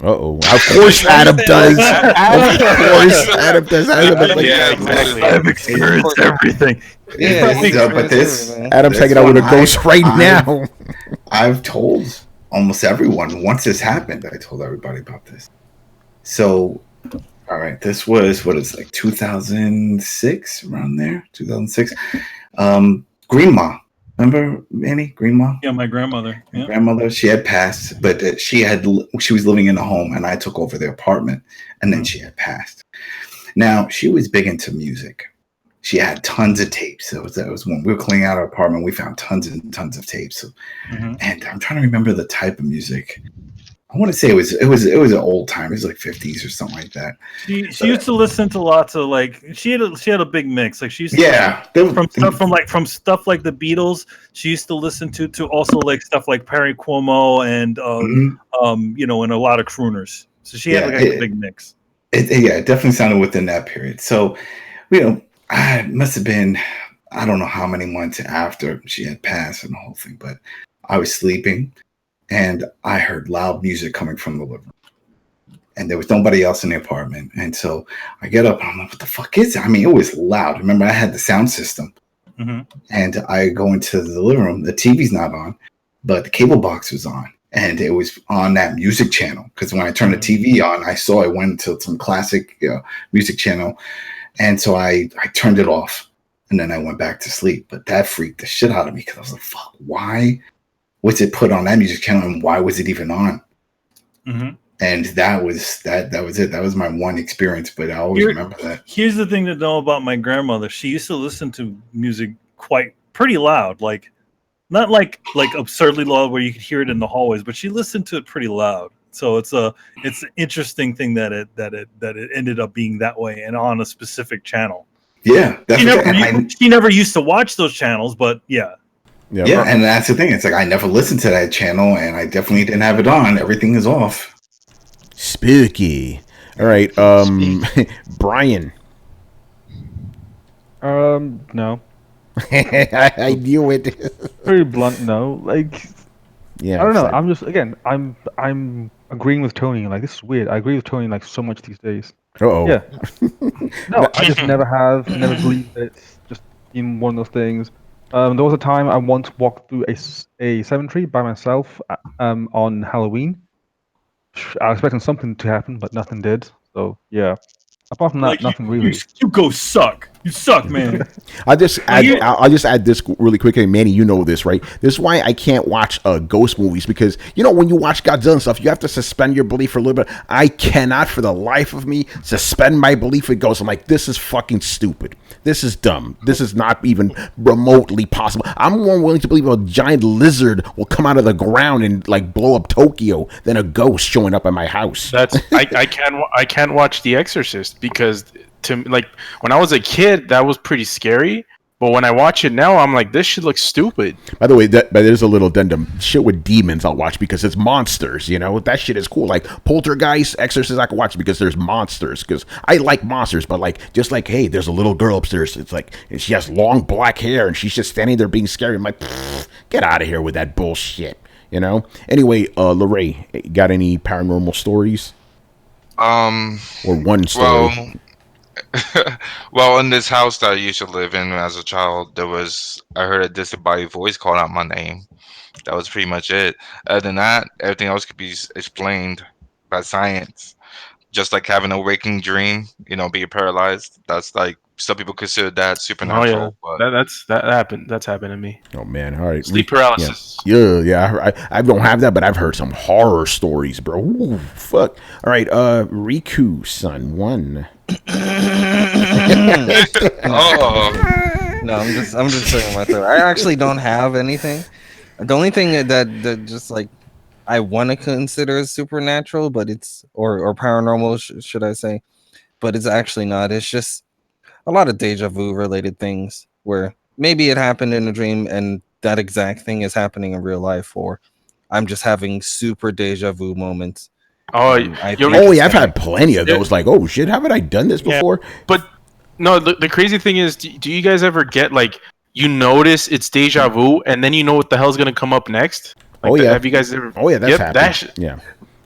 Uh-oh. Of course Adam does. Of course Adam does. Yeah, exactly. I've experienced everything. Yeah, but Adam's hanging out with a ghost right now. I've told almost everyone. Once this happened, I told everybody about this. So, all right, this was, like 2006, around there? 2006. Green Ma. Remember Annie? Green Ma? Yeah, my grandmother. Yeah. Grandmother, she had passed, but she was living in a home, and I took over the apartment, and then she had passed. Now, she was big into music. She had tons of tapes. That was when we were cleaning out our apartment. We found tons and tons of tapes, and I'm trying to remember the type of music. I want to say it was an old time. It was like 50s or something like that. She used to listen to lots of like she had a big mix. Like she used to from stuff like the Beatles. She used to listen to also like stuff like Perry Como and and a lot of crooners. So she had like a big mix. It definitely sounded within that period. So, it must have been, I don't know how many months after she had passed and the whole thing, but I was sleeping. And I heard loud music coming from the living room. And there was nobody else in the apartment. And so I get up and I'm like, what the fuck is it? I mean, it was loud. Remember, I had the sound system. And I go into the living room. The TV's not on, but the cable box was on. And it was on that music channel. Because when I turned the TV on, I saw it went to some classic music channel. And so I turned it off. And then I went back to sleep. But that freaked the shit out of me because I was like, fuck, why? Was it put on that music channel, and why was it even on? And that was it. That was my one experience, but I always remember that. Here's the thing to know about my grandmother. She used to listen to music pretty loud, like not like absurdly loud where you could hear it in the hallways, but she listened to it pretty loud. So it's an interesting thing that it ended up being that way and on a specific channel. Yeah, she never used to watch those channels, but yeah. Yeah, and that's the thing. It's like I never listened to that channel, and I definitely didn't have it on. Everything is off. Spooky. All right, Brian. No. I knew it. Very blunt, no. Like, yeah, I don't know. I'm just I'm agreeing with Tony. Like, this is weird. I agree with Tony like so much these days. Uh-oh. Yeah. No, I just never believed it. It's just been one of those things. There was a time I once walked through a cemetery by myself on Halloween. I was expecting something to happen, but nothing did. So yeah. Apart from that, nothing really. You go suck. You suck, man. I'll just add this really quickly. Manny, you know this, right? This is why I can't watch ghost movies, because when you watch Godzilla and stuff, you have to suspend your belief for a little bit. I cannot, for the life of me, suspend my belief with ghosts. I'm like, this is fucking stupid. This is dumb. This is not even remotely possible. I'm more willing to believe a giant lizard will come out of the ground and like blow up Tokyo than a ghost showing up at my house. I can't watch The Exorcist, because when I was a kid, that was pretty scary. But when I watch it now, I'm like, this shit looks stupid. By the way, but there's a little addendum. Shit with demons I'll watch because it's monsters, That shit is cool. Like Poltergeist, Exorcist, I can watch because there's monsters. Because I like monsters, but hey, there's a little girl upstairs. It's like, and she has long black hair and she's just standing there being scary. I'm like, get out of here with that bullshit, Anyway, Lorray, got any paranormal stories? Or one story? Well, in this house that I used to live in as a child, I heard a disembodied voice calling out my name. That was pretty much it. Other than that, everything else could be explained by science. Just like having a waking dream, being paralyzed. That's like some people consider that supernatural. Oh yeah, that happened. That's happened to me. Oh man, all right. Sleep paralysis. Yeah. I don't have that, but I've heard some horror stories, bro. Ooh, fuck. All right, Riku, son, one. Oh. No, I'm just saying my throat. I actually don't have anything. The only thing that just like I want to consider as supernatural, but it's or paranormal, should I say? But it's actually not. It's just a lot of deja vu related things where maybe it happened in a dream and that exact thing is happening in real life, or I'm just having super deja vu moments. I've had plenty of those. Like, oh shit, haven't I done this before? But no, the crazy thing is, do you guys ever get like you notice it's deja vu and then you know what the hell's gonna come up next? Like, have you guys ever? Oh yeah, that's happened. Yeah.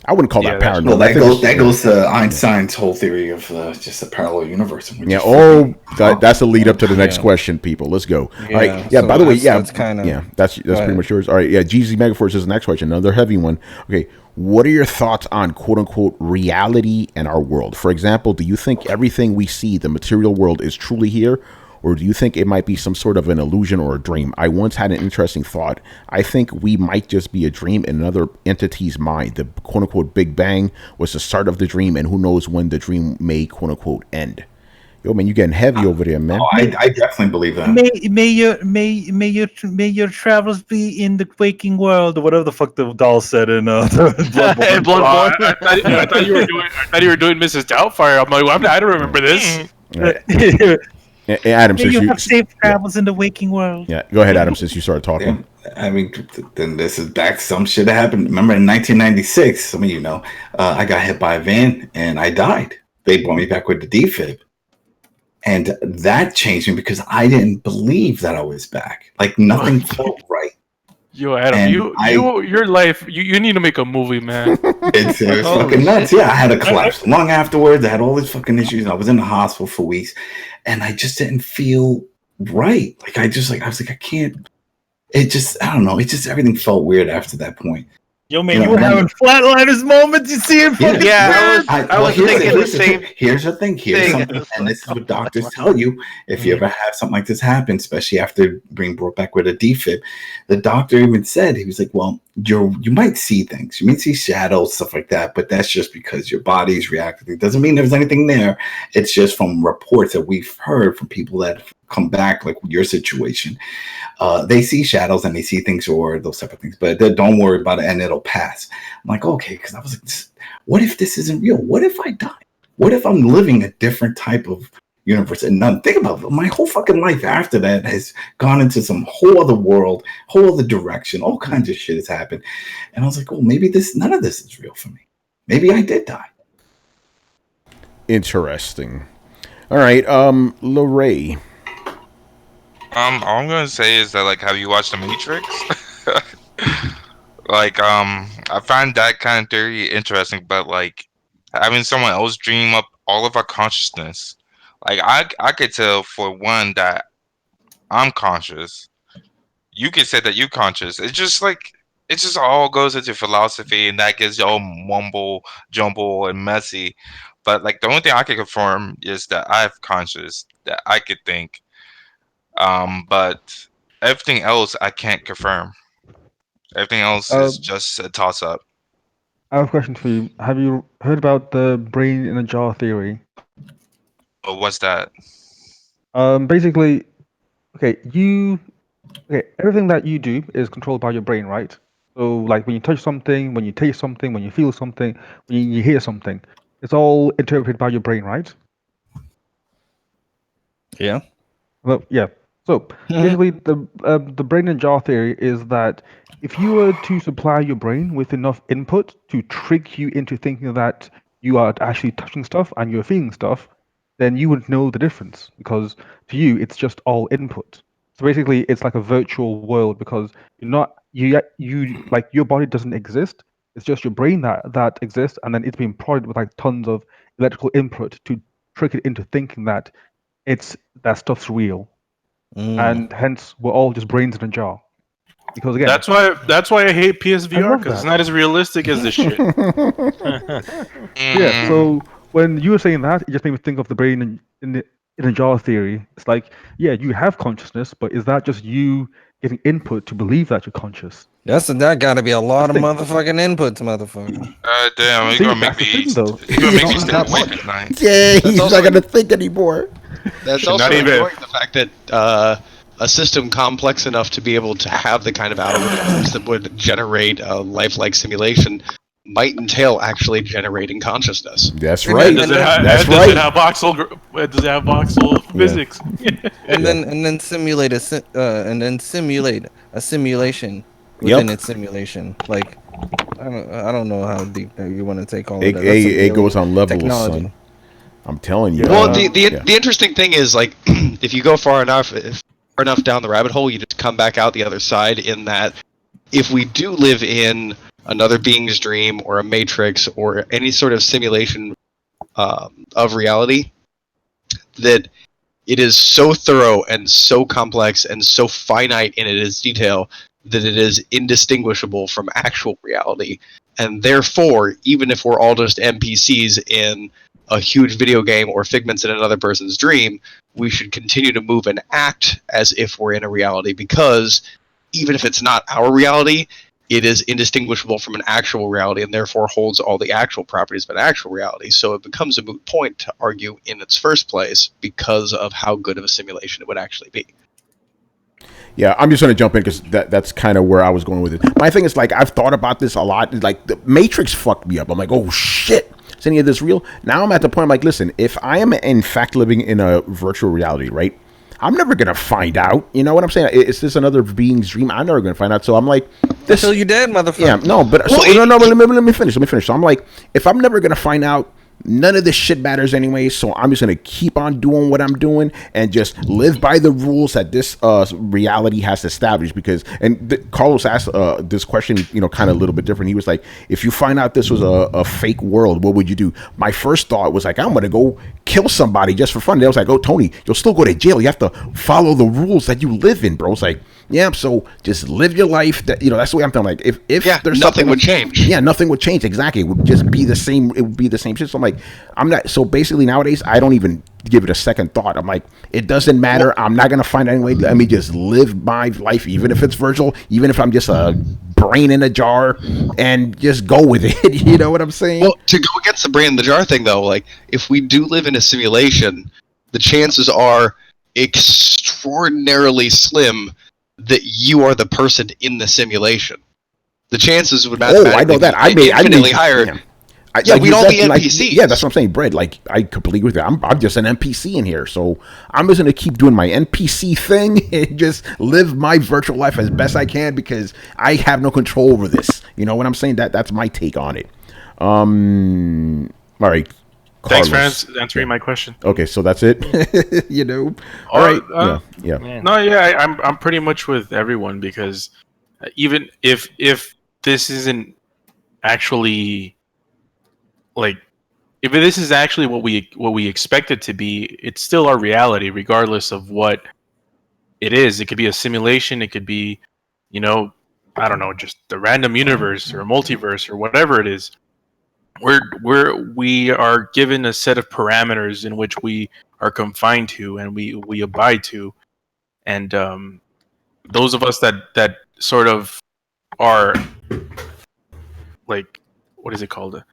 I wouldn't call that paranormal. Well, that goes to Einstein's whole theory of just a parallel universe. That's a lead up to the next question, people. Let's go. All right. Yeah. So by the way, that's pretty much yours. All right. Yeah. GZ Megaforce is the next question. Another heavy one. Okay. What are your thoughts on quote unquote reality and our world? For example, do you think everything we see, the material world, is truly here? Or do you think it might be some sort of an illusion or a dream? I once had an interesting thought. I think we might just be a dream in another entity's mind. The quote-unquote Big Bang was the start of the dream, and who knows when the dream may quote-unquote end. Yo, man, you getting heavy over there, man. Oh, I definitely believe that. May your travels be in the waking world, or whatever the fuck the doll said in Bloodborne. I thought you were doing Mrs. Doubtfire. I'm like, I don't remember this. Adam, since you have safe travels in the waking world. Yeah, go ahead, Adam, since you started talking. Yeah, I mean, then this is back to some shit that happened. Remember in 1996, some of you know, I got hit by a van and I died. They brought me back with the defib. And that changed me because I didn't believe that I was back. Like, nothing felt right. Yo, Adam, your life, you need to make a movie, man. It's fucking nuts. Yeah, I had a collapsed lung afterwards. I had all these fucking issues. I was in the hospital for weeks, and I just didn't feel right. Like, I was like, I can't. It just, I don't know. It just, everything felt weird after that point. Yo, man, you were having flatliners moments. You see it? I was thinking the same. Here's the thing. Here's something, and this is what doctors tell you. If you ever have something like this happen, especially after being brought back with a defib, the doctor even said, he was like, well, you might see things. You might see shadows, stuff like that, but that's just because your body's reacting. It doesn't mean there's anything there. It's just from reports that we've heard from people that come back, like your situation. They see shadows and they see things or those type of things, but don't worry about it and it'll pass. I'm like, okay, because I was like, what if this isn't real? What if I die? What if I'm living a different type of universe? And think about it, my whole fucking life after that has gone into some whole other world, whole other direction. All kinds of shit has happened. And I was like, oh, maybe none of this is real for me. Maybe I did die. Interesting. All right, Lorray. All I'm gonna say is that, like, have you watched The Matrix? Like, I find that kind of theory interesting, but like having someone else dream up all of our consciousness, like I could tell for one that I'm conscious. You could say that you're conscious. It's just like it just all goes into philosophy, and that gets all mumble jumble and messy. But like the only thing I can confirm is that I have conscious, that I could think. But everything else I can't confirm. Everything else is just a toss up. I have a question for you. Have you heard about the brain in a jar theory? Oh, what's that? Basically, everything that you do is controlled by your brain, right? So, like when you touch something, when you taste something, when you feel something, when you hear something, it's all interpreted by your brain, right? Yeah. Well, yeah. So basically, the brain in jar theory is that if you were to supply your brain with enough input to trick you into thinking that you are actually touching stuff and you're feeling stuff, then you would know the difference, because to you it's just all input. So basically, it's like a virtual world, because you like your body doesn't exist. It's just your brain that exists, and then it's being prodded with like tons of electrical input to trick it into thinking that that stuff's real. And hence we're all just brains in a jar. Because again, that's why I hate PSVR, because it's not as realistic as this shit. Yeah. So when you were saying that, it just made me think of the brain in in a jar theory, it's like, yeah, you have consciousness, but is that just you getting input to believe that you're conscious? That got to be a lot of Thing. motherfucking inputs, motherfucker. Damn, you're See, gonna make that's the me. thing, though. You're gonna make me Not stay that awake much. at night. Yeah, That's he's also not gonna think anymore. That's Should also not even- ignoring the fact that a system complex enough to be able to have the kind of algorithms that would generate a lifelike simulation might entail actually generating consciousness. That's And right. then- That's does right. it have voxel physics? And then simulate a simulation within its simulation. Like I don't know how deep you want to take all of that. That's some It goes alien on levels, technology. son. I'm telling you. Well, the interesting thing is, like, if you go far enough down the rabbit hole, you just come back out the other side. In that, if we do live in another being's dream or a matrix or any sort of simulation of reality, that it is so thorough and so complex and so finite in its detail that it is indistinguishable from actual reality. And therefore, even if we're all just NPCs in a huge video game or figments in another person's dream, we should continue to move and act as if we're in a reality, because even if it's not our reality, it is indistinguishable from an actual reality and therefore holds all the actual properties of an actual reality. So it becomes a moot point to argue in its first place because of how good of a simulation it would actually be. Yeah, I'm just going to jump in because that's kind of where I was going with it. My thing is, like, I've thought about this a lot. Like, the Matrix fucked me up. I'm like, oh, shit. Is any of this real? Now I'm at the point, I'm like, listen, if I am in fact living in a virtual reality, right, I'm never going to find out. You know what I'm saying? Is this another being's dream? I'm never going to find out. So I'm like, this. Until you're dead, motherfucker. Yeah, no, but let me finish. So I'm like, if I'm never going to find out, none of this shit matters anyway, so I'm just gonna keep on doing what I'm doing and just live by the rules that this reality has established. Because Carlos asked this question, kind of a little bit different. He was like, if you find out this was a fake world, what would you do? My first thought was like, I'm gonna go kill somebody just for fun. And I was like, oh, Tony, you'll still go to jail. You have to follow the rules that you live in, bro. It's like, yeah, so just live your life. That's the way I'm feeling. Like, if there's nothing would change. Yeah, nothing would change. Exactly. It would just be the same. It would be the same shit. So I'm like, I'm not. So basically nowadays, I don't even give it a second thought. I'm like, it doesn't matter. I'm not gonna find it anyway. Let me just live my life, even if it's virtual, even if I'm just a brain in a jar, and just go with it. You know what I'm saying? Well, to go against the brain in the jar thing, though, like, if we do live in a simulation, the chances are extraordinarily slim that you are the person in the simulation. The chances would mathematically I know that. I infinitely higher. Yeah, we'd all be NPCs. Yeah, that's what I'm saying, Brad. Like, I completely agree with that. I'm just an NPC in here, so I'm just gonna keep doing my NPC thing and just live my virtual life as best I can because I have no control over this. You know what I'm saying? That's my take on it. All right. Thanks Carlos. for answering my question. Okay, so that's it. All right. Yeah. No, I'm pretty much with everyone because even if this isn't actually like, if this is actually what we expect it to be, it's still our reality, regardless of what it is. It could be a simulation. It could be, I don't know, just the random universe or a multiverse or whatever it is. We are given a set of parameters in which we are confined to and we abide to, and those of us that sort of are like, what is it called?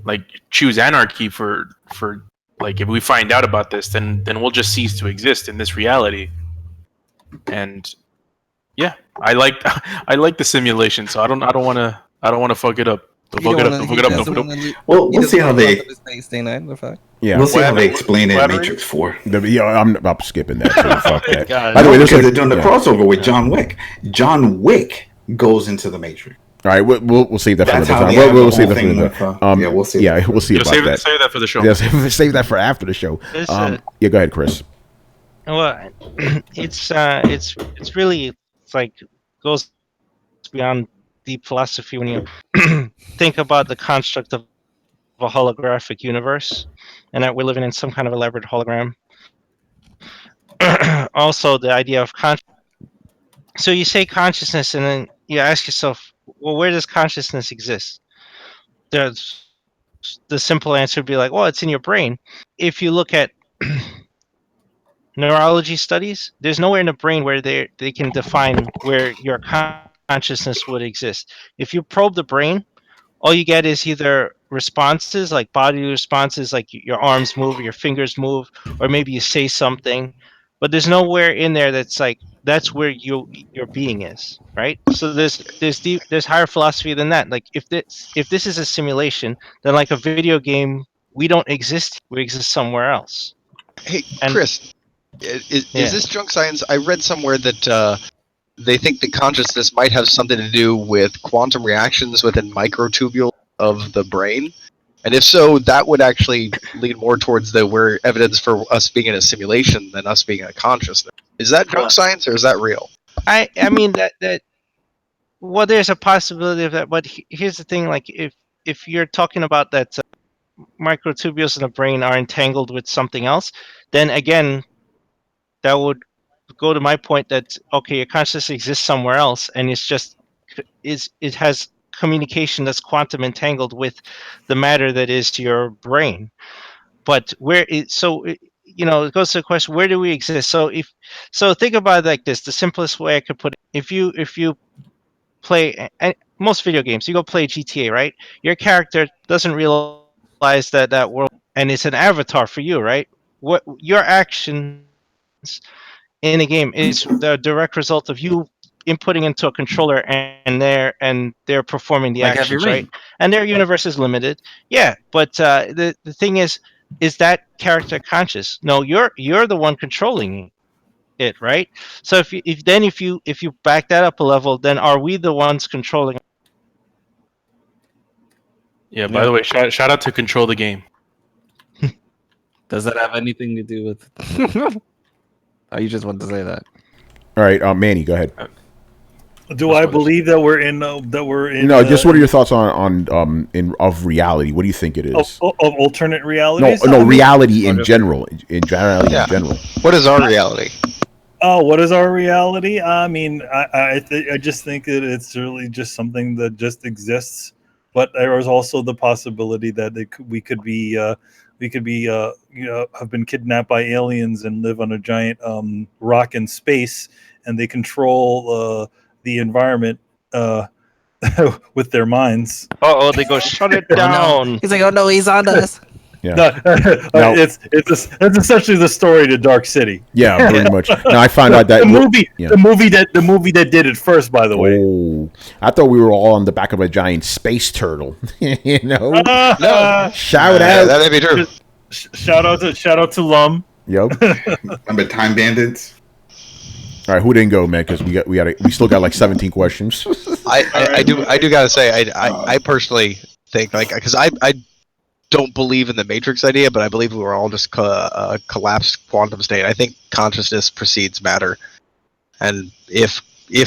Like, choose anarchy for like, if we find out about this, then we'll just cease to exist in this reality. And yeah, I like the simulation, so I don't want to fuck it up. Well, we'll see how they. Yeah, we'll see how they explain it in Matrix 4. I'm skipping that. So fuck that. By the way, because they're doing the crossover with John Wick. John Wick goes into the Matrix. All right, we'll save that for another time. We'll save that for another. We'll see. Yeah, we'll see about that. Save that for the show. Yeah, save that for after the show. Yeah, go ahead, Chris. Well, it's really, it's like, goes beyond deep philosophy when you think about the construct of a holographic universe and that we're living in some kind of elaborate hologram. Also, the idea of so you say consciousness and then you ask yourself, well, where does consciousness exist? The simple answer would be like, well, it's in your brain. If you look at neurology studies, there's nowhere in the brain where they can define where your consciousness would exist. If you probe the brain, all you get is either responses like body responses, like your arms move, or your fingers move, or maybe you say something, but there's nowhere in there that's like that's where your being is, right? So there's higher philosophy than that. Like if this is a simulation, then like a video game, we don't exist. We exist somewhere else. Hey, And Chris, is this junk science? I read somewhere that they think that consciousness might have something to do with quantum reactions within microtubules of the brain. And if so, that would actually lead more towards where evidence for us being in a simulation than us being in a consciousness. Is that junk science or is that real? I mean that well, there's a possibility of that, but here's the thing: like if you're talking about that microtubules in the brain are entangled with something else, then again, that would go to my point that okay, your consciousness exists somewhere else, and it has communication that's quantum entangled with the matter that is your brain. But it goes to the question, where do we exist? So think about it like this: the simplest way I could put it, if you play most video games, you go play GTA, right? Your character doesn't realize that world, and it's an avatar for you, right? What your actions in a game is the direct result of you inputting into a controller, and they're performing the Like actions, Heavy right? Rain. And their universe is limited, yeah. But the thing is that character conscious? No, you're the one controlling it, right? So if you back that up a level, then are we the ones controlling? Yeah. By the way, shout out to Control the Game. Does that have anything to do with? Oh, you just want to say that? All right, Manny, go ahead. Do I believe that we're in? No, just what are your thoughts on of reality? What do you think it is? Of alternate realities? No, reality in general. In general. What is our reality? Oh, what is our reality? I mean, I just think that it's really just something that just exists. But there is also the possibility that we could be have been kidnapped by aliens and live on a giant rock in space, and they control the environment with their minds. Oh, they go shut it down. Oh, no. He's like, oh no, he's on us. Yeah. No, it's essentially the story to Dark City. Yeah, pretty much. Now I found out that the movie that did it first. By the way, I thought we were all on the back of a giant space turtle. You know, no. Shout out. That'd be true. Shout out to Lum. Yep. Remember Time Bandits? All right, who didn't go, man? Because we still got like 17 questions. I do gotta say I personally think because I don't believe in the Matrix idea, but I believe we were all just a collapsed quantum state. I think consciousness precedes matter, and if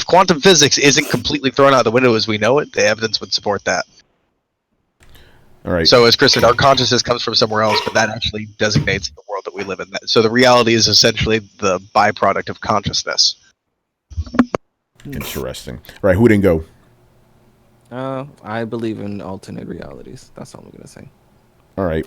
quantum physics isn't completely thrown out the window as we know it, the evidence would support that. All right. So as Chris said, our consciousness comes from somewhere else, but that actually designates the world that we live in. So the reality is essentially the byproduct of consciousness. Interesting. All right, who didn't go? I believe in alternate realities. That's all I'm gonna say. All right.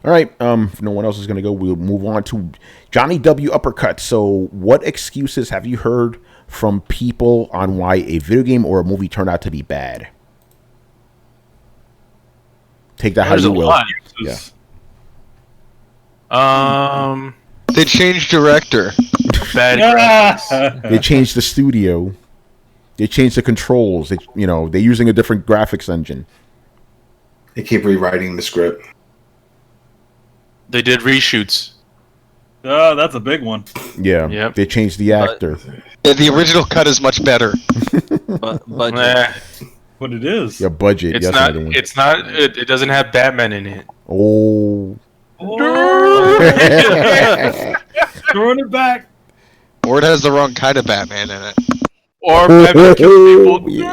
If no one else is going to go, we'll move on to Johnny W. Uppercut. So what excuses have you heard from people on why a video game or a movie turned out to be bad? Take that how you will. Yeah. They changed director. Bad graphics. They changed the studio. They changed the controls. They're using a different graphics engine. They keep rewriting the script. They did reshoots. Oh, that's a big one. Yeah. Yep. They changed the actor. Yeah, the original cut is much better. But What it is? Yeah, budget. It's not. It's not. It doesn't have Batman in it. Oh. Throwing it back. Or it has the wrong kind of Batman in it. Or Batman kills people.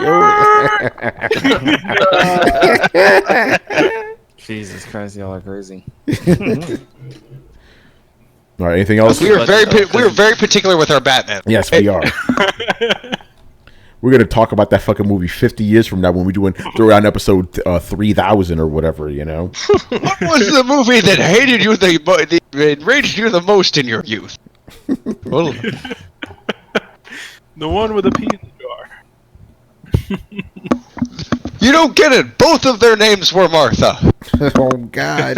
Jesus Christ, y'all are crazy. All right, anything else? We were very particular with our Batman. Yes, we are. We're going to talk about that fucking movie 50 years from now when we're doing Throwdown episode 3000 or whatever, you know? What was the movie that hated you, that enraged you the most in your youth? Totally. The one with a pea in the jar. You don't get it. Both of their names were Martha. Oh God.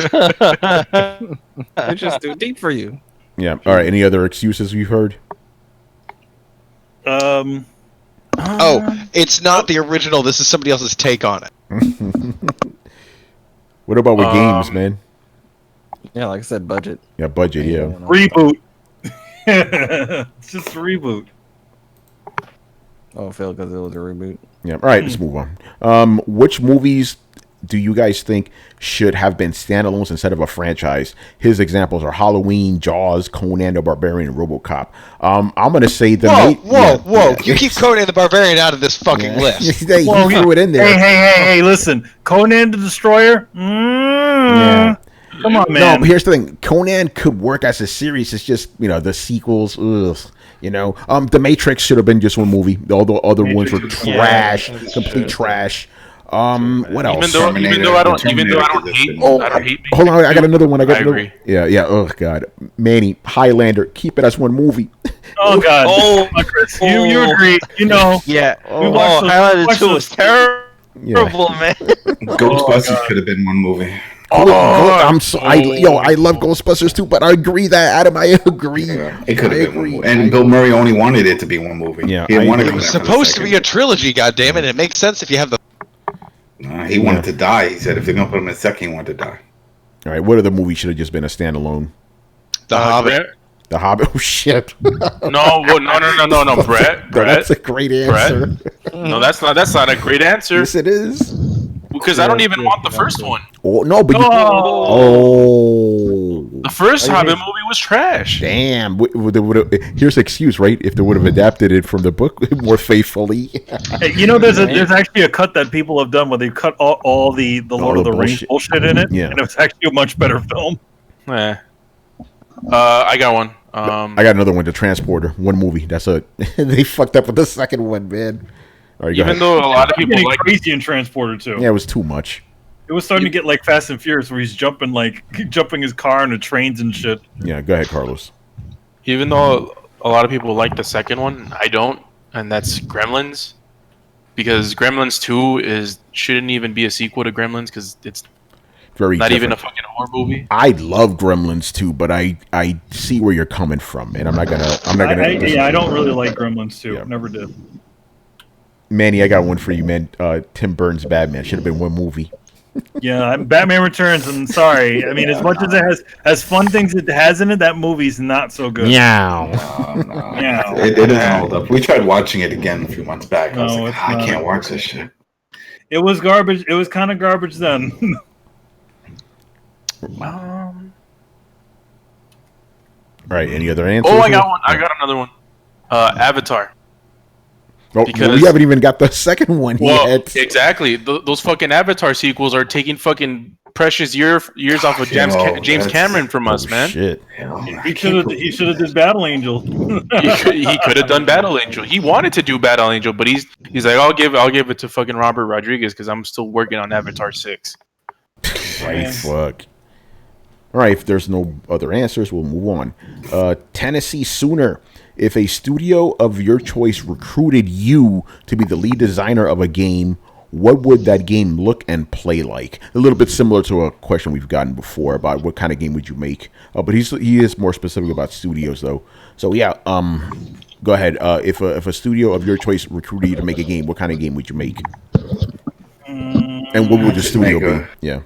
It's just too deep for you. Yeah. All right. Any other excuses we've heard? Oh, it's not the original. This is somebody else's take on it. What about with games, man? Yeah, like I said, budget. Yeah, budget. Yeah. Reboot. It's just a reboot. Oh, it failed because it was a reboot. Yeah. All right. Let's move on. Which movies do you guys think should have been standalones instead of a franchise? His examples are Halloween, Jaws, Conan the Barbarian, and RoboCop. I'm gonna say the Whoa! You keep Conan the Barbarian out of this fucking list. He threw it in there. Hey! Listen, Conan the Destroyer. Yeah. Come on, man. No, but here's the thing. Conan could work as a series. It's just, the sequels. Ugh. The Matrix should have been just one movie. All the other ones were trash, complete trash. What else? Even though I don't hate. Hold on, I got another one. I agree. Yeah. Oh God, Manny, Highlander. Keep it as one movie. Oh God. Oh, Chris, you agree? Yeah. Highlander 2 was terrible, man. Ghostbusters could have been one movie. I love Ghostbusters too, but I agree that Adam, I agree. Yeah, it could have been one movie. And Bill Murray only wanted it to be one movie. Yeah, it was supposed to be a trilogy. Goddammit, it makes sense if you have the. He wanted to die. He said if they're gonna put him in second, he wanted to die. All right, what other movie should have just been a standalone? The Hobbit. The Hobbit. Oh shit. No, Brett. That's a great answer. Brett. No, that's not a great answer. Yes, it is. Because I don't even want the first one. Oh no, but the first Hobbit movie was trash. Damn. Here's the excuse, right? If they would have adapted it from the book more faithfully. Hey, there's actually a cut that people have done where they cut all the Lord of the Rings bullshit in it, and it was actually a much better film. I got one. I got another one, The Transporter. One movie. That's it. They fucked up with the second one, man. Right, even though a lot of people like crazy in Transporter too. Yeah, it was too much. It was starting to get like Fast and Furious, where he's jumping his car into trains and shit. Yeah, go ahead, Carlos. Even though a lot of people like the second one, I don't, and that's Gremlins, because Gremlins 2 shouldn't even be a sequel to Gremlins because it's very not different. even a fucking horror movie. I love Gremlins too, but I see where you're coming from, and I'm not gonna. I don't really like Gremlins 2. Yeah. Never did. Manny, I got one for you, man. Tim Burton's Batman should have been one movie. Yeah, Batman Returns. I'm sorry. I mean, as much as it has fun things it has in it, that movie's not so good. Meow. Meow. It didn't hold up. We tried watching it again a few months back. I was like, I can't watch this shit. It was garbage. It was kind of garbage then. All right. Any other answers? Oh, I got one. I got another one. Avatar. Oh, we haven't even got the second one yet. Exactly. Those fucking Avatar sequels are taking fucking precious years off of James Cameron from us, man. Shit. He should have did Battle Angel. he could have done Battle Angel. He wanted to do Battle Angel, but he's like, I'll give it to fucking Robert Rodriguez because I'm still working on Avatar 6. Right. Fuck. All right. If there's no other answers, we'll move on. Tennessee Sooner. If a studio of your choice recruited you to be the lead designer of a game, what would that game look and play like? A little bit similar to a question we've gotten before about what kind of game would you make. But he is more specific about studios, though. So, yeah, go ahead. If a studio of your choice recruited you to make a game, what kind of game would you make? And what would the studio be? Yeah.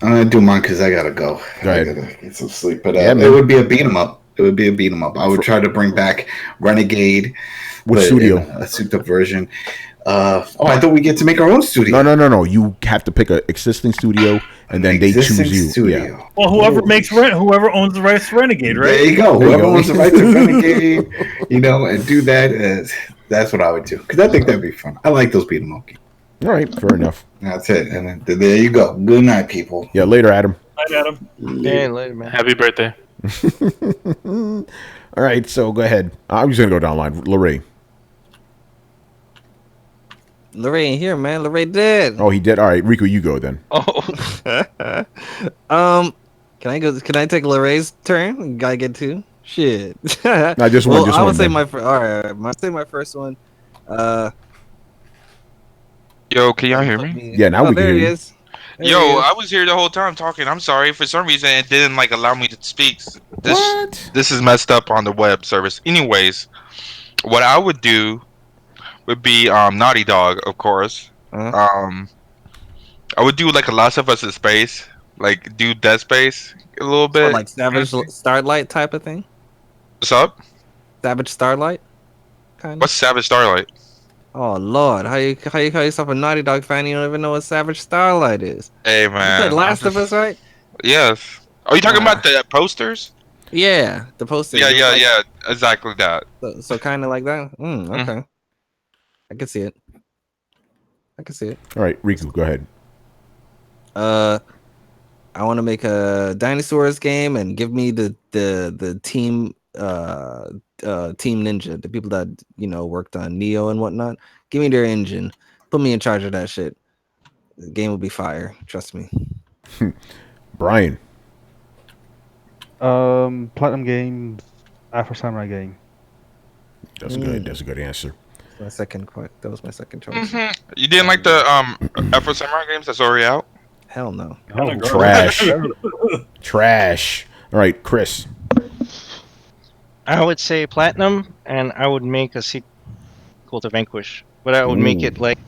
I'm going to do mine because I got to go. I got to get some sleep. But it would be a beat 'em up. It would be a beat 'em up. I would try to bring back Renegade. What studio? A souped up version. I thought we get to make our own studio. No. You have to pick an existing studio, and then they choose you. Studio. Yeah. Well, whoever owns the rights to Renegade, right? There you go. Whoever owns the rights to Renegade, and do that. That's what I would do because I think that'd be fun. I like those beat 'em up games. All right, fair enough. That's it. And then, there you go. Good night, people. Yeah, later, Adam. Night, Adam. Yeah, later, man. Happy birthday. All right, so go ahead. I'm just gonna go down the line. Lorraine ain't here, man. Lorraine dead. Oh, he did. All right, Rico, you go then. Oh. Can I go? Can I take Lorraine's turn? Gotta get two. Shit. Not just one. Just I one. would say Man. all right. I say my first one. Yo, can y'all hear me? Yeah, now we can there hear he you. is. There Yo, he is. I was here the whole time talking. I'm sorry. For some reason, it didn't like allow me to speak. This is messed up on the web service. Anyways, what I would do would be Naughty Dog, of course. I would do like a Last of Us in Space, like do Dead Space a little bit. Like Savage Starlight type of thing. What's up? Savage Starlight. Kind of. What's Savage Starlight? Oh Lord, how you call yourself a Naughty Dog fan? You don't even know what Savage Starlight is. Hey man, You played Last of Us, right? Yes. Are you talking about the posters? Yeah, the posters. Yeah, exactly that. So kind of like that. Okay, I can see it. All right, Riku, go ahead. I want to make a dinosaurs game and give me the team Team Ninja, the people that worked on Neo and whatnot. Give me their engine. Put me in charge of that shit. The game will be fire. Trust me. Brian. Platinum Games, Afro Samurai game. That's good. That's a good answer. That was my second choice. You didn't like the Afro Samurai games that's already out? Hell no. Oh, trash. Trash. All right, Chris. I would say Platinum, and I would make a sequel to Vanquish. But I would make it like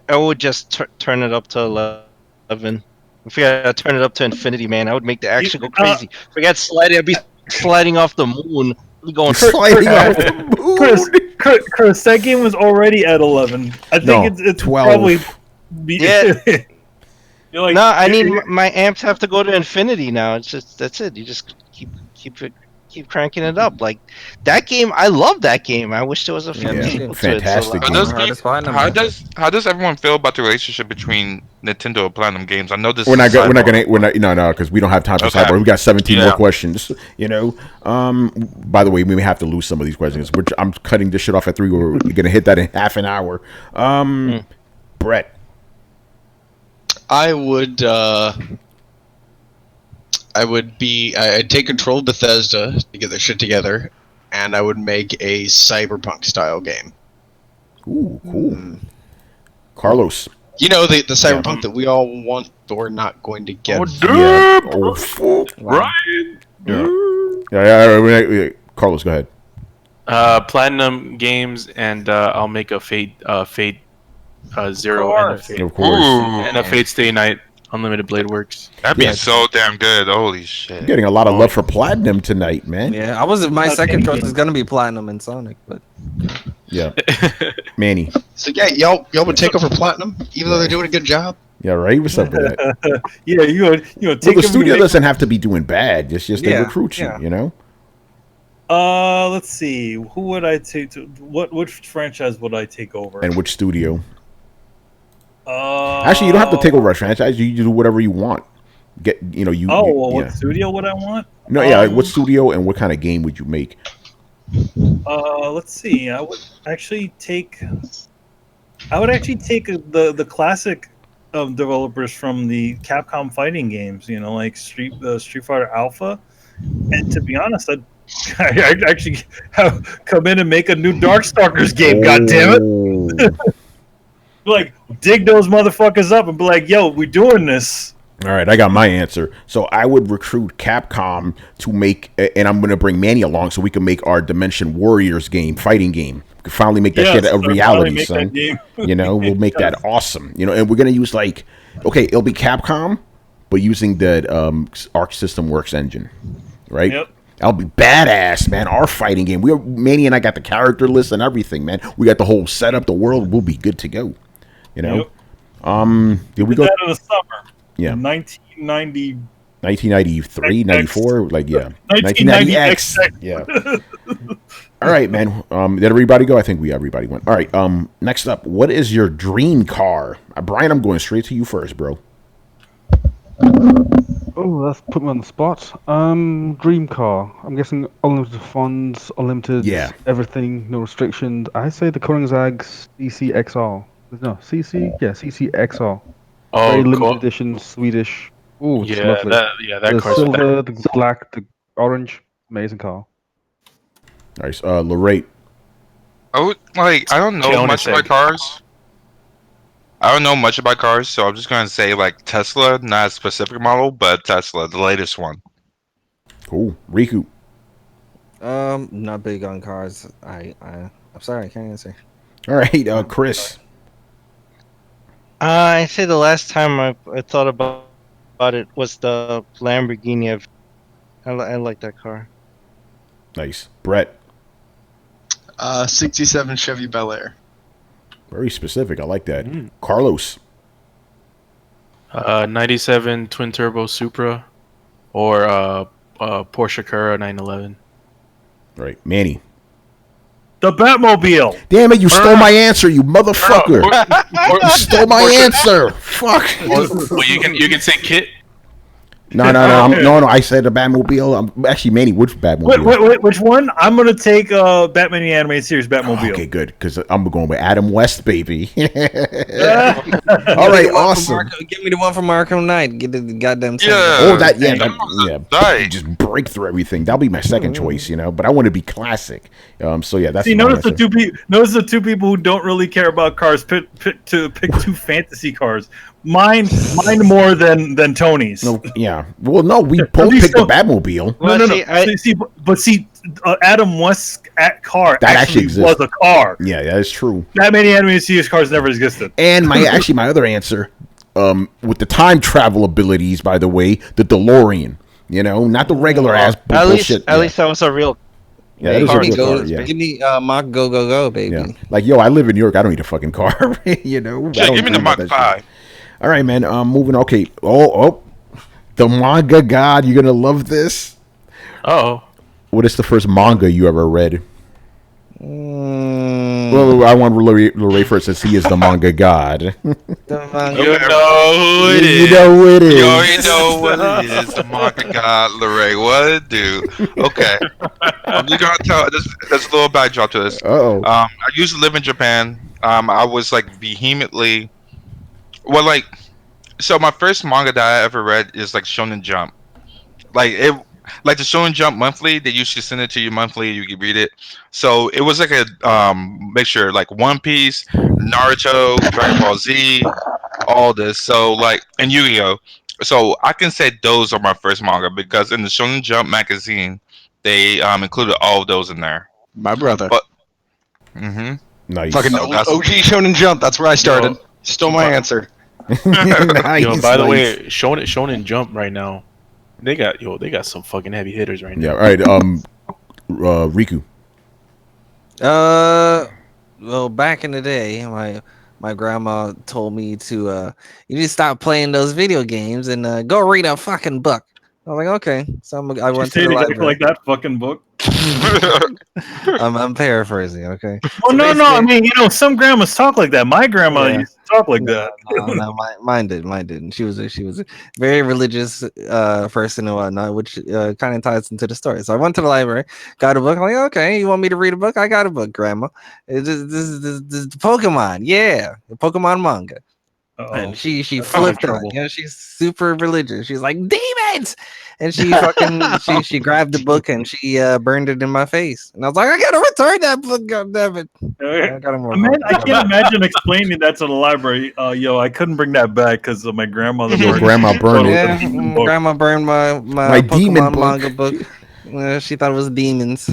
I would just turn it up to 11. If we had to turn it up to infinity, man, I would make the action go crazy. Forget sliding, I'd be sliding off the moon. Going sliding off the moon. Chris, that game was already at 11. I think it's 12. probably yeah. You're like, no, I need my amps have to go to infinity now. It's just that's it. You just keep cranking it up. Like that game, I love that game. I wish there was a fantastic game. How does everyone feel about the relationship between Nintendo and Platinum Games? I know this. We're not because we don't have time for Cyberpunk. We got 17 more questions. By the way, we may have to lose some of these questions. I'm cutting this shit off at 3. We're gonna hit that in half an hour. Brett. I'd take control of Bethesda to get their shit together, and I would make a Cyberpunk style game. Ooh, cool. Carlos. You know the Cyberpunk that we all want, but we're not going to get. Ryan. Yeah. Carlos, go ahead. Platinum Games, and I'll make a Fate Zero and a Fate Stay Night. Unlimited Blade Works. That'd be so damn good. Holy shit. You're getting a lot of love for Platinum tonight, man. Yeah, my second choice is gonna be Platinum and Sonic, but yeah. Manny. So yeah, y'all would take over Platinum, even though they're doing a good job. Yeah, right. What's up with that? Yeah, you take the studio doesn't have to be doing bad. It's just they recruit you. You know. Let's see. Who would I take? Which franchise would I take over? And which studio? Actually, you don't have to take over a franchise. You do whatever you want. What studio would I want? No, like what studio and what kind of game would you make? Let's see. I would actually take the classic developers from the Capcom fighting games. Like Street Fighter Alpha. And to be honest, I'd actually come in and make a new Darkstalkers game. God damn it! Like, dig those motherfuckers up and be like, yo, we're doing this. All right, I got my answer. So I would recruit Capcom to make, and I'm going to bring Manny along so we can make our Dimension Warriors fighting game. We can finally make that shit a reality, son. We'll make that awesome. And we're going to use it'll be Capcom, but using the Arc System Works engine, right? Yep. That'll be badass, man. Our fighting game. Manny and I got the character list and everything, man. We got the whole setup. The world will be good to go. Yep. Did we go? That in the summer. Yeah. 1990. 1993, 94, 1990X. Yeah. All right, man. Did everybody go? I think everybody went. All right. Next up, what is your dream car? Brian, I'm going straight to you first, bro. Oh, that's put me on the spot. Dream car. I'm guessing unlimited funds, unlimited everything, no restrictions. I say the Koenigsegg CCXR. No, CCXR. Oh, very limited cool. edition, Swedish. Ooh, it's Yeah, lovely. that The car's silver, the black, the orange. Amazing car. Nice. Lorraine. I don't know much about cars. I don't know much about cars, so I'm just gonna say like Tesla, not a specific model, but Tesla, the latest one. Cool. Riku. Not big on cars. I'm sorry, I can't answer. All right, Chris. I say the last time I thought about it was the Lamborghini. I like that car. Nice. Brett. 67 Chevy Bel Air. Very specific. I like that. Carlos. 97 twin turbo Supra, or Porsche Carrera 911. Right, Manny. The Batmobile. Damn it! You stole my answer, you motherfucker. You stole my answer. Fuck. Well, you can say Kit. No. I said the Batmobile. I'm actually Manny. Which Batmobile? Wait. Which one? I'm gonna take Batman the Animated Series Batmobile. Okay, good, because I'm going with Adam West, baby. All right, awesome. Give me the one from Arkham Knight. Get the goddamn. Just break through everything. That'll be my second choice, but I want to be classic. So yeah, that's. See, notice the two people who don't really care about cars pick two fantasy cars. Mine more than Tony's. No, yeah. Well, no, we both picked the Batmobile. No. Adam West's car that actually was a car. Yeah, that is true. That many animated series cars never existed. And my other answer, with the time travel abilities, by the way, the DeLorean. Not the regular ass bullshit. At least that was a real. Yeah, that is a real car. Yeah. Give me Mach go, baby. Yeah. Like, I live in New York. I don't need a fucking car. Yeah, give me the Mach 5. All right, man. Moving. Okay. Oh, the manga god. You're gonna love this. Oh. What is the first manga you ever read? Well, I want Lorraine first, since he is the manga god. You know who it is. You know who it is. You already know what it is. The manga god, Lorraine. What it do? Okay. I'm just gonna tell. There's a little backdrop to this. I used to live in Japan. I was like vehemently. So my first manga that I ever read is like Shonen Jump. Like the Shonen Jump monthly, they used to send it to you monthly, you could read it. So it was like a mixture, like One Piece, Naruto, Dragon Ball Z, all this. So and Yu-Gi-Oh! So I can say those are my first manga, because in the Shonen Jump magazine, they included all of those in there. My brother. Nice. Fucking OG Shonen Jump, that's where I started. Stole my answer. Nice, by the way, Shonen Jump right now, they got some fucking heavy hitters right now. Yeah. All right. Riku. Well, back in the day, my grandma told me to you need to stop playing those video games and go read a fucking book. I was like, okay. So I went to the library. Like that fucking book. I'm paraphrasing, okay? Well, no. I mean, some grandmas talk like that. My grandma used to talk like that. No, mine didn't. She was a very religious person and whatnot, which kind of ties into the story. So I went to the library, got a book. I'm like, okay, you want me to read a book? I got a book, Grandma. This is Pokemon, yeah, the Pokemon manga. And she flipped out. She's super religious. She's like, demons, and she fucking she grabbed the book and she burned it in my face. And I was like, I gotta return that book, goddammit. I can't imagine explaining that to the library. I couldn't bring that back because of my grandmother. Grandma burned it. Yeah, Grandma burned my Pokemon demon manga book. She thought it was demons.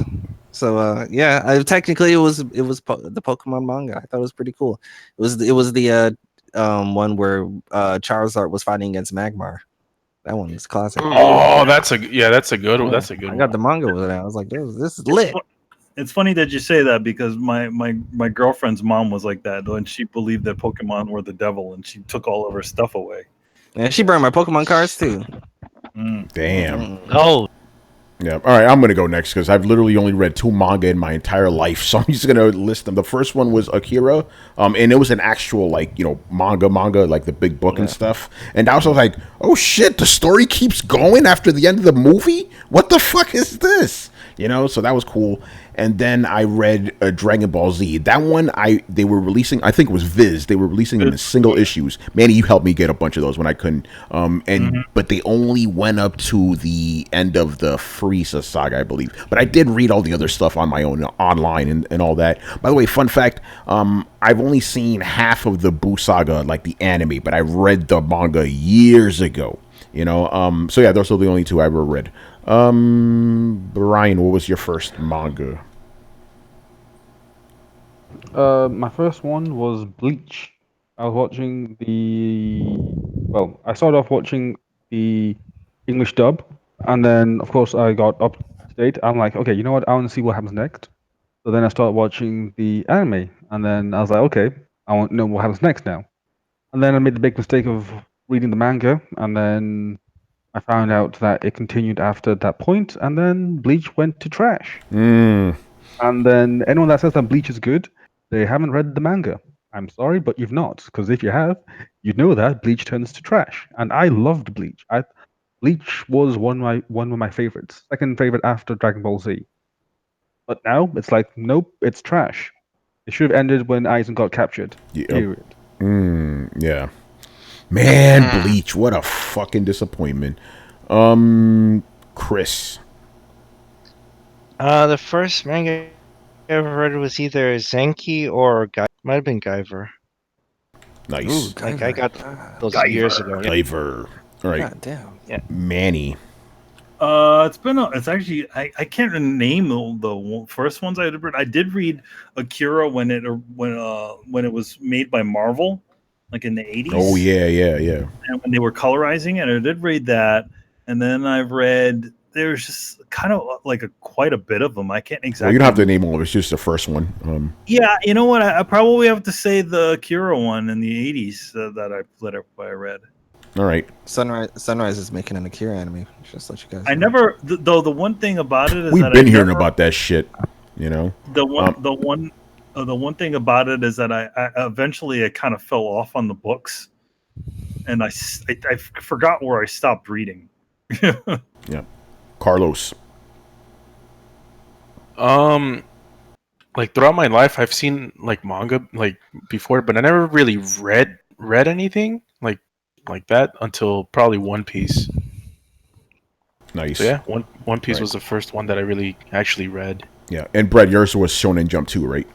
So I technically it was the Pokemon manga. I thought it was pretty cool. It was the one where Charizard was fighting against Magmar. That one is classic. Oh, that's a good one. That's a good one. I got the manga with it. I was like, this is lit. It's funny that you say that, because my girlfriend's mom was like that, and she believed that Pokemon were the devil, and she took all of her stuff away. And she burned my Pokemon cards too. Damn. Oh. Yeah. All right, I'm gonna go next because I've literally only read 2 manga in my entire life, so I'm just gonna list them. The first one was Akira, and it was an actual manga, like the big book and stuff. And I was like, oh shit, the story keeps going after the end of the movie. What the fuck is this? So that was cool. And then I read Dragon Ball Z. That one, they were releasing, I think it was Viz. They were releasing them in single issues. Manny, you helped me get a bunch of those when I couldn't. But they only went up to the end of the Frieza saga, I believe. But I did read all the other stuff on my own online and all that. By the way, fun fact, I've only seen half of the Buu saga, like the anime, but I read the manga years ago. So yeah, those are the only two I ever read. Brian, what was your first manga? My first one was Bleach. I was watching I started off watching the English dub, and then of course I got up to date. I'm like, okay, you know what? I want to see what happens next. So then I started watching the anime, and then I was like, okay, I want to know what happens next now. And then I made the big mistake of reading the manga, and then I found out that it continued after that point, and then Bleach went to trash. And then anyone that says that Bleach is good, they haven't read the manga. I'm sorry, but you've not, because if you have, you'd know that Bleach turns to trash. And I loved Bleach. Bleach was one of my favorites, second favorite after Dragon Ball Z. But now it's like, nope, it's trash. It should have ended when Aizen got captured. Period. Yeah. Man, Bleach, what a fucking disappointment. Chris. The first manga I ever read was either Zenki or might have been Guyver. Nice. Ooh, I got those years ago. Guyver. All right. God damn. Yeah. Manny. It's actually I can't name the first ones I did read. I did read Akira when it was made by Marvel, like in the 80s. Oh yeah. And when they were colorizing it, I did read that, and then I've read. There's just kind of like quite a bit of them. I can't exactly. Well, you don't have to name all of it. It's just the first one. Yeah, you know what? I probably have to say the Akira one in the 80s that I read. All right. Sunrise is making an Akira anime. Just let you guys know. I never, though. The one thing about it is we've been hearing about that shit. The one thing about it is that I eventually kind of fell off on the books, and I forgot where I stopped reading. Yeah. Carlos. Like throughout my life, I've seen like manga like before, but I never really read anything like that until probably One Piece. Nice. So yeah, One Piece was the first one that I really actually read. Yeah, and Brett, yours was Shonen Jump too, right?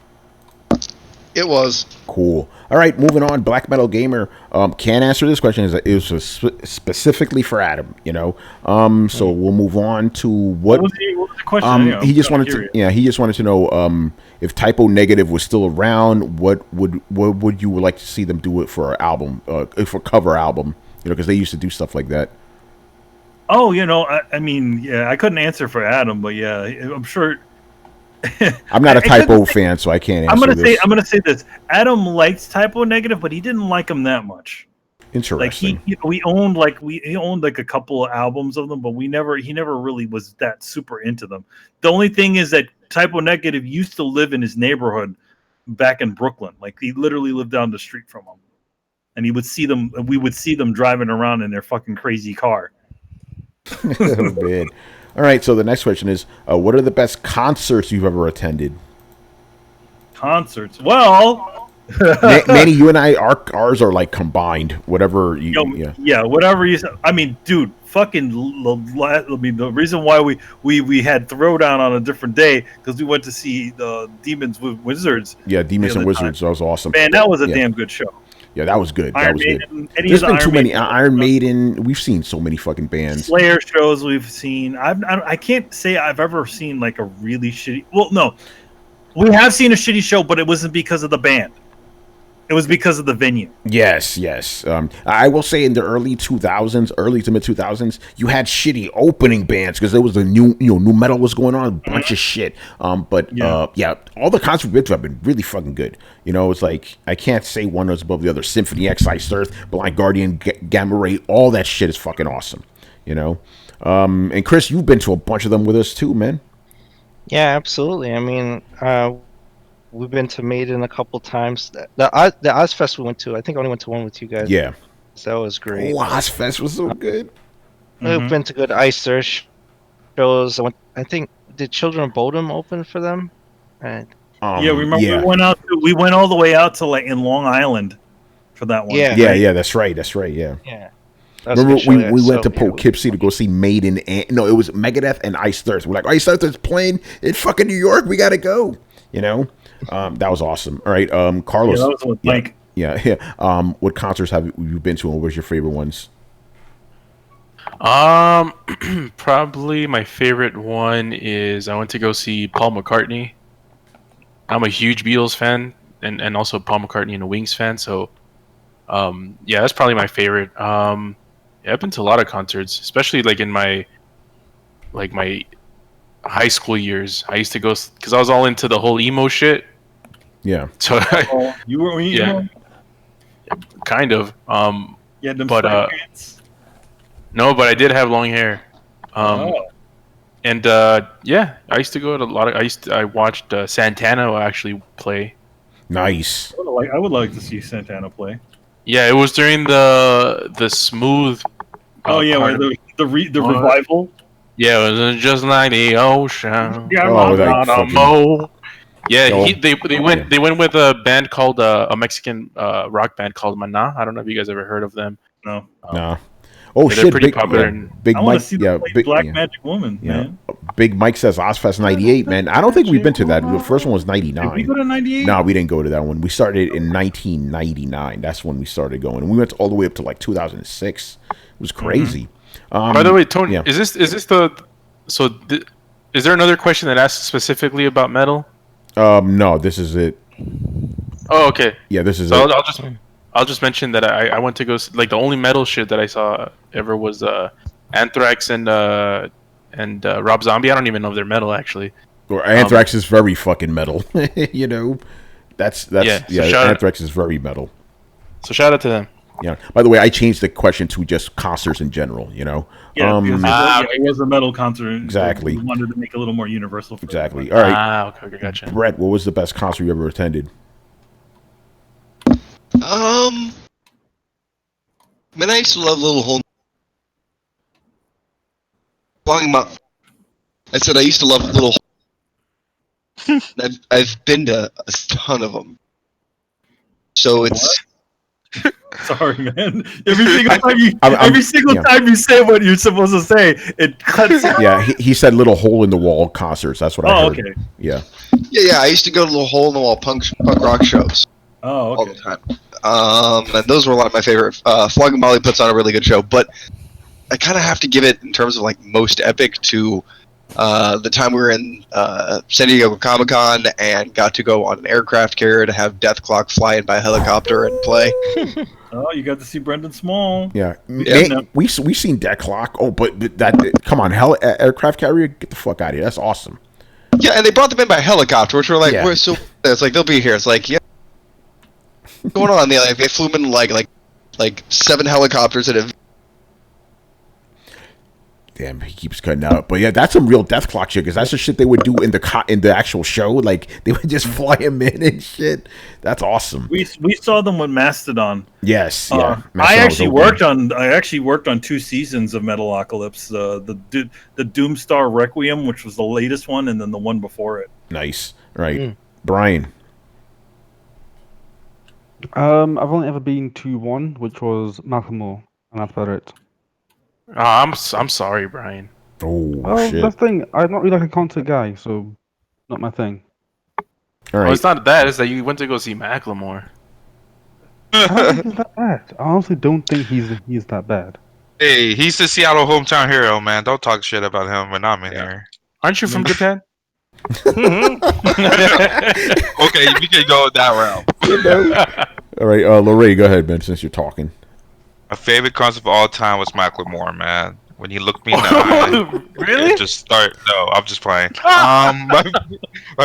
It was. Cool. All right, moving on. Black Metal Gamer can't answer this question. It was specifically for Adam, So we'll move on to what was the question? He just wanted to know if Typo Negative was still around. What would you like to see them do it for our album, for cover album? Because they used to do stuff like that. Oh, I mean, yeah, I couldn't answer for Adam, but yeah, I'm sure. I'm not a Typo fan, so I can't answer this. I'm gonna say this. Adam likes Typo Negative, but he didn't like him that much. Interesting. Like he owned like a couple of albums of them, but he never really was that super into them. The only thing is that Typo Negative used to live in his neighborhood back in Brooklyn. Like he literally lived down the street from him, and we would see them driving around in their fucking crazy car. Oh, man. All right, so the next question is, what are the best concerts you've ever attended? Concerts? Well... Manny, you and I, ours are like combined. Whatever you... Yeah, whatever you... I mean, dude, the reason why we had Throwdown on a different day, because we went to see the Demons with Wizards. Yeah, Demons and Wizards. That was awesome. Man, that was a damn good show. Yeah, that was good. Iron Maiden, There's been too many Iron Maiden. We've seen so many fucking bands. Slayer shows we've seen. I can't say I've ever seen like a really shitty. Well, no, we have seen a shitty show, but it wasn't because of the band. It was because of the venue. Yes. I will say in the early to mid 2000s, you had shitty opening bands because there was a new metal was going on, a bunch of shit. All the concerts we've been to have been really fucking good. It's like I can't say one is above the other. Symphony X, Ice Earth, Blind Guardian, Gamma Ray, all that shit is fucking awesome. And Chris, you've been to a bunch of them with us too, man. Yeah, absolutely. I mean, we've been to Maiden a couple times. The Ozfest we went to, I think I only went to one with you guys. Yeah. So that was great. Oh, Ozfest was so good. We've been to good Ice Earth shows. I think did Children of Bodom open for them? And yeah, remember we went all the way out to like in Long Island for that one. Yeah, yeah, that's right. Yeah. Yeah. Remember we went to Poughkeepsie to go see Maiden and no, it was Megadeth and Ice Thirst. We're like, Ice Thirst is playing in fucking New York. We gotta go. That was awesome. All right, Carlos. Yeah, that was with Mike. Yeah. What concerts have you been to, and what was your favorite ones? Probably my favorite one is I went to go see Paul McCartney. I'm a huge Beatles fan and also Paul McCartney and a Wings fan, so yeah, that's probably my favorite. Yeah, I've been to a lot of concerts, especially like in my high school years. I used to go because I was all into the whole emo shit. Yeah. So you were emo? Yeah, kind of. Yeah, them but pants. no, but I did have long hair. And yeah, I used to go to a lot of. I watched Santana actually play. Nice. I would like to see Santana play. Yeah, it was during the Smooth. The revival. Yeah, it was just like the ocean. Yeah, they went with a band called a Mexican rock band called Maná. I don't know if you guys ever heard of them. No. No. Oh they're shit! pretty Big, popular. Big I want Mike, to see them play Black Magic Woman, man. Big Mike says Ozfest '98, man. I don't think we've been to that. The first one was '99. Did we go to '98? No, we didn't go to that one. We started in 1999. That's when we started going. And we went all the way up to like 2006. It was crazy. By the way, Tony, is this the is there another question that asks specifically about metal? No, this is it. Oh, okay. Yeah, this is so it. I'll just mention that I went to go like the only metal shit that I saw ever was Anthrax and Rob Zombie. I don't even know if they're metal actually. Or Anthrax is very fucking metal. That's Anthrax is very metal. So shout out to them. Yeah. By the way, I changed the question to just concerts in general. Yeah, it was a metal concert. Exactly. We wanted to make it a little more universal. Exactly. All right. Okay, gotcha. Brett, what was the best concert you ever attended? I used to love Little Hole. I said I used to love Little Hole. I've been to a ton of them. So it's. Sorry, man. Every single time you say what you're supposed to say, it cuts. Yeah, he said little hole in the wall concerts. That's what I heard. Okay. Yeah. Yeah. I used to go to little hole in the wall punk rock shows. Oh, okay. All the time. And those were a lot of my favorite. Flogging Molly puts on a really good show, but I kind of have to give it in terms of like most epic to the time we were in San Diego Comic-Con and got to go on an aircraft carrier to have Death Clock fly in by helicopter and play. Oh, you got to see Brendan Small. Yeah. We seen Death Clock. Oh, but that come on, aircraft carrier, get the fuck out of here. That's awesome. Yeah, and they brought them in by helicopter, which were like, we're so. It's like they'll be here. It's like, yeah. What's going on? They flew them in like 7 helicopters at a. Damn, he keeps cutting out. But yeah, that's some real Death Clock shit, because that's the shit they would do in the actual show. Like, they would just fly him in and shit. That's awesome. We saw them with Mastodon. Yes, yeah. I actually worked on 2 seasons of Metalocalypse. The Doomstar Requiem, which was the latest one, and then the one before it. Nice. Right. Brian. I've only ever been to one, which was Macklemore, and that's about it. I'm sorry, Brian. Oh, shit. That's the thing. I'm not really like a concert guy, so not my thing. All right. Well, it's not that. It's that you went to go see Macklemore. I don't think he's that bad. I honestly don't think he's that bad. Hey, he's the Seattle hometown hero, man. Don't talk shit about him when I'm in here. Aren't you from Japan? Okay, we can go that route. All right, Lorraine, go ahead, Ben, since you're talking. My favorite concert of all time was Macklemore, man. When he looked me in the eye, really? Just start. No, I'm just playing. My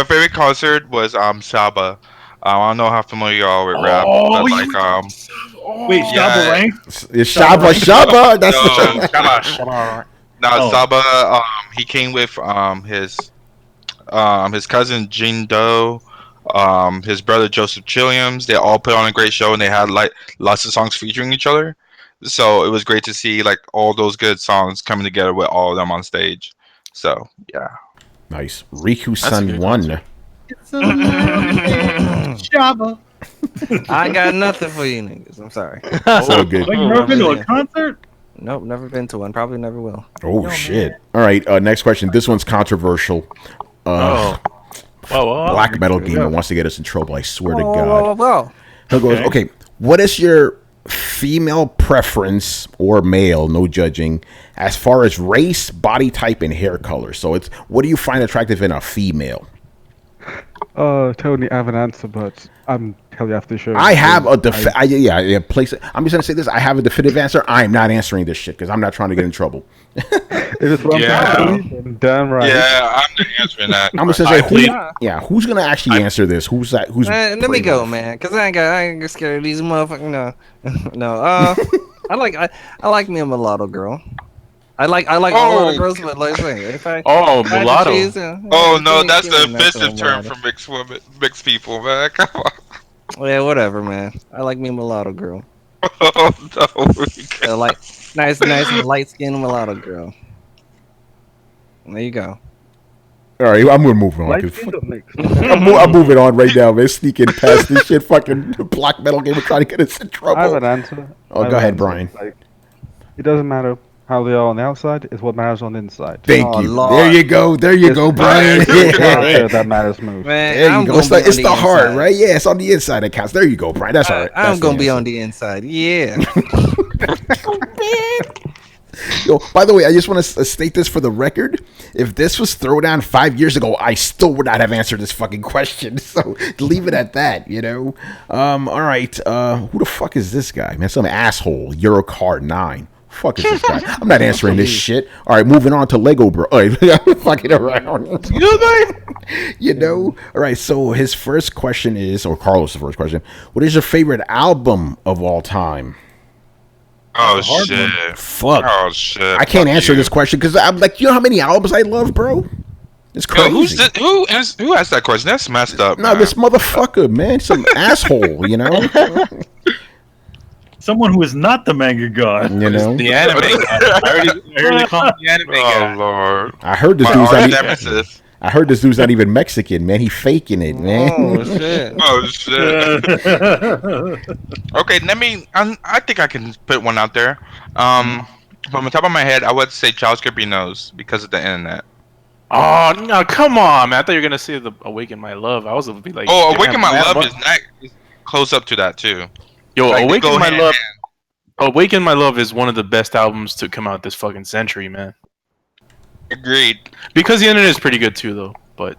favorite concert was Saba. I don't know how familiar you are with rap, but like wait, Saba Rank? It's Saba. That's Saba. He came with his cousin Jin Do, his brother Joseph Chilliams. They all put on a great show, and they had like lots of songs featuring each other. So it was great to see like all those good songs coming together with all of them on stage. So yeah. Nice. Riku-san won. Java. I ain't got nothing for you niggas. I'm sorry. So good. Like, you never been to a concert? Nope, never been to one. Probably never will. Oh, shit. Man. All right, next question. This one's controversial. Black Metal Gamer wants to get us in trouble, I swear to God. He goes, okay, what is your female preference, or male, no judging, as far as race, body type, and hair color? So it's, what do you find attractive in a female? Tony, I have an answer, but I'm telling you after the show. I have a place. I'm just gonna say this. I have a definitive answer. I'm not answering this shit because I'm not trying to get in trouble. If it's what I'm damn right. Yeah, I'm not answering that. I'm just gonna say, who's gonna actually answer this? Who's that? Who's? Let me go, man, because I ain't scared of these motherfuckers. No. I like me a mulatto girl. I like all the girls, but like if I mulatto. No, that's the offensive term for mixed people, man. Come on. Yeah, whatever, man. I like me a mulatto girl. Oh no. Like nice and light skinned mulatto girl. There you go. All right, I'm gonna move on. I'm moving on right now, man. Sneaking past this shit, fucking Black Metal Gamer trying to get us in trouble. I have an answer. Oh, go ahead, Brian. It doesn't matter how they are on the outside, is what matters on the inside. Thank you. Lord. There you go, Brian. That matters most. Man, there you go. It's the heart, right? Yeah, it's on the inside that counts. There you go, Brian. That's all right. I'm gonna be on the inside. Yeah. Yo, by the way, I just want to state this for the record. If this was Throwdown 5 years ago, I still would not have answered this fucking question. So leave it at that, you know. All right. Who the fuck is this guy, man? Some asshole. Eurocard 9. Fuck is this guy? I'm not answering this shit. All right, moving on to Lego Bro. All right, fucking around. You know? All right, so his first question is, or Carlos' first question, what is your favorite album of all time? Oh, shit. Fuck. Oh, shit. I can't answer this question because I'm like, you know how many albums I love, bro? It's crazy. Who asked that question? That's messed up. No, this motherfucker, man. Some asshole, you know? Someone who is not the manga god. You know? The anime guy. I heard they call him the anime guy. Oh, Lord. I heard this dude's not even Mexican, man. He faking it, man. Oh, shit. Oh, shit. Okay, I think I can put one out there. From the top of my head, I would say Child's Creepy Nose because of the internet. Oh, no, come on, man. I thought you were going to say the Awaken My Love. I was going to be like... Oh, Awaken My Love is close up to that, too. Yo, Awaken My Love is one of the best albums to come out this fucking century, man. Agreed. Because the internet is pretty good too, though. But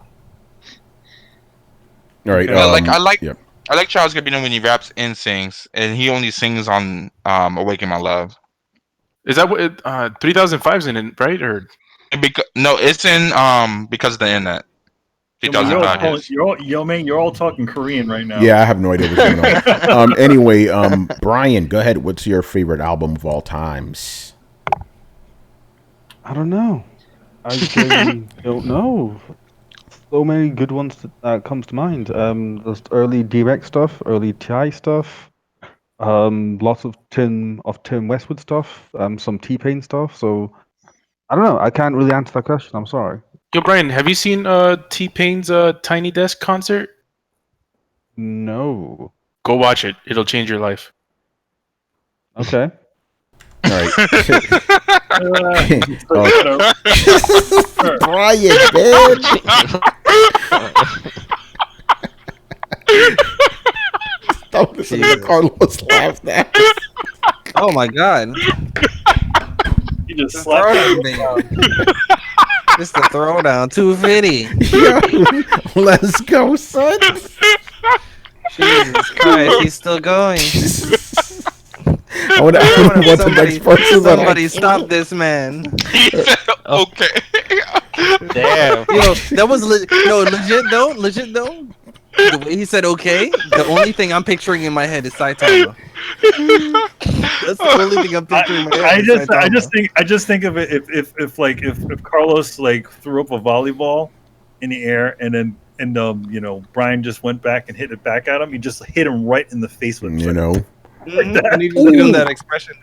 all right, I like Charles Gambino when he raps and sings, and he only sings on "Awaken My Love." Is that what 3005's in it, right? Or no, it's in because of the internet. You're all talking Korean right now. Yeah, I have no idea what's going on. Anyway, Brian, go ahead. What's your favorite album of all times? I don't know. I really don't know. So many good ones that comes to mind. There's early DX stuff, early TI stuff, lots of Tim Westwood stuff, some T-Pain stuff. So I don't know. I can't really answer that question. I'm sorry. Yo, Brian, have you seen T-Pain's Tiny Desk concert? No. Go watch it. It'll change your life. Okay. All right. Brian, man. Stop listening to Carlos laugh now. Oh my god. You just slapped me. It's the Throwdown 250. Yo, let's go, son. Jesus Christ, he's still going. I wonder what the next person. Somebody stop this man. Okay. Damn. Yo, that was legit though. The way he said okay, the only thing I'm picturing in my head is Saitama. That's the only thing I'm picturing in my head. I just think of it if Carlos like threw up a volleyball in the air and then Brian just went back and hit it back at him, he just hit him right in the face with it. Like that. I need to give him that expression.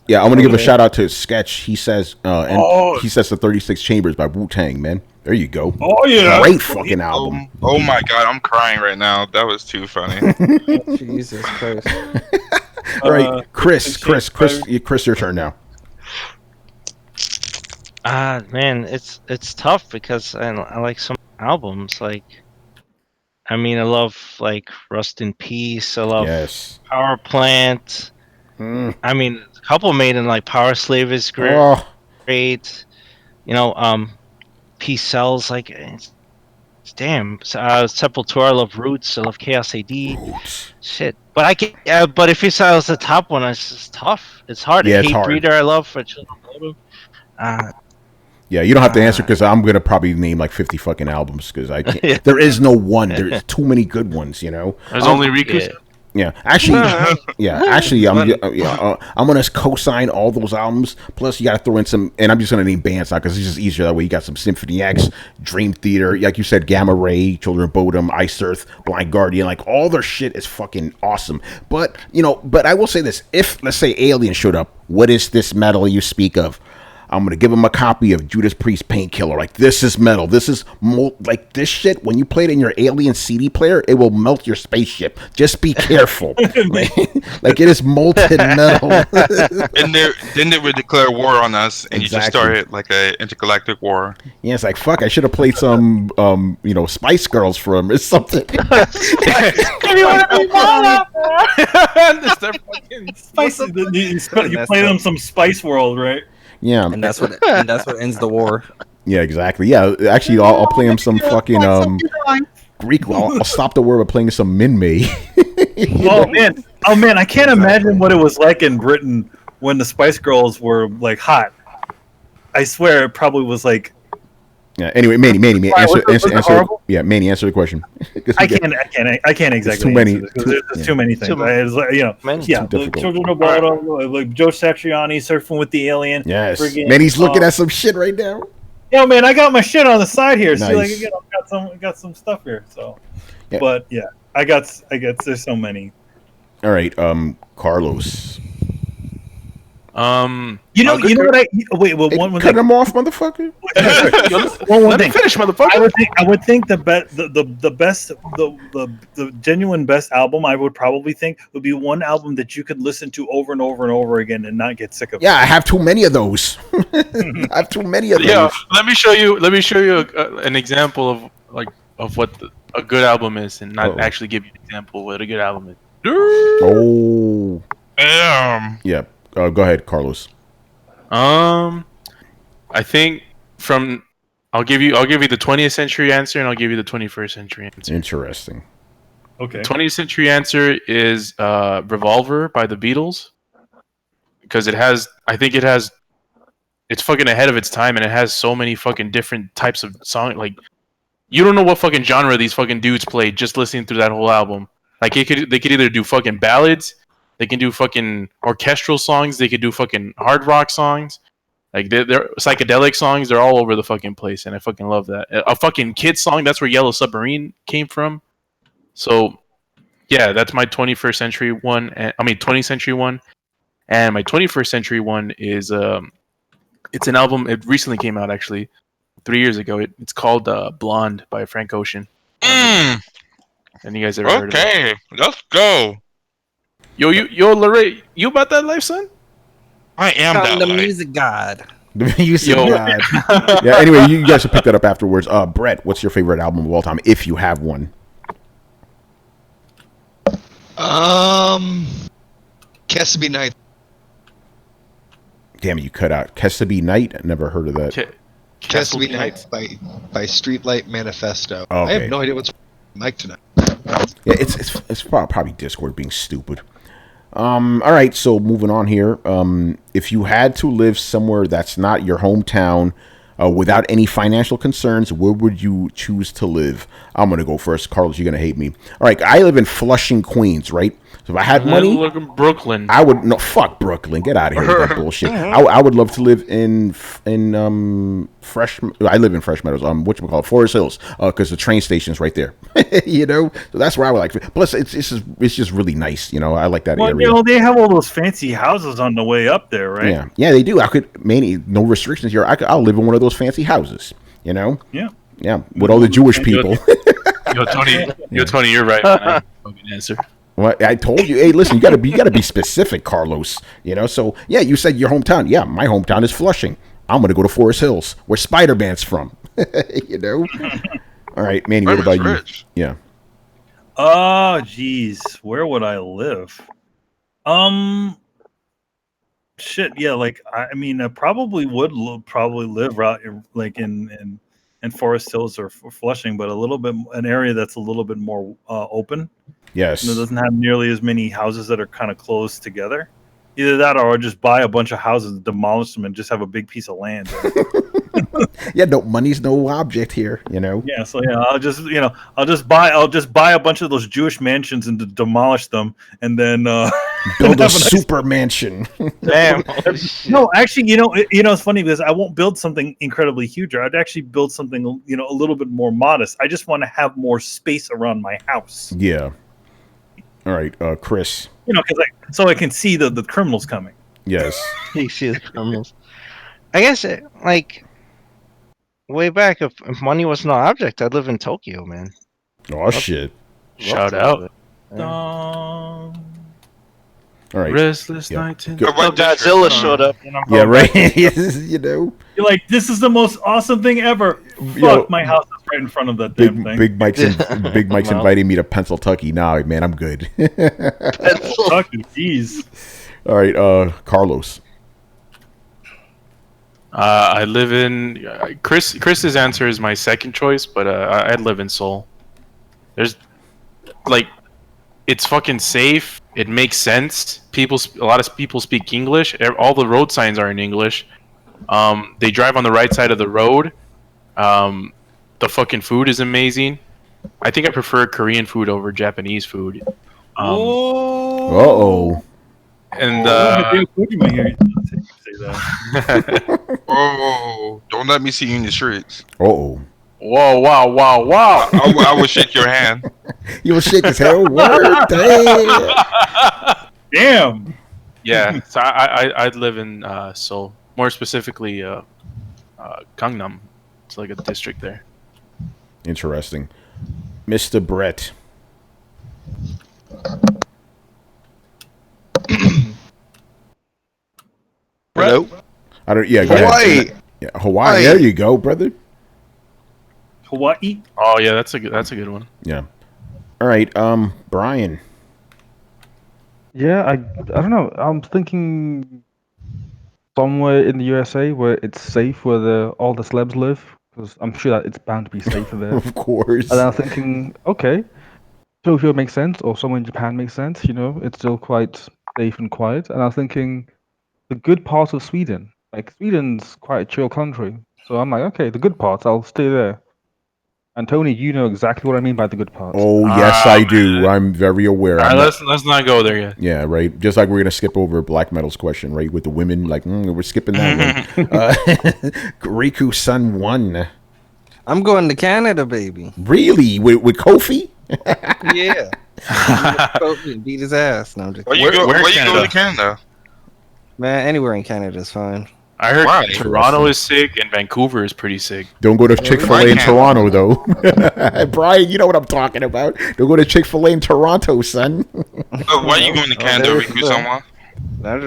Yeah, I want to give a shout out to Sketch. He says, he says the 36 Chambers by Wu-Tang, man. There you go. Oh yeah, great fucking album. Oh my god, I'm crying right now. That was too funny. Jesus Christ. All right, Chris, your turn now. Man, it's tough because I like some albums. Like, I mean, I love like Rust in Peace. I love Power Plant. I mean, a couple made in like Power Slave is great. Great. You know, Peace Cells, like, damn. Sepultura, I love Roots. I love Chaos AD. Shit. But I can. But if you saw as the top one, it's just tough. It's hard. Yeah, it's Hate hard. Breeder, I love for Children of Bodom. Yeah, you don't have to answer because I'm gonna probably name like 50 fucking albums because I can't. There is no one. There's too many good ones. You know. There's only Riku's. Yeah, actually, I'm gonna co-sign all those albums. Plus, you gotta throw in some, and I'm just gonna name bands now because it's just easier that way. You got some Symphony X, Dream Theater, like you said, Gamma Ray, Children of Bodom, Ice Earth, Blind Guardian. Like all their shit is fucking awesome. But I will say this: if let's say Alien showed up, what is this metal you speak of? I'm gonna give him a copy of Judas Priest Painkiller. Like, this is metal. This is like this shit. When you play it in your Alien CD player, it will melt your spaceship. Just be careful. like it is molten metal. And then they would declare war on us, and you just started like a intergalactic war. Yeah, it's like fuck. I should have played some Spice Girls for him or something. You play them some Spice World, right? Yeah, and that's what ends the war. Yeah, exactly. Yeah, actually, I'll play him some fucking Greek. I'll stop the war by playing some Minmay. Oh man, I can't imagine what it was like in Britain when the Spice Girls were like hot. I swear, it probably was like. Yeah. Anyway, Manny, answer. Yeah, Manny, answer the question. I can't exactly. Too many. There's too many things. It's like, Children of Bodom, like Joe Satriani surfing with the alien. Yes. Manny's looking at some shit right now. Yo, man, I got my shit on the side here. Nice. See, like, again, I got some stuff here. So, but yeah, I got. There's so many. All right, Carlos. You know what one cut him off, motherfucker. One Let me finish, motherfucker. I would think the genuine best album I would probably think would be one album that you could listen to over and over and over again and not get sick of. Yeah, I have too many of those. I have too many of those. Yeah, let me show you an example of what a good album is, and not actually give you an example of what a good album is. Oh. Yeah. Go ahead, Carlos. I think I'll give you the 20th century answer, and I'll give you the 21st century answer. Interesting. Okay. 20th century answer is Revolver by the Beatles, because it's fucking ahead of its time, and it has so many fucking different types of song. Like, you don't know what fucking genre these fucking dudes played just listening through that whole album. Like, they could either do fucking ballads. They can do fucking orchestral songs. They could do fucking hard rock songs. Like, they're psychedelic songs. They're all over the fucking place, and I fucking love that. A fucking kid song. That's where Yellow Submarine came from. So, yeah, that's my 21st century one. 20th century one. And my 21st century one is it's an album. It recently came out, actually, 3 years ago. It's called Blonde by Frank Ocean. And you guys ever heard of it? Okay, let's go. Yo, Larray, you about that life, son? I am that the life. music god. The music god. Yeah. Anyway, you guys should pick that up afterwards. Brett, what's your favorite album of all time, if you have one? Kesabi Night. Damn it, you cut out Kesabi Night. Never heard of that. Kesabi Night by Streetlight Manifesto. Okay. I have no idea what's Mike tonight. Yeah, it's probably Discord being stupid. All right, so moving on here. If you had to live somewhere that's not your hometown, without any financial concerns, where would you choose to live? I'm gonna go first. Carlos, you're gonna hate me. All right, I live in Flushing, Queens, right? So if I had money, look in Brooklyn. I would fuck Brooklyn. Get out of here with that bullshit. I would love to live in Fresh. I live in Fresh Meadows. Whatchamacallit, Forest Hills, because the train station's right there. So that's where I would like to. Plus, it's just really nice. I like that area. They have all those fancy houses on the way up there, right? Yeah, they do. No restrictions here. I'll live in one of those fancy houses. You know? Yeah. Yeah. With all the Jewish people. Tony, you're right. Man. I fucking answer. Well, I told you. Hey, listen, you gotta be specific, Carlos. You know. So yeah, you said your hometown. Yeah, my hometown is Flushing. I'm gonna go to Forest Hills, where Spider-Man's from. You know. All right, Manny. What about you? Yeah. Oh, geez, where would I live? Shit, yeah, like I mean, I probably would live out like in Forest Hills or Flushing, but a little bit an area that's a little bit more open. Yes, and it doesn't have nearly as many houses that are kind of close together. Either that, or I'll just buy a bunch of houses, demolish them, and just have a big piece of land. Yeah, no, money's no object here, you know. Yeah, so yeah, I'll just buy a bunch of those Jewish mansions and demolish them, and then build a super mansion. Damn. No, actually, it's funny because I won't build something incredibly huge. I'd actually build something, a little bit more modest. I just want to have more space around my house. Yeah. All right, Chris. So I can see the criminals coming. Yes. You see the criminals. I guess way back, if money was no object, I'd live in Tokyo, man. Oh shit! Shout out. All right. Restless night. Godzilla showed up. Yeah, right. You know. You're like, this is the most awesome thing ever. Fuck, my house is right in front of that damn thing. Big Mike's inviting me to Pennsylvania. Nah, man, I'm good. Pennsylvania, jeez. All right, Carlos. I live in Chris's answer is my second choice, but I live in Seoul. There's it's fucking safe. It makes sense. A lot of people speak English. All the road signs are in English. They drive on the right side of the road. The fucking food is amazing. I think I prefer Korean food over Japanese food. Uh-oh. And oh, don't let me see you in the streets. Uh-oh. Whoa, wow, wow, wow. I will shake your hand. You will shake his hand? Word, damn. Damn. Yeah, so I'd live in Seoul. More specifically, Gangnam. It's like a district there. Interesting. Mr. Brett. Hello? I don't. Yeah, Hawaii. Yeah, Hawaii. There you go, brother. Hawaii. Oh yeah, that's a good one. Yeah. All right, Brian. Yeah, I don't know. I'm thinking somewhere in the USA where it's safe, where all the celebs live, because I'm sure that it's bound to be safer there. Of course. And I'm thinking, okay, Tokyo makes sense, or somewhere in Japan makes sense. It's still quite safe and quiet. And I'm thinking the good parts of Sweden. Like, Sweden's quite a chill country. So I'm like, okay, the good parts, I'll stay there. And Tony, you know exactly what I mean by the good parts. Oh, yes, I do. I'm very aware. Let's not go there yet. Yeah, right. Just like we're going to skip over Black Metal's question, right? With the women, like, we're skipping that one. Riku-san 1. I'm going to Canada, baby. Really? With Kofi? Yeah. Kofi beat his ass. No, I'm just Where you go to Canada? Man, anywhere in Canada is fine. I heard Toronto is sick and Vancouver is pretty sick. Don't go to Chick-fil-A in Toronto, though. Brian, you know what I'm talking about. Don't go to Chick-fil-A in Toronto, son. Why are you going to Canada, Riku-sama?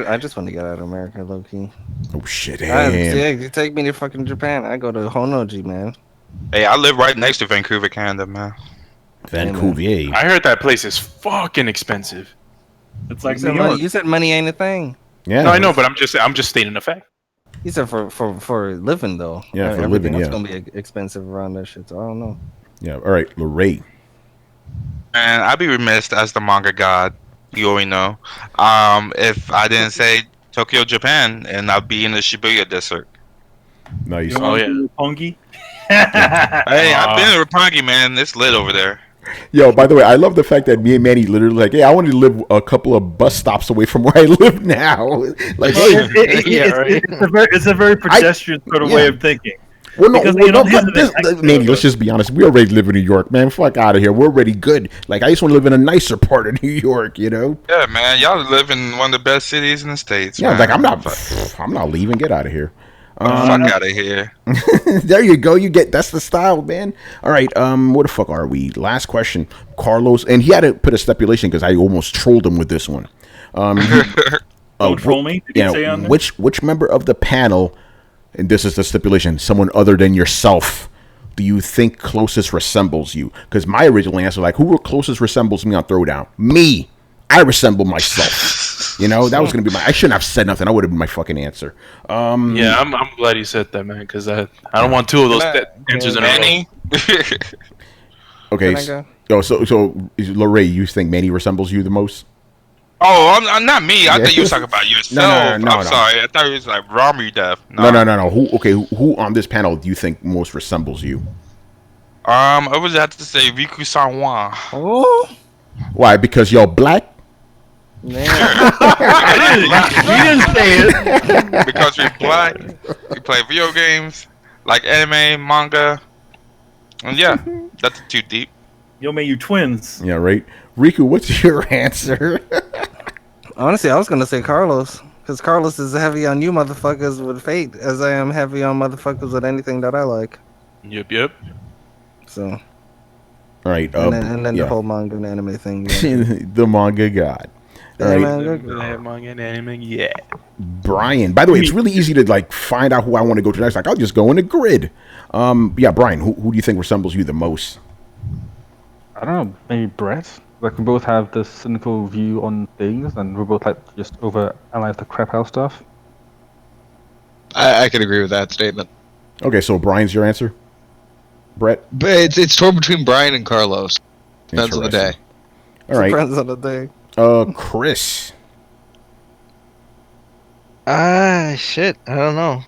I just want to get out of America, low-key. Oh, shit, yeah, you take me to fucking Japan. I go to Honnoji, man. Hey, I live right next to Vancouver, Canada, man. Vancouver. I heard that place is fucking expensive. It's like you said money ain't a thing. Yeah. No, I know, but I'm just stating a fact. He said for living though. Yeah, for living. Yeah, it's gonna be expensive around that shit. So I don't know. Yeah. All right, Lorraine. And I'd be remiss as the manga god. You already know. If I didn't say Tokyo, Japan, and I'd be in the Shibuya district. Nice. Oh yeah. Roppongi? Hey, I've been in Roppongi, man. It's lit over there. Yo, by the way, I love the fact that me and Manny literally like, hey, I wanted to live a couple of bus stops away from where I live now. Like, hey, it's a very pedestrian sort of way of thinking. Well, Manny, let's just be honest. We already live in New York, man. Fuck out of here. We're already good. Like, I just want to live in a nicer part of New York, you know? Yeah, man. Y'all live in one of the best cities in the States. Yeah, man. like I'm not leaving. Get out of here. Fuck out of here. There you go. That's the style, man. All right. Where the fuck are we? Last question, Carlos, and he had to put a stipulation because I almost trolled him with this one. Don't troll me. Did you say on there? Which member of the panel, and this is the stipulation, someone other than yourself, do you think closest resembles you? Because my original answer, like, who closest resembles me on Throwdown? Me. I resemble myself. You know, that was going to be I shouldn't have said nothing. That would have been my fucking answer. Yeah, I'm glad you said that, man, because I don't want two of those answers in a row. Okay. So Lorraine, you think Manny resembles you the most? Oh, I'm not me. I thought you were talking about yourself. No. I'm sorry. I thought it was like Rami Death. No. Who on this panel do you think most resembles you? I would have to say Riku Sanwa. Oh. Why? Because you're black? You didn't say it. Because we're black, we play video games, like anime, manga, and yeah, that's too deep. Yo, man, you twins. Yeah, right. Riku, what's your answer? Honestly, I was gonna say Carlos, because Carlos is heavy on you motherfuckers with Fate, as I am heavy on motherfuckers with anything that I like. Yep. So. All right. And then the whole manga and anime thing. Yeah. The manga god. All right. Yeah. Brian. By the way, it's really easy to like find out who I want to go to next. Like, I'll just go in the grid. Yeah, Brian. Who do you think resembles you the most? I don't know. Maybe Brett. Like, we both have this cynical view on things, and we both like just overanalyze the crap out of stuff. I can agree with that statement. Okay, so Brian's your answer, Brett. But it's torn between Brian and Carlos. Depends on the day. All right. Depends on the day. Chris. Shit. I don't know.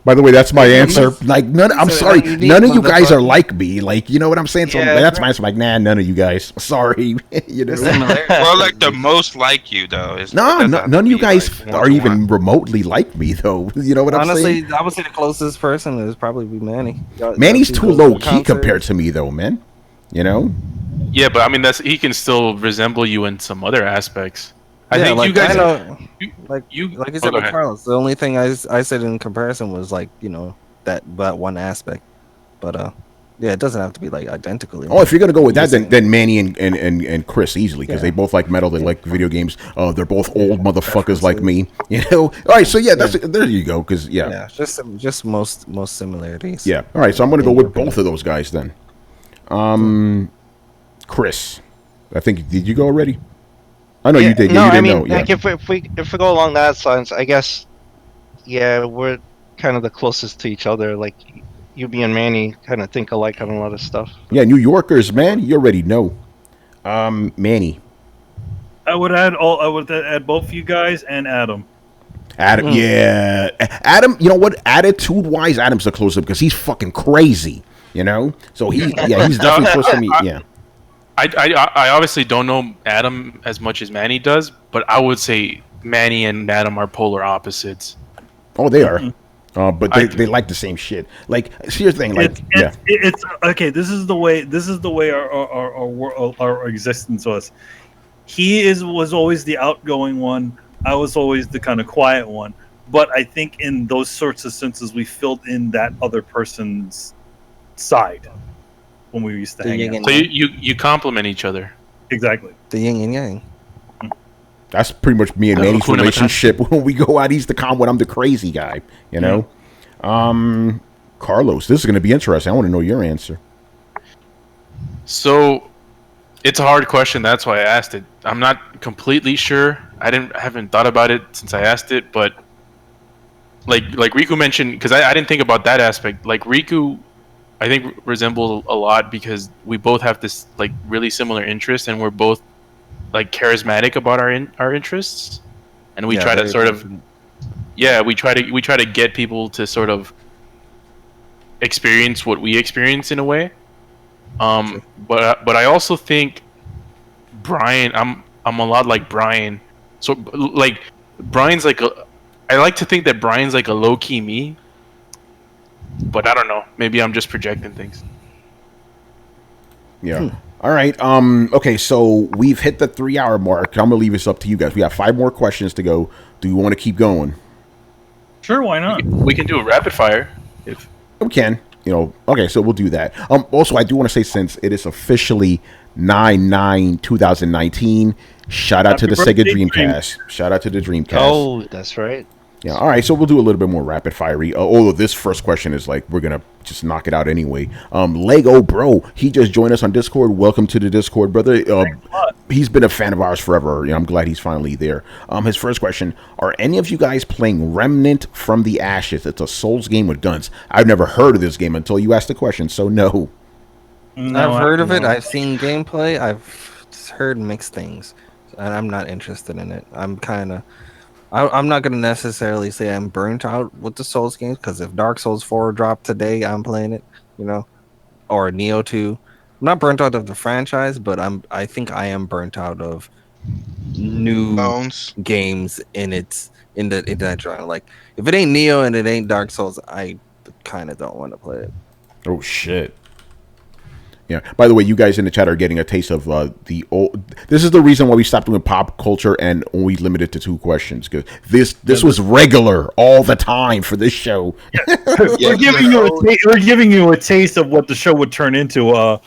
By the way, that's my answer. Like, I'm sorry, none of you guys are like me. Like, you know what I'm saying? So that's my answer. Like, nah, none of you guys. Sorry. You know. Well, like the most like you though is none of you guys are even remotely like me though. You know what I'm saying? Honestly, I would say the closest person is probably Manny. Manny's too low key compared to me though, man. You know? Yeah, but I mean he can still resemble you in some other aspects. I think like, you guys like you said with Carlos. The only thing I said in comparison was like, you know, that one aspect. But yeah, it doesn't have to be like identical. Oh, if you're gonna go with that, then Manny and Chris easily, because they both like metal, they like video games. They're both old motherfuckers like me. You know. All right, so there you go. Because just most similarities. Yeah. All right, so I'm gonna go with both of those guys then. Chris, I think did you go already? I know you did. No, you didn't know. Yeah. Like if we go along that lines, I guess, we're kind of the closest to each other. Like, you, me, and Manny kind of think alike on a lot of stuff. Yeah, New Yorkers, man. You already know. Manny. I would add both you guys and Adam. Adam, yeah. Adam, you know what? Attitude-wise, Adam's the closest because he's fucking crazy. You know, so he's definitely close to me. Yeah. I obviously don't know Adam as much as Manny does, but I would say Manny and Adam are polar opposites. Oh, they are. But they like the same shit. Like, here's the thing. Like, it's okay. This is the way our existence was. He was always the outgoing one. I was always the kind of quiet one. But I think in those sorts of senses, we filled in that other person's side when we used to hang out. So you complement each other. Exactly. The yin and yang. That's pretty much me and Manny's relationship. When we go out, he's the calm one. I'm the crazy guy. You know. Carlos, this is going to be interesting. I want to know your answer. So, it's a hard question. That's why I asked it. I'm not completely sure. I haven't thought about it since I asked it, but like Riku mentioned, because I didn't think about that aspect. Like Riku, I think resembles a lot because we both have this like really similar interest, and we're both like charismatic about our interests, and we try to sort of we try to get people to sort of experience what we experience in a way. But I also think Brian, I'm a lot like Brian. So like Brian's like I like to think that Brian's like a low key me. But I don't know. Maybe I'm just projecting things. Yeah. All right. Okay, so we've hit the 3-hour mark. I'm gonna leave this up to you guys. We have 5 more questions to go. Do you want to keep going? Sure, why not? We can do a rapid fire. If We can. Okay, so we'll do that. Also, I do want to say, since it is officially 9/9/2019, shout out to the Sega Dreamcast. Shout out to the Dreamcast. Oh, that's right. Yeah, all right, so we'll do a little bit more rapid fire. Although this first question is like, we're going to just knock it out anyway. Lego Bro, he just joined us on Discord. Welcome to the Discord, brother. He's been a fan of ours forever. I'm glad he's finally there. His first question, are any of you guys playing Remnant from the Ashes? It's a Souls game with guns. I've never heard of this game until you asked the question, so no. I've heard of it. I've seen gameplay. I've heard mixed things, and I'm not interested in it. I'm not going to necessarily say I'm burnt out with the Souls games, because if Dark Souls 4 dropped today, I'm playing it, or Neo 2. I'm not burnt out of the franchise, but I think I am burnt out of new games in that genre. Like, if it ain't Neo and it ain't Dark Souls, I kind of don't want to play it. Oh, shit. Yeah. By the way, you guys in the chat are getting a taste of the old. This is the reason why we stopped doing pop culture and only limited to 2 questions, because this was regular all the time for this show. We're giving you a taste of what the show would turn into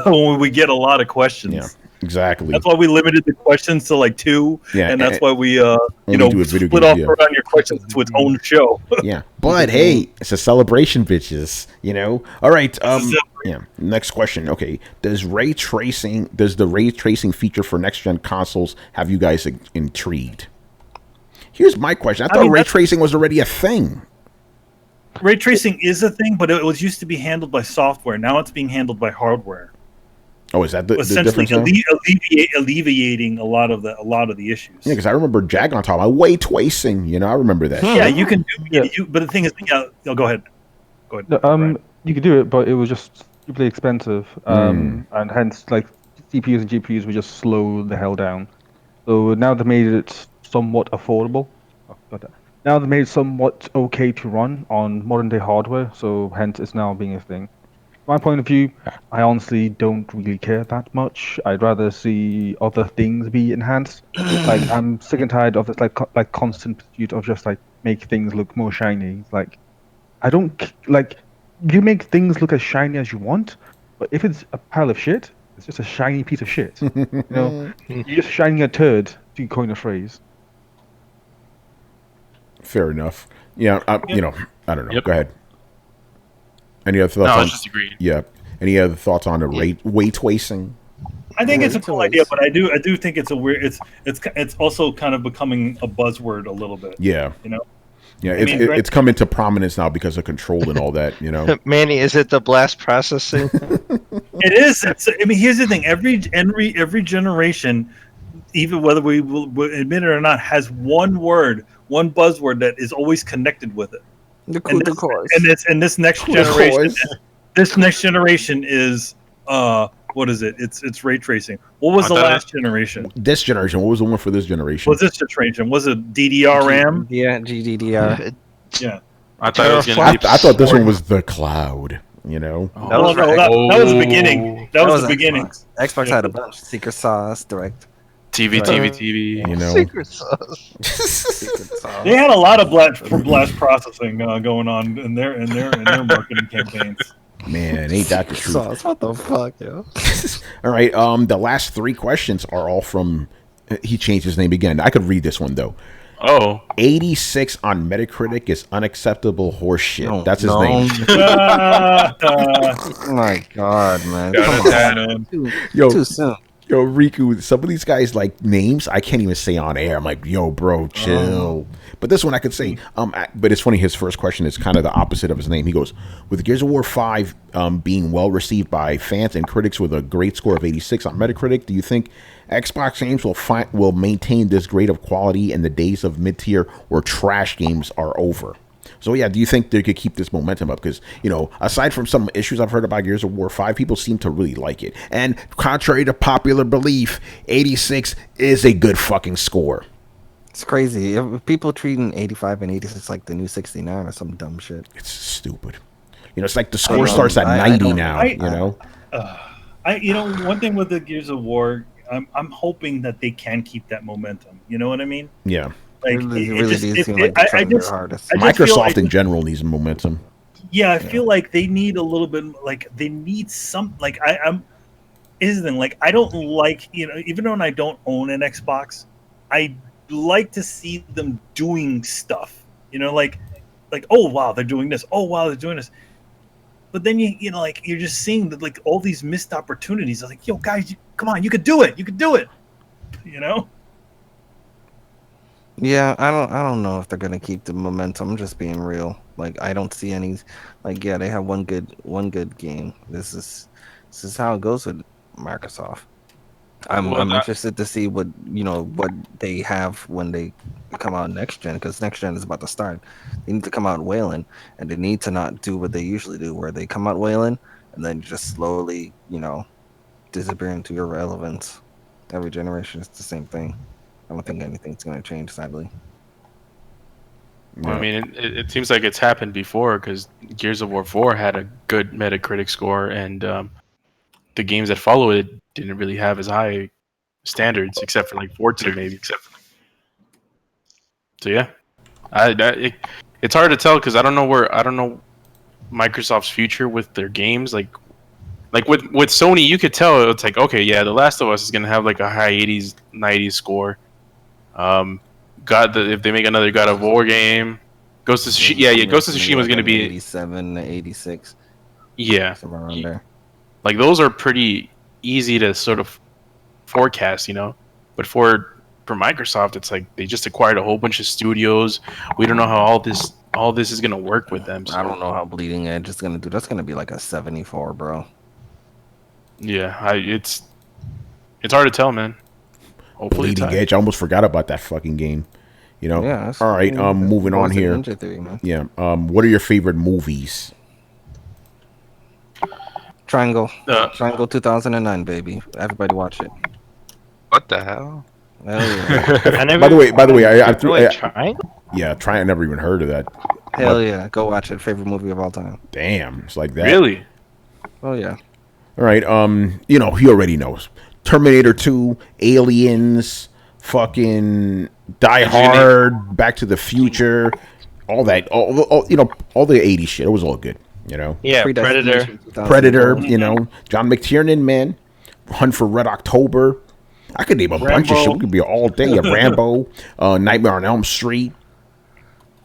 when we get a lot of questions. Yeah, exactly. That's why we limited the questions to like 2. Yeah, and that's why we split off around your questions to its own show. Yeah, but hey, it's a celebration, bitches. All right. Yeah. Next question. Okay. Does the ray tracing feature for next gen consoles have you guys intrigued? Here's my question. I thought ray tracing was already a thing. Ray tracing is a thing, but it was used to be handled by software. Now it's being handled by hardware. Oh, is that the essentially difference? Alleviating a lot of the issues. Yeah, because I remember Jagon talking about ray tracing. I remember that. Yeah, you can do. But the thing is, go ahead. Go ahead. No, you could do it, but it was just stupidly expensive, and hence, like, CPUs and GPUs would just slow the hell down. So now they made it somewhat affordable. Now they made it somewhat okay to run on modern day hardware, so hence it's now being a thing. From my point of view, I honestly don't really care that much. I'd rather see other things be enhanced. Like, I'm sick and tired of this like constant pursuit of just like make things look more shiny. Like, I don't like. You make things look as shiny as you want, but if it's a pile of shit, it's just a shiny piece of shit. You're just shining a turd, to coin a phrase. Fair enough. Yeah, I don't know. Yep. Go ahead. Any other thoughts? No, I was just agreeing. Yeah. Any other thoughts on the ray tracing? I think it's a cool idea, but I do think it's a weird. It's also kind of becoming a buzzword a little bit. Yeah. Yeah, it's come into prominence now because of Control and all that, Manny, is it the blast processing? It is. Here's the thing. Every generation, even whether we will admit it or not, has one buzzword that is always connected with it. This next generation. This next generation is what is it? It's ray tracing. What was the last generation? This generation. What was the one for this generation? Was this generation? Was it DDR RAM? Yeah, GDDR. Yeah. I thought it was gonna be. I thought this one was the cloud. That was the beginning. That was the beginning. Xbox had a bunch. Secret Sauce, Direct. TV. Secret Sauce. They had a lot of blast processing going on in their marketing campaigns. Man, ain't that the truth? Sauce, what the fuck, yo? All right. The last 3 questions are all from. He changed his name again. I could read this one though. Oh. 86 on Metacritic is unacceptable horseshit. That's his name. Oh my god, man. Too soon. Yo, Riku, some of these guys like names I can't even say on air. I'm like, yo, bro, chill. But this one I could say. But it's funny. His first question is kind of the opposite of his name. He goes, with Gears of War 5 being well received by fans and critics with a great score of 86 on Metacritic, do you think Xbox games will maintain this grade of quality and the days of mid-tier or trash games are over? So yeah, do you think they could keep this momentum up? Because, aside from some issues I've heard about Gears of War 5, people seem to really like it. And contrary to popular belief, 86 is a good fucking score. It's crazy. People treating 85 and 86 like the new 69 or some dumb shit. It's stupid. It's like the score starts at 90 now, one thing with the Gears of War, I'm hoping that they can keep that momentum. You know what I mean? Yeah. It really does seem like they're trying their hardest. Microsoft in general needs momentum. Yeah, I feel like they need a little bit. Like they need some. Like I'm. Is the thing, like I don't like, even though I don't own an Xbox, I like to see them doing stuff. Like oh wow, they're doing this. Oh wow, they're doing this. But then like you're just seeing that, like, all these missed opportunities. I was like, yo guys, come on, you could do it. You could do it. Yeah, I don't know if they're gonna keep the momentum. I'm just being real. Like I don't see any. Like yeah, they have one good game. This is how it goes with Microsoft. I'm interested to see what they have when they come out next gen, because next gen is about to start. They need to come out whaling, and they need to not do what they usually do, where they come out whaling and then just slowly disappear into irrelevance. Every generation is the same thing. I don't think anything's going to change, sadly. Well, I mean, it seems like it's happened before, because Gears of War 4 had a good Metacritic score, and the games that follow it didn't really have as high standards, except for like Forza, maybe. So yeah, it's hard to tell, because I don't know Microsoft's future with their games. Like with Sony, you could tell it's like, okay, yeah, The Last of Us is gonna have like a high 80s, 90s score. If they make another God of War game, Ghost of Tsushima is gonna be 87 to 86. Yeah, somewhere around there. Like those are pretty easy to sort of forecast, But for Microsoft, it's like they just acquired a whole bunch of studios. We don't know how all this is gonna work with them. So. I don't know how Bleeding Edge is gonna do. That's gonna be like a 74, bro. Yeah, it's hard to tell, man. Hopefully Bleeding Edge. I almost forgot about that fucking game. Yeah. All right. Moving on here. 3, yeah. What are your favorite movies? Triangle 2009, baby. Everybody watch it. What the hell? Yeah. By the way, I threw. Triangle? Yeah, I never even heard of that. Hell yeah, go watch it. Favorite movie of all time. Damn, it's like that. Really? Oh yeah. All right. He already knows. Terminator 2, Aliens, fucking Die Hard, Back to the Future, all that. All the 80s shit. It was all good. Yeah, Predator, John McTiernan, man, Hunt for Red October. I could name a bunch of shit. We could be all day. Rambo, Nightmare on Elm Street,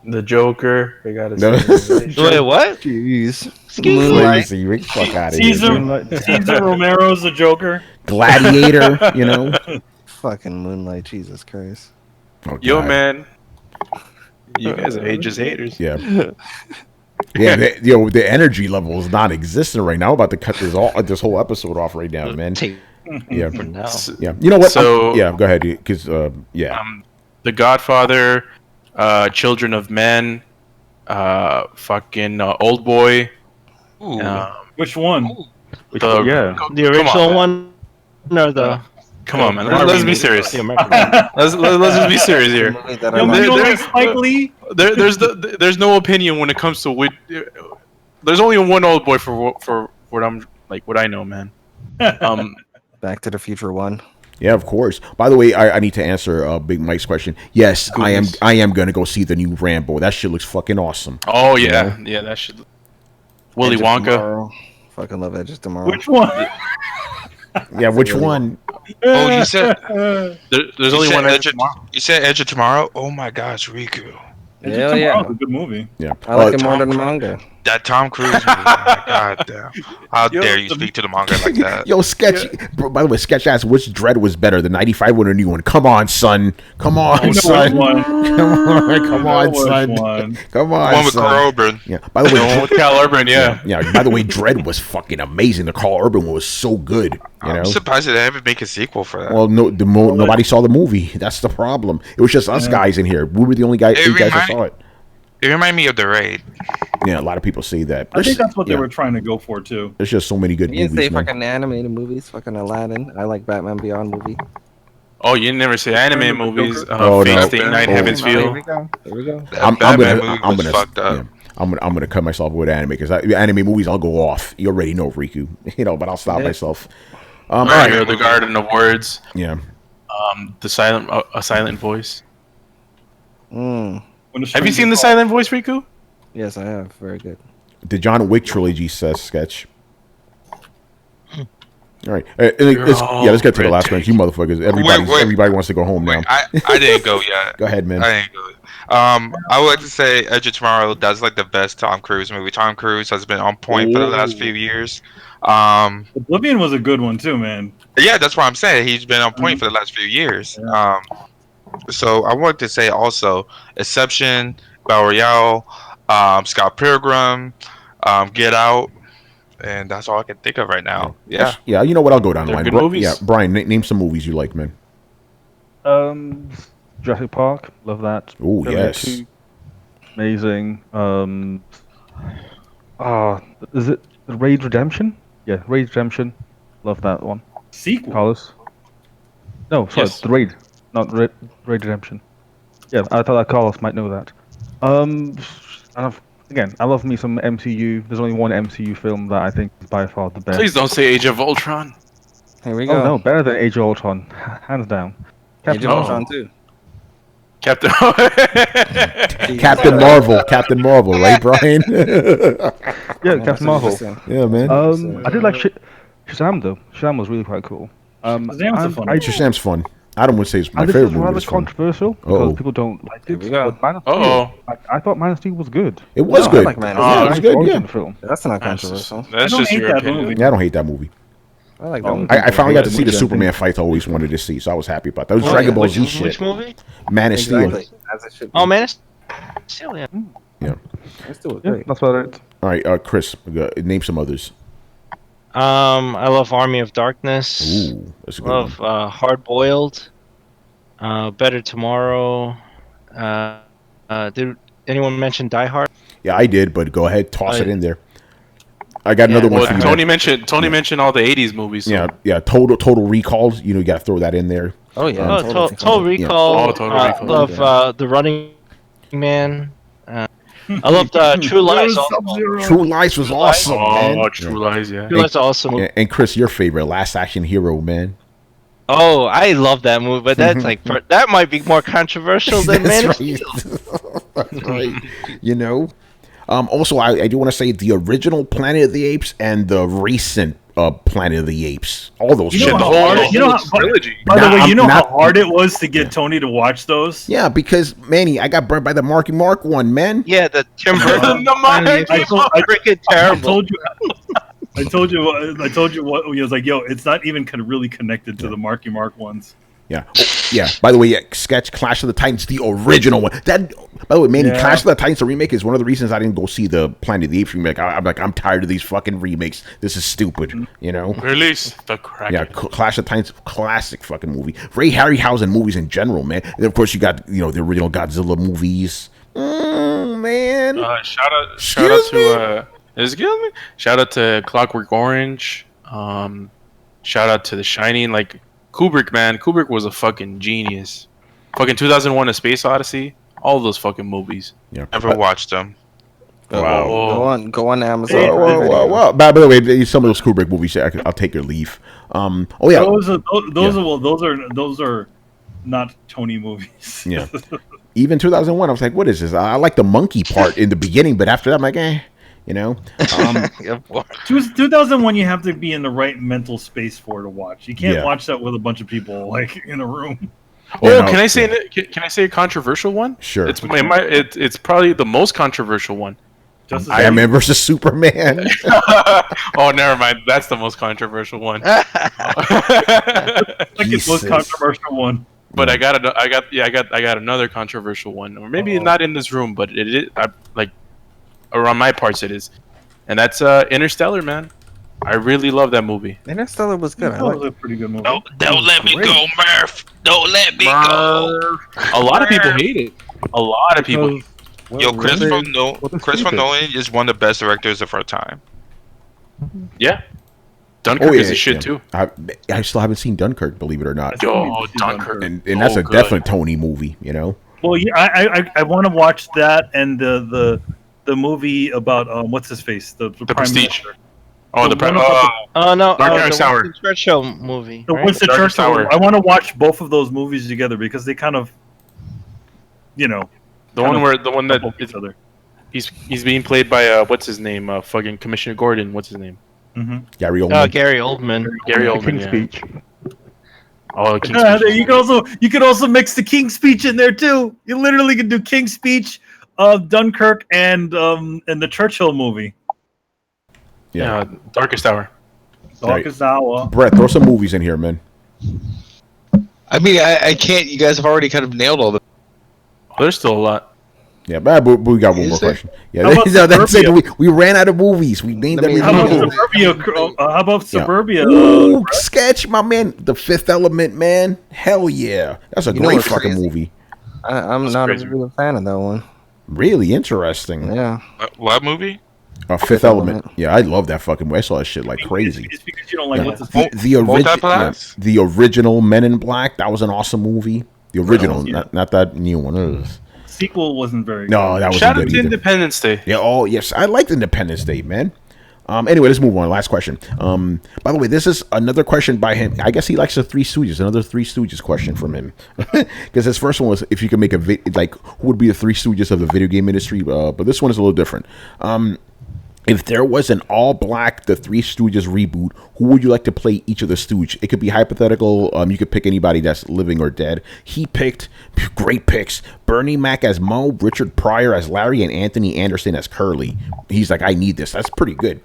The Joker. They got Wait, what? Jeez, Crazy. Fuck out of here. Caesar Romero's The Joker. Gladiator. Fucking Moonlight. Jesus Christ. Oh, yo, man, you guys are just haters. Yeah. Yeah, the energy level is non-existent right now. I'm about to cut this whole episode off right now, man. Yeah, for now. Yeah, you know what? So go ahead, because The Godfather, Children of Men, fucking Old Boy. Which one? The original one or the? Come on, man. Let's be serious. Let's just be serious here. There's no opinion when it comes to there's only one Old Boy for what I know, man. Back to the Future 1. Yeah, of course. By the way, I need to answer Big Mike's question. Yes, Goodness. I am gonna go see the new Rambo. That shit looks fucking awesome. Oh yeah, yeah, that should. Willy Wonka. Fucking love Edge of Tomorrow. Which one? Yeah, which one? Oh, you said there's only one Edge of Tomorrow. You said Edge of Tomorrow? Oh my gosh, Riku. Hell yeah. It's a good movie. Yeah. I like it more than the manga. That Tom Cruise movie. Oh my god damn. How dare you speak to the manga like that? Yo, Sketch. Bro, by the way, Sketch asked which Dread was better, the 95 one or the new one. Come on, son. Come on, son. Come on, son. Come on, one with son. Carl Urban. Yeah. By the way, one with Carl Urban. Yeah. Yeah. By the way, Dread was fucking amazing. The Carl Urban one was so good. I'm surprised they haven't make a sequel for that. Well, nobody saw the movie. That's the problem. It was just us guys in here. We were the only guys that saw it. It reminded me of The Raid. Yeah, a lot of people say that. I think that's what they were trying to go for too. There's just so many good You didn't movies. say fucking animated movies, fucking Aladdin. I like Batman Beyond movie. Oh, you never say anime movies. Oh, Fate no. Stay Night, Heaven's Feel. Here we go. I'm gonna fucked up. Yeah, I'm gonna cut myself with anime because anime movies I'll go off. You already know Riku, but I'll stop myself. All right, The Garden of Words. Yeah. A silent voice. Have you seen the silent voice, Riku? Yes, I have. Very good. The John Wick trilogy says sketch. All right, let's get to the last one. You motherfuckers, everybody wants to go home now. I didn't go yet. Go ahead, man. I didn't go. I would like to say Edge of Tomorrow. That's like the best Tom Cruise movie. Tom Cruise has been on point for the last few years. Oblivion was a good one too, man. Yeah, that's what I'm saying. He's been on point for the last few years. Yeah. So I wanted to say also Exception, Battle Royale, Scott Pilgrim, Get Out. And that's all I can think of right now. Yeah. Yeah, you know what? I'll go down the line. Good movies? Yeah, Brian, name some movies you like, man. Jurassic Park, love that. Oh, yes. 2, amazing. Is it Raid Redemption? Yeah, Raid Redemption. Love that one. Sequel? Carlos? No, sorry, Yes. the Raid. Not Raid Redemption. Yeah, I thought that Carlos might know that. Again, I love me some MCU. There's only one MCU film that I think is by far the best. Please don't say Age of Ultron. Here we go. Oh no, better than Age of Ultron, hands down. Age of Ultron too. Captain Captain Marvel, right, Brian? Yeah, Captain Marvel. Yeah, man. I did like Shazam though. Shazam was really quite cool. Shazam's fun. I don't want to say it's my this favorite is movie. rather It's fun. controversial because people don't like it. But Man of Steel, I thought Man of Steel was good. It was good. I like Man of Steel. Yeah, it was good. Yeah. Film. That's not controversial. That's just your opinion. Yeah, I don't hate that movie. I like that one. I finally got to see the Superman fights I always wanted to see, so I was happy about that. It was Dragon Ball Z shit. Which movie? Man of Steel. Oh, Man of Steel, yeah. Yeah. That's still Yeah, great. that's about it. All right, Chris, name some others. I love Army of Darkness. Ooh, that's a good one. Love Hard Boiled. Better Tomorrow. Did anyone mention Die Hard? Yeah, I did, but go ahead, toss it in there. I got another one for you. Tony mentioned all the '80s movies. So. Yeah. Total Recalls. You got to throw that in there. Oh yeah. Total Recall. Yeah. Total Recall. Love The Running Man. I loved True Lies. True Lies was awesome, man. Oh, True Lies, yeah. True Lies awesome. And Chris, your favorite, Last Action Hero, man. Oh, I love that movie, but that's like that might be more controversial than Man of Steel. That's right. You know. Also, I do want to say the original Planet of the Apes and the recent Planet of the Apes. All those shit. By the way, you know how hard it was to get Tony to watch those? Yeah, because Manny, I got burnt by the Marky Mark one, man. Yeah, the Tim Burton. Freaking terrible. I told you what he was like. Yo, it's not even really connected to the Marky Mark ones. Yeah, yeah. By the way, sketch Clash of the Titans, the original one. That, by the way, Manny, Clash of the Titans, the remake is one of the reasons I didn't go see the Planet of the Apes remake. I'm tired of these fucking remakes. This is stupid. You know. Release the Kraken. Yeah, Clash of the Titans, classic fucking movie. Ray Harryhausen movies in general, man. And of course, you got the original Godzilla movies. Man. Shout out to excuse me. Shout out to Clockwork Orange. Shout out to The Shining. Like Kubrick, man. Kubrick was a fucking genius. Fucking 2001: A Space Odyssey. All those fucking movies. Yeah. Never watched them. Wow. Go on Amazon. Whoa. By the way, some of those Kubrick movies, I'll take your leave. Those are not Tony movies. Yeah. Even 2001, I was like, what is this? I like the monkey part in the beginning, but after that, I'm like, you know. 2001, you have to be in the right mental space to watch. You can't watch that with a bunch of people like in a room. Can I say a controversial one? Sure. It's probably the most controversial one. Iron Man versus Superman. Oh, never mind. That's the most controversial one. Second most controversial one. But I got another controversial one, or maybe not in this room, but it is around my parts it is, and that's Interstellar, man. I really love that movie. Interstellar was good. That was a pretty good movie. Don't let me go, Murph. Don't let me go. A lot of people hate it. A lot of people. Yo, Christopher Nolan is one of the best directors of our time. Yeah. Dunkirk is a shit too. I still haven't seen Dunkirk, believe it or not. Yo, Dunkirk. And that's a definite Tony movie, you know. Well, yeah, I want to watch that and the movie about what's his face, the Prime Prestige. Minister. Oh, no, Dark Tower. Winston Churchill movie. The Winston Churchill. I want to watch both of those movies together because they kind of, The one that is other. He's being played by what's his name? Fucking Commissioner Gordon. What's his name? Mm-hmm. Gary Oldman. Gary Oldman. Gary Oldman. King's Yeah. Speech. Oh, King's Speech. You could also mix the King's Speech in there too. You literally could do King's Speech, Dunkirk, and the Churchill movie. Yeah, Darkest Hour. Darkest Hour. Brett, throw some movies in here, man. I mean, I can't. You guys have already kind of nailed all the. There's still a lot. Yeah, but we got one more question. Yeah, How about that's it. We ran out of movies. We named everything. How about Suburbia? Ooh, Sketch, my man. The Fifth Element, man. Hell yeah. That's a great fucking movie. I'm not a real fan of that one. Really interesting. Yeah. What movie? Fifth Element. Yeah, I love that fucking movie. I saw that shit like crazy. It's because you don't like what's the original Men in Black. That was an awesome movie. The original, not that new one. Ugh. Sequel wasn't very good. No, that wasn't Shout out good to either. Independence Day. Yeah, oh yes, I liked Independence Day, man. Anyway, let's move on. Last question. By the way, this is another question by him. I guess he likes the Three Stooges. Another Three Stooges question from him. Because his first one was if you could make who would be the Three Stooges of the video game industry. But this one is a little different. If there was an all-black The Three Stooges reboot, who would you like to play each of the Stooge? It could be hypothetical. You could pick anybody that's living or dead. He picked great picks: Bernie Mac as Mo, Richard Pryor as Larry, and Anthony Anderson as Curly. He's like, I need this. That's pretty good.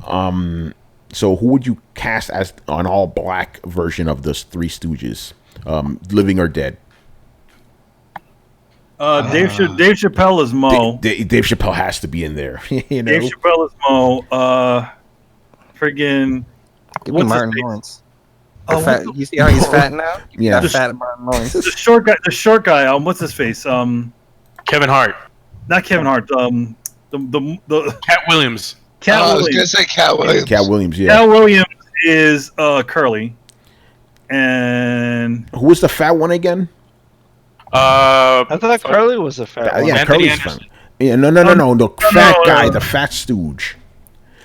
So who would you cast as an all-black version of the Three Stooges, living or dead? Dave Chappelle is Mo. Dave Chappelle has to be in there. You know? Dave Chappelle is Mo. Friggin' Give me Martin Lawrence. You see how he's fat now? Yeah, fat Martin Lawrence. The short guy. What's his face? Kevin Hart. Not Kevin Hart. The Cat Williams. I was gonna say Cat Williams. Cat Williams. Yeah. Cat Williams is Curly. And who was the fat one again? I thought Curly was a fat one. Yeah, Curly's fat. Yeah, no. The fat guy, the fat stooge.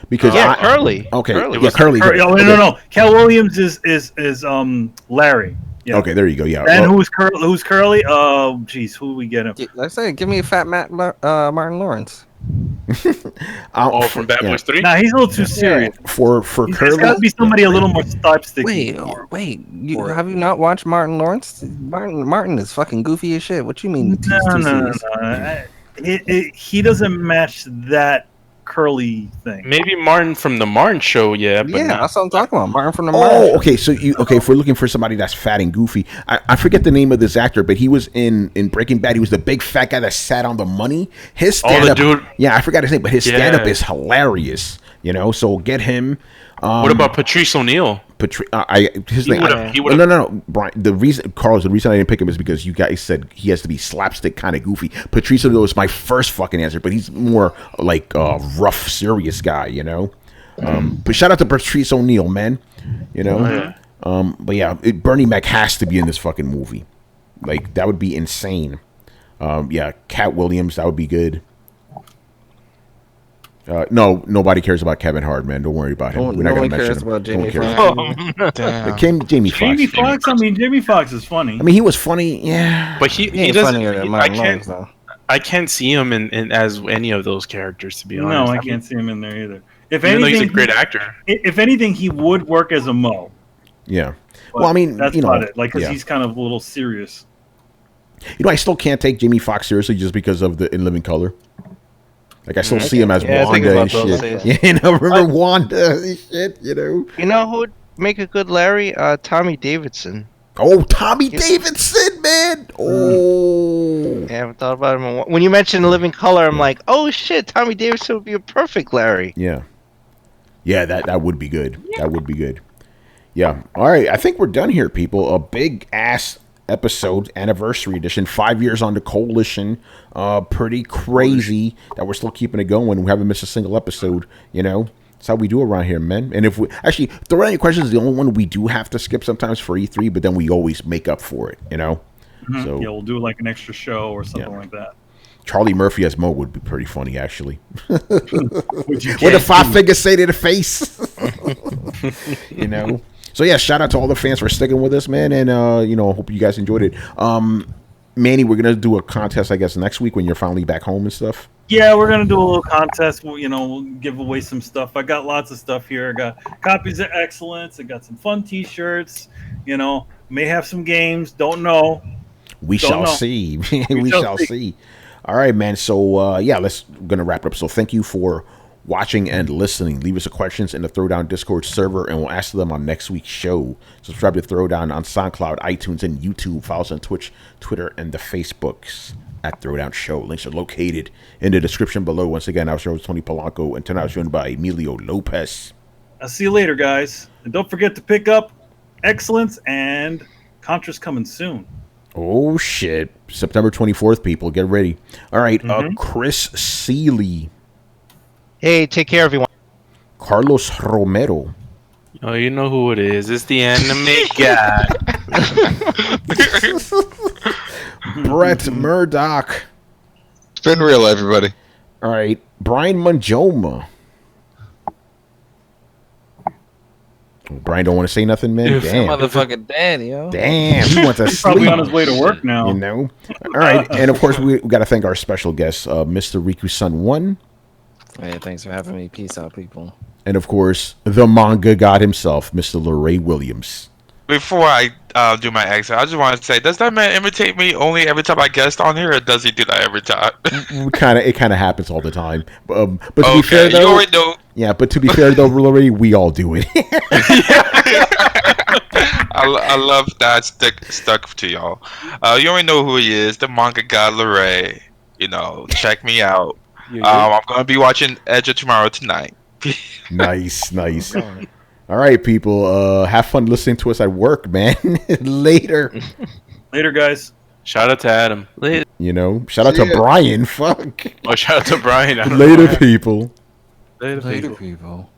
Because Curly. Okay, Curly. Yeah, Curly. No. Cat Williams is Larry. Yeah. Okay, there you go. Yeah. And who's Curly? Oh, jeez, who we get him? I say, give me a fat Martin Lawrence. From Bad Boys 3? Nah, he's a little too serious. For Curly, it's got to be somebody a little more slapsticky. Wait. Have you not watched Martin Lawrence? Martin is fucking goofy as shit. What you mean? No. He doesn't match that Curly thing. Maybe Martin from the Martin Show, yeah. But that's what I'm talking about. Martin from the Martin Show. Okay. So if we're looking for somebody that's fat and goofy, I forget the name of this actor, but he was in Breaking Bad. He was the big fat guy that sat on the money. His stand-up, dude. Yeah, I forgot his name, but his stand-up is hilarious. You know, so get him. What about Patrice O'Neal? His name. No, Brian. The reason I didn't pick him is because you guys said he has to be slapstick kind of goofy. Patrice O'Neal was my first fucking answer, but he's more like a rough, serious guy, you know. But shout out to Patrice O'Neal, man. You know. But yeah, Bernie Mac has to be in this fucking movie. Like that would be insane. Yeah, Cat Williams, that would be good. No, nobody cares about Kevin Hart, man. Don't worry about him. We're not going to mention him. About Jamie Foxx. Jamie Foxx. Jamie Foxx. I mean, Jamie Foxx is funny. I mean, he was funny, yeah. But he doesn't. Funnier than Martin Lawrence, though. I can't see him in as any of those characters, to be honest. No, I can't see him in there either. If even anything, though he's a great actor. If anything, he would work as a Mo. Yeah. But well, I mean, that's about it. Like, because he's kind of a little serious. You know, I still can't take Jamie Foxx seriously just because of the In Living Color. Like, I still see him as Wanda and shit. Yeah, you know, remember Wanda and shit, you know? You know who would make a good Larry? Tommy Davidson. Oh, Tommy Davidson, man! Oh. Yeah, I haven't thought about him. When you mentioned Living Color, I'm like, oh shit, Tommy Davidson would be a perfect Larry. Yeah. Yeah, that would be good. That would be good. Yeah. All right, I think we're done here, people. A big-ass episode, anniversary edition, 5 years on the coalition. Pretty crazy that we're still keeping it going. We haven't missed a single episode, you know. That's how we do around here, man. And if we actually, Throwdown Your Questions is the only one we do have to skip sometimes for E3, but then we always make up for it, you know. So yeah, we'll do like an extra show or something like that. Charlie Murphy as Mo would be pretty funny, actually. What did Five Fingers say to the face? You know. So yeah, shout out to all the fans for sticking with us, man, and you know, hope you guys enjoyed it. Manny, we're gonna do a contest, I guess, next week when you're finally back home and stuff. Yeah, we're gonna do a little contest. We'll give away some stuff. I got lots of stuff here. I got copies of Excellence. I got some fun T-shirts. May have some games. Don't know. We shall see. we shall see. All right, man. So yeah, we're gonna wrap it up. So thank you for watching and listening. Leave us your questions in the Throwdown Discord server, and we'll answer them on next week's show. Subscribe to Throwdown on SoundCloud, iTunes, and YouTube. Follow us on Twitch, Twitter, and the Facebooks at Throwdown Show. Links are located in the description below. Once again, I was with Tony Polanco, and tonight I was joined by Emilio Lopez. I'll see you later, guys. And don't forget to pick up Excellence, and Contra's coming soon. Oh, shit. September 24th, people. Get ready. All right, Chris Seeley. Hey, take care, everyone. Carlos Romero. Oh, you know who it is. It's the anime guy. Brett Murdoch. It's been real, everybody. All right, Brian Manjoma. Brian don't want to say nothing, man. Damn. Motherfucking dead, yo. Damn, he wants to sleep. Probably on his way to work now. All right, and of course we got to thank our special guest, Mr. Riku-san 1. Hey, thanks for having me. Peace out, people. And of course, the manga god himself, Mr. LeRae Williams. Before I do my exit, I just want to say, does that man imitate me only every time I guest on here, or does he do that every time? It kind of happens all the time. But to be fair, though, you already know. Yeah, but to be fair, though, LeRae, we all do it. I love that stuck to y'all. You already know who he is, the manga god LeRae. Check me out. I'm gonna be watching Edge of Tomorrow tonight. Nice. All right, people. Have fun listening to us at work, man. Later, guys. Shout out to Adam. Later. Shout out to Brian. Fuck. Oh, shout out to Brian. Later, people. Later, people.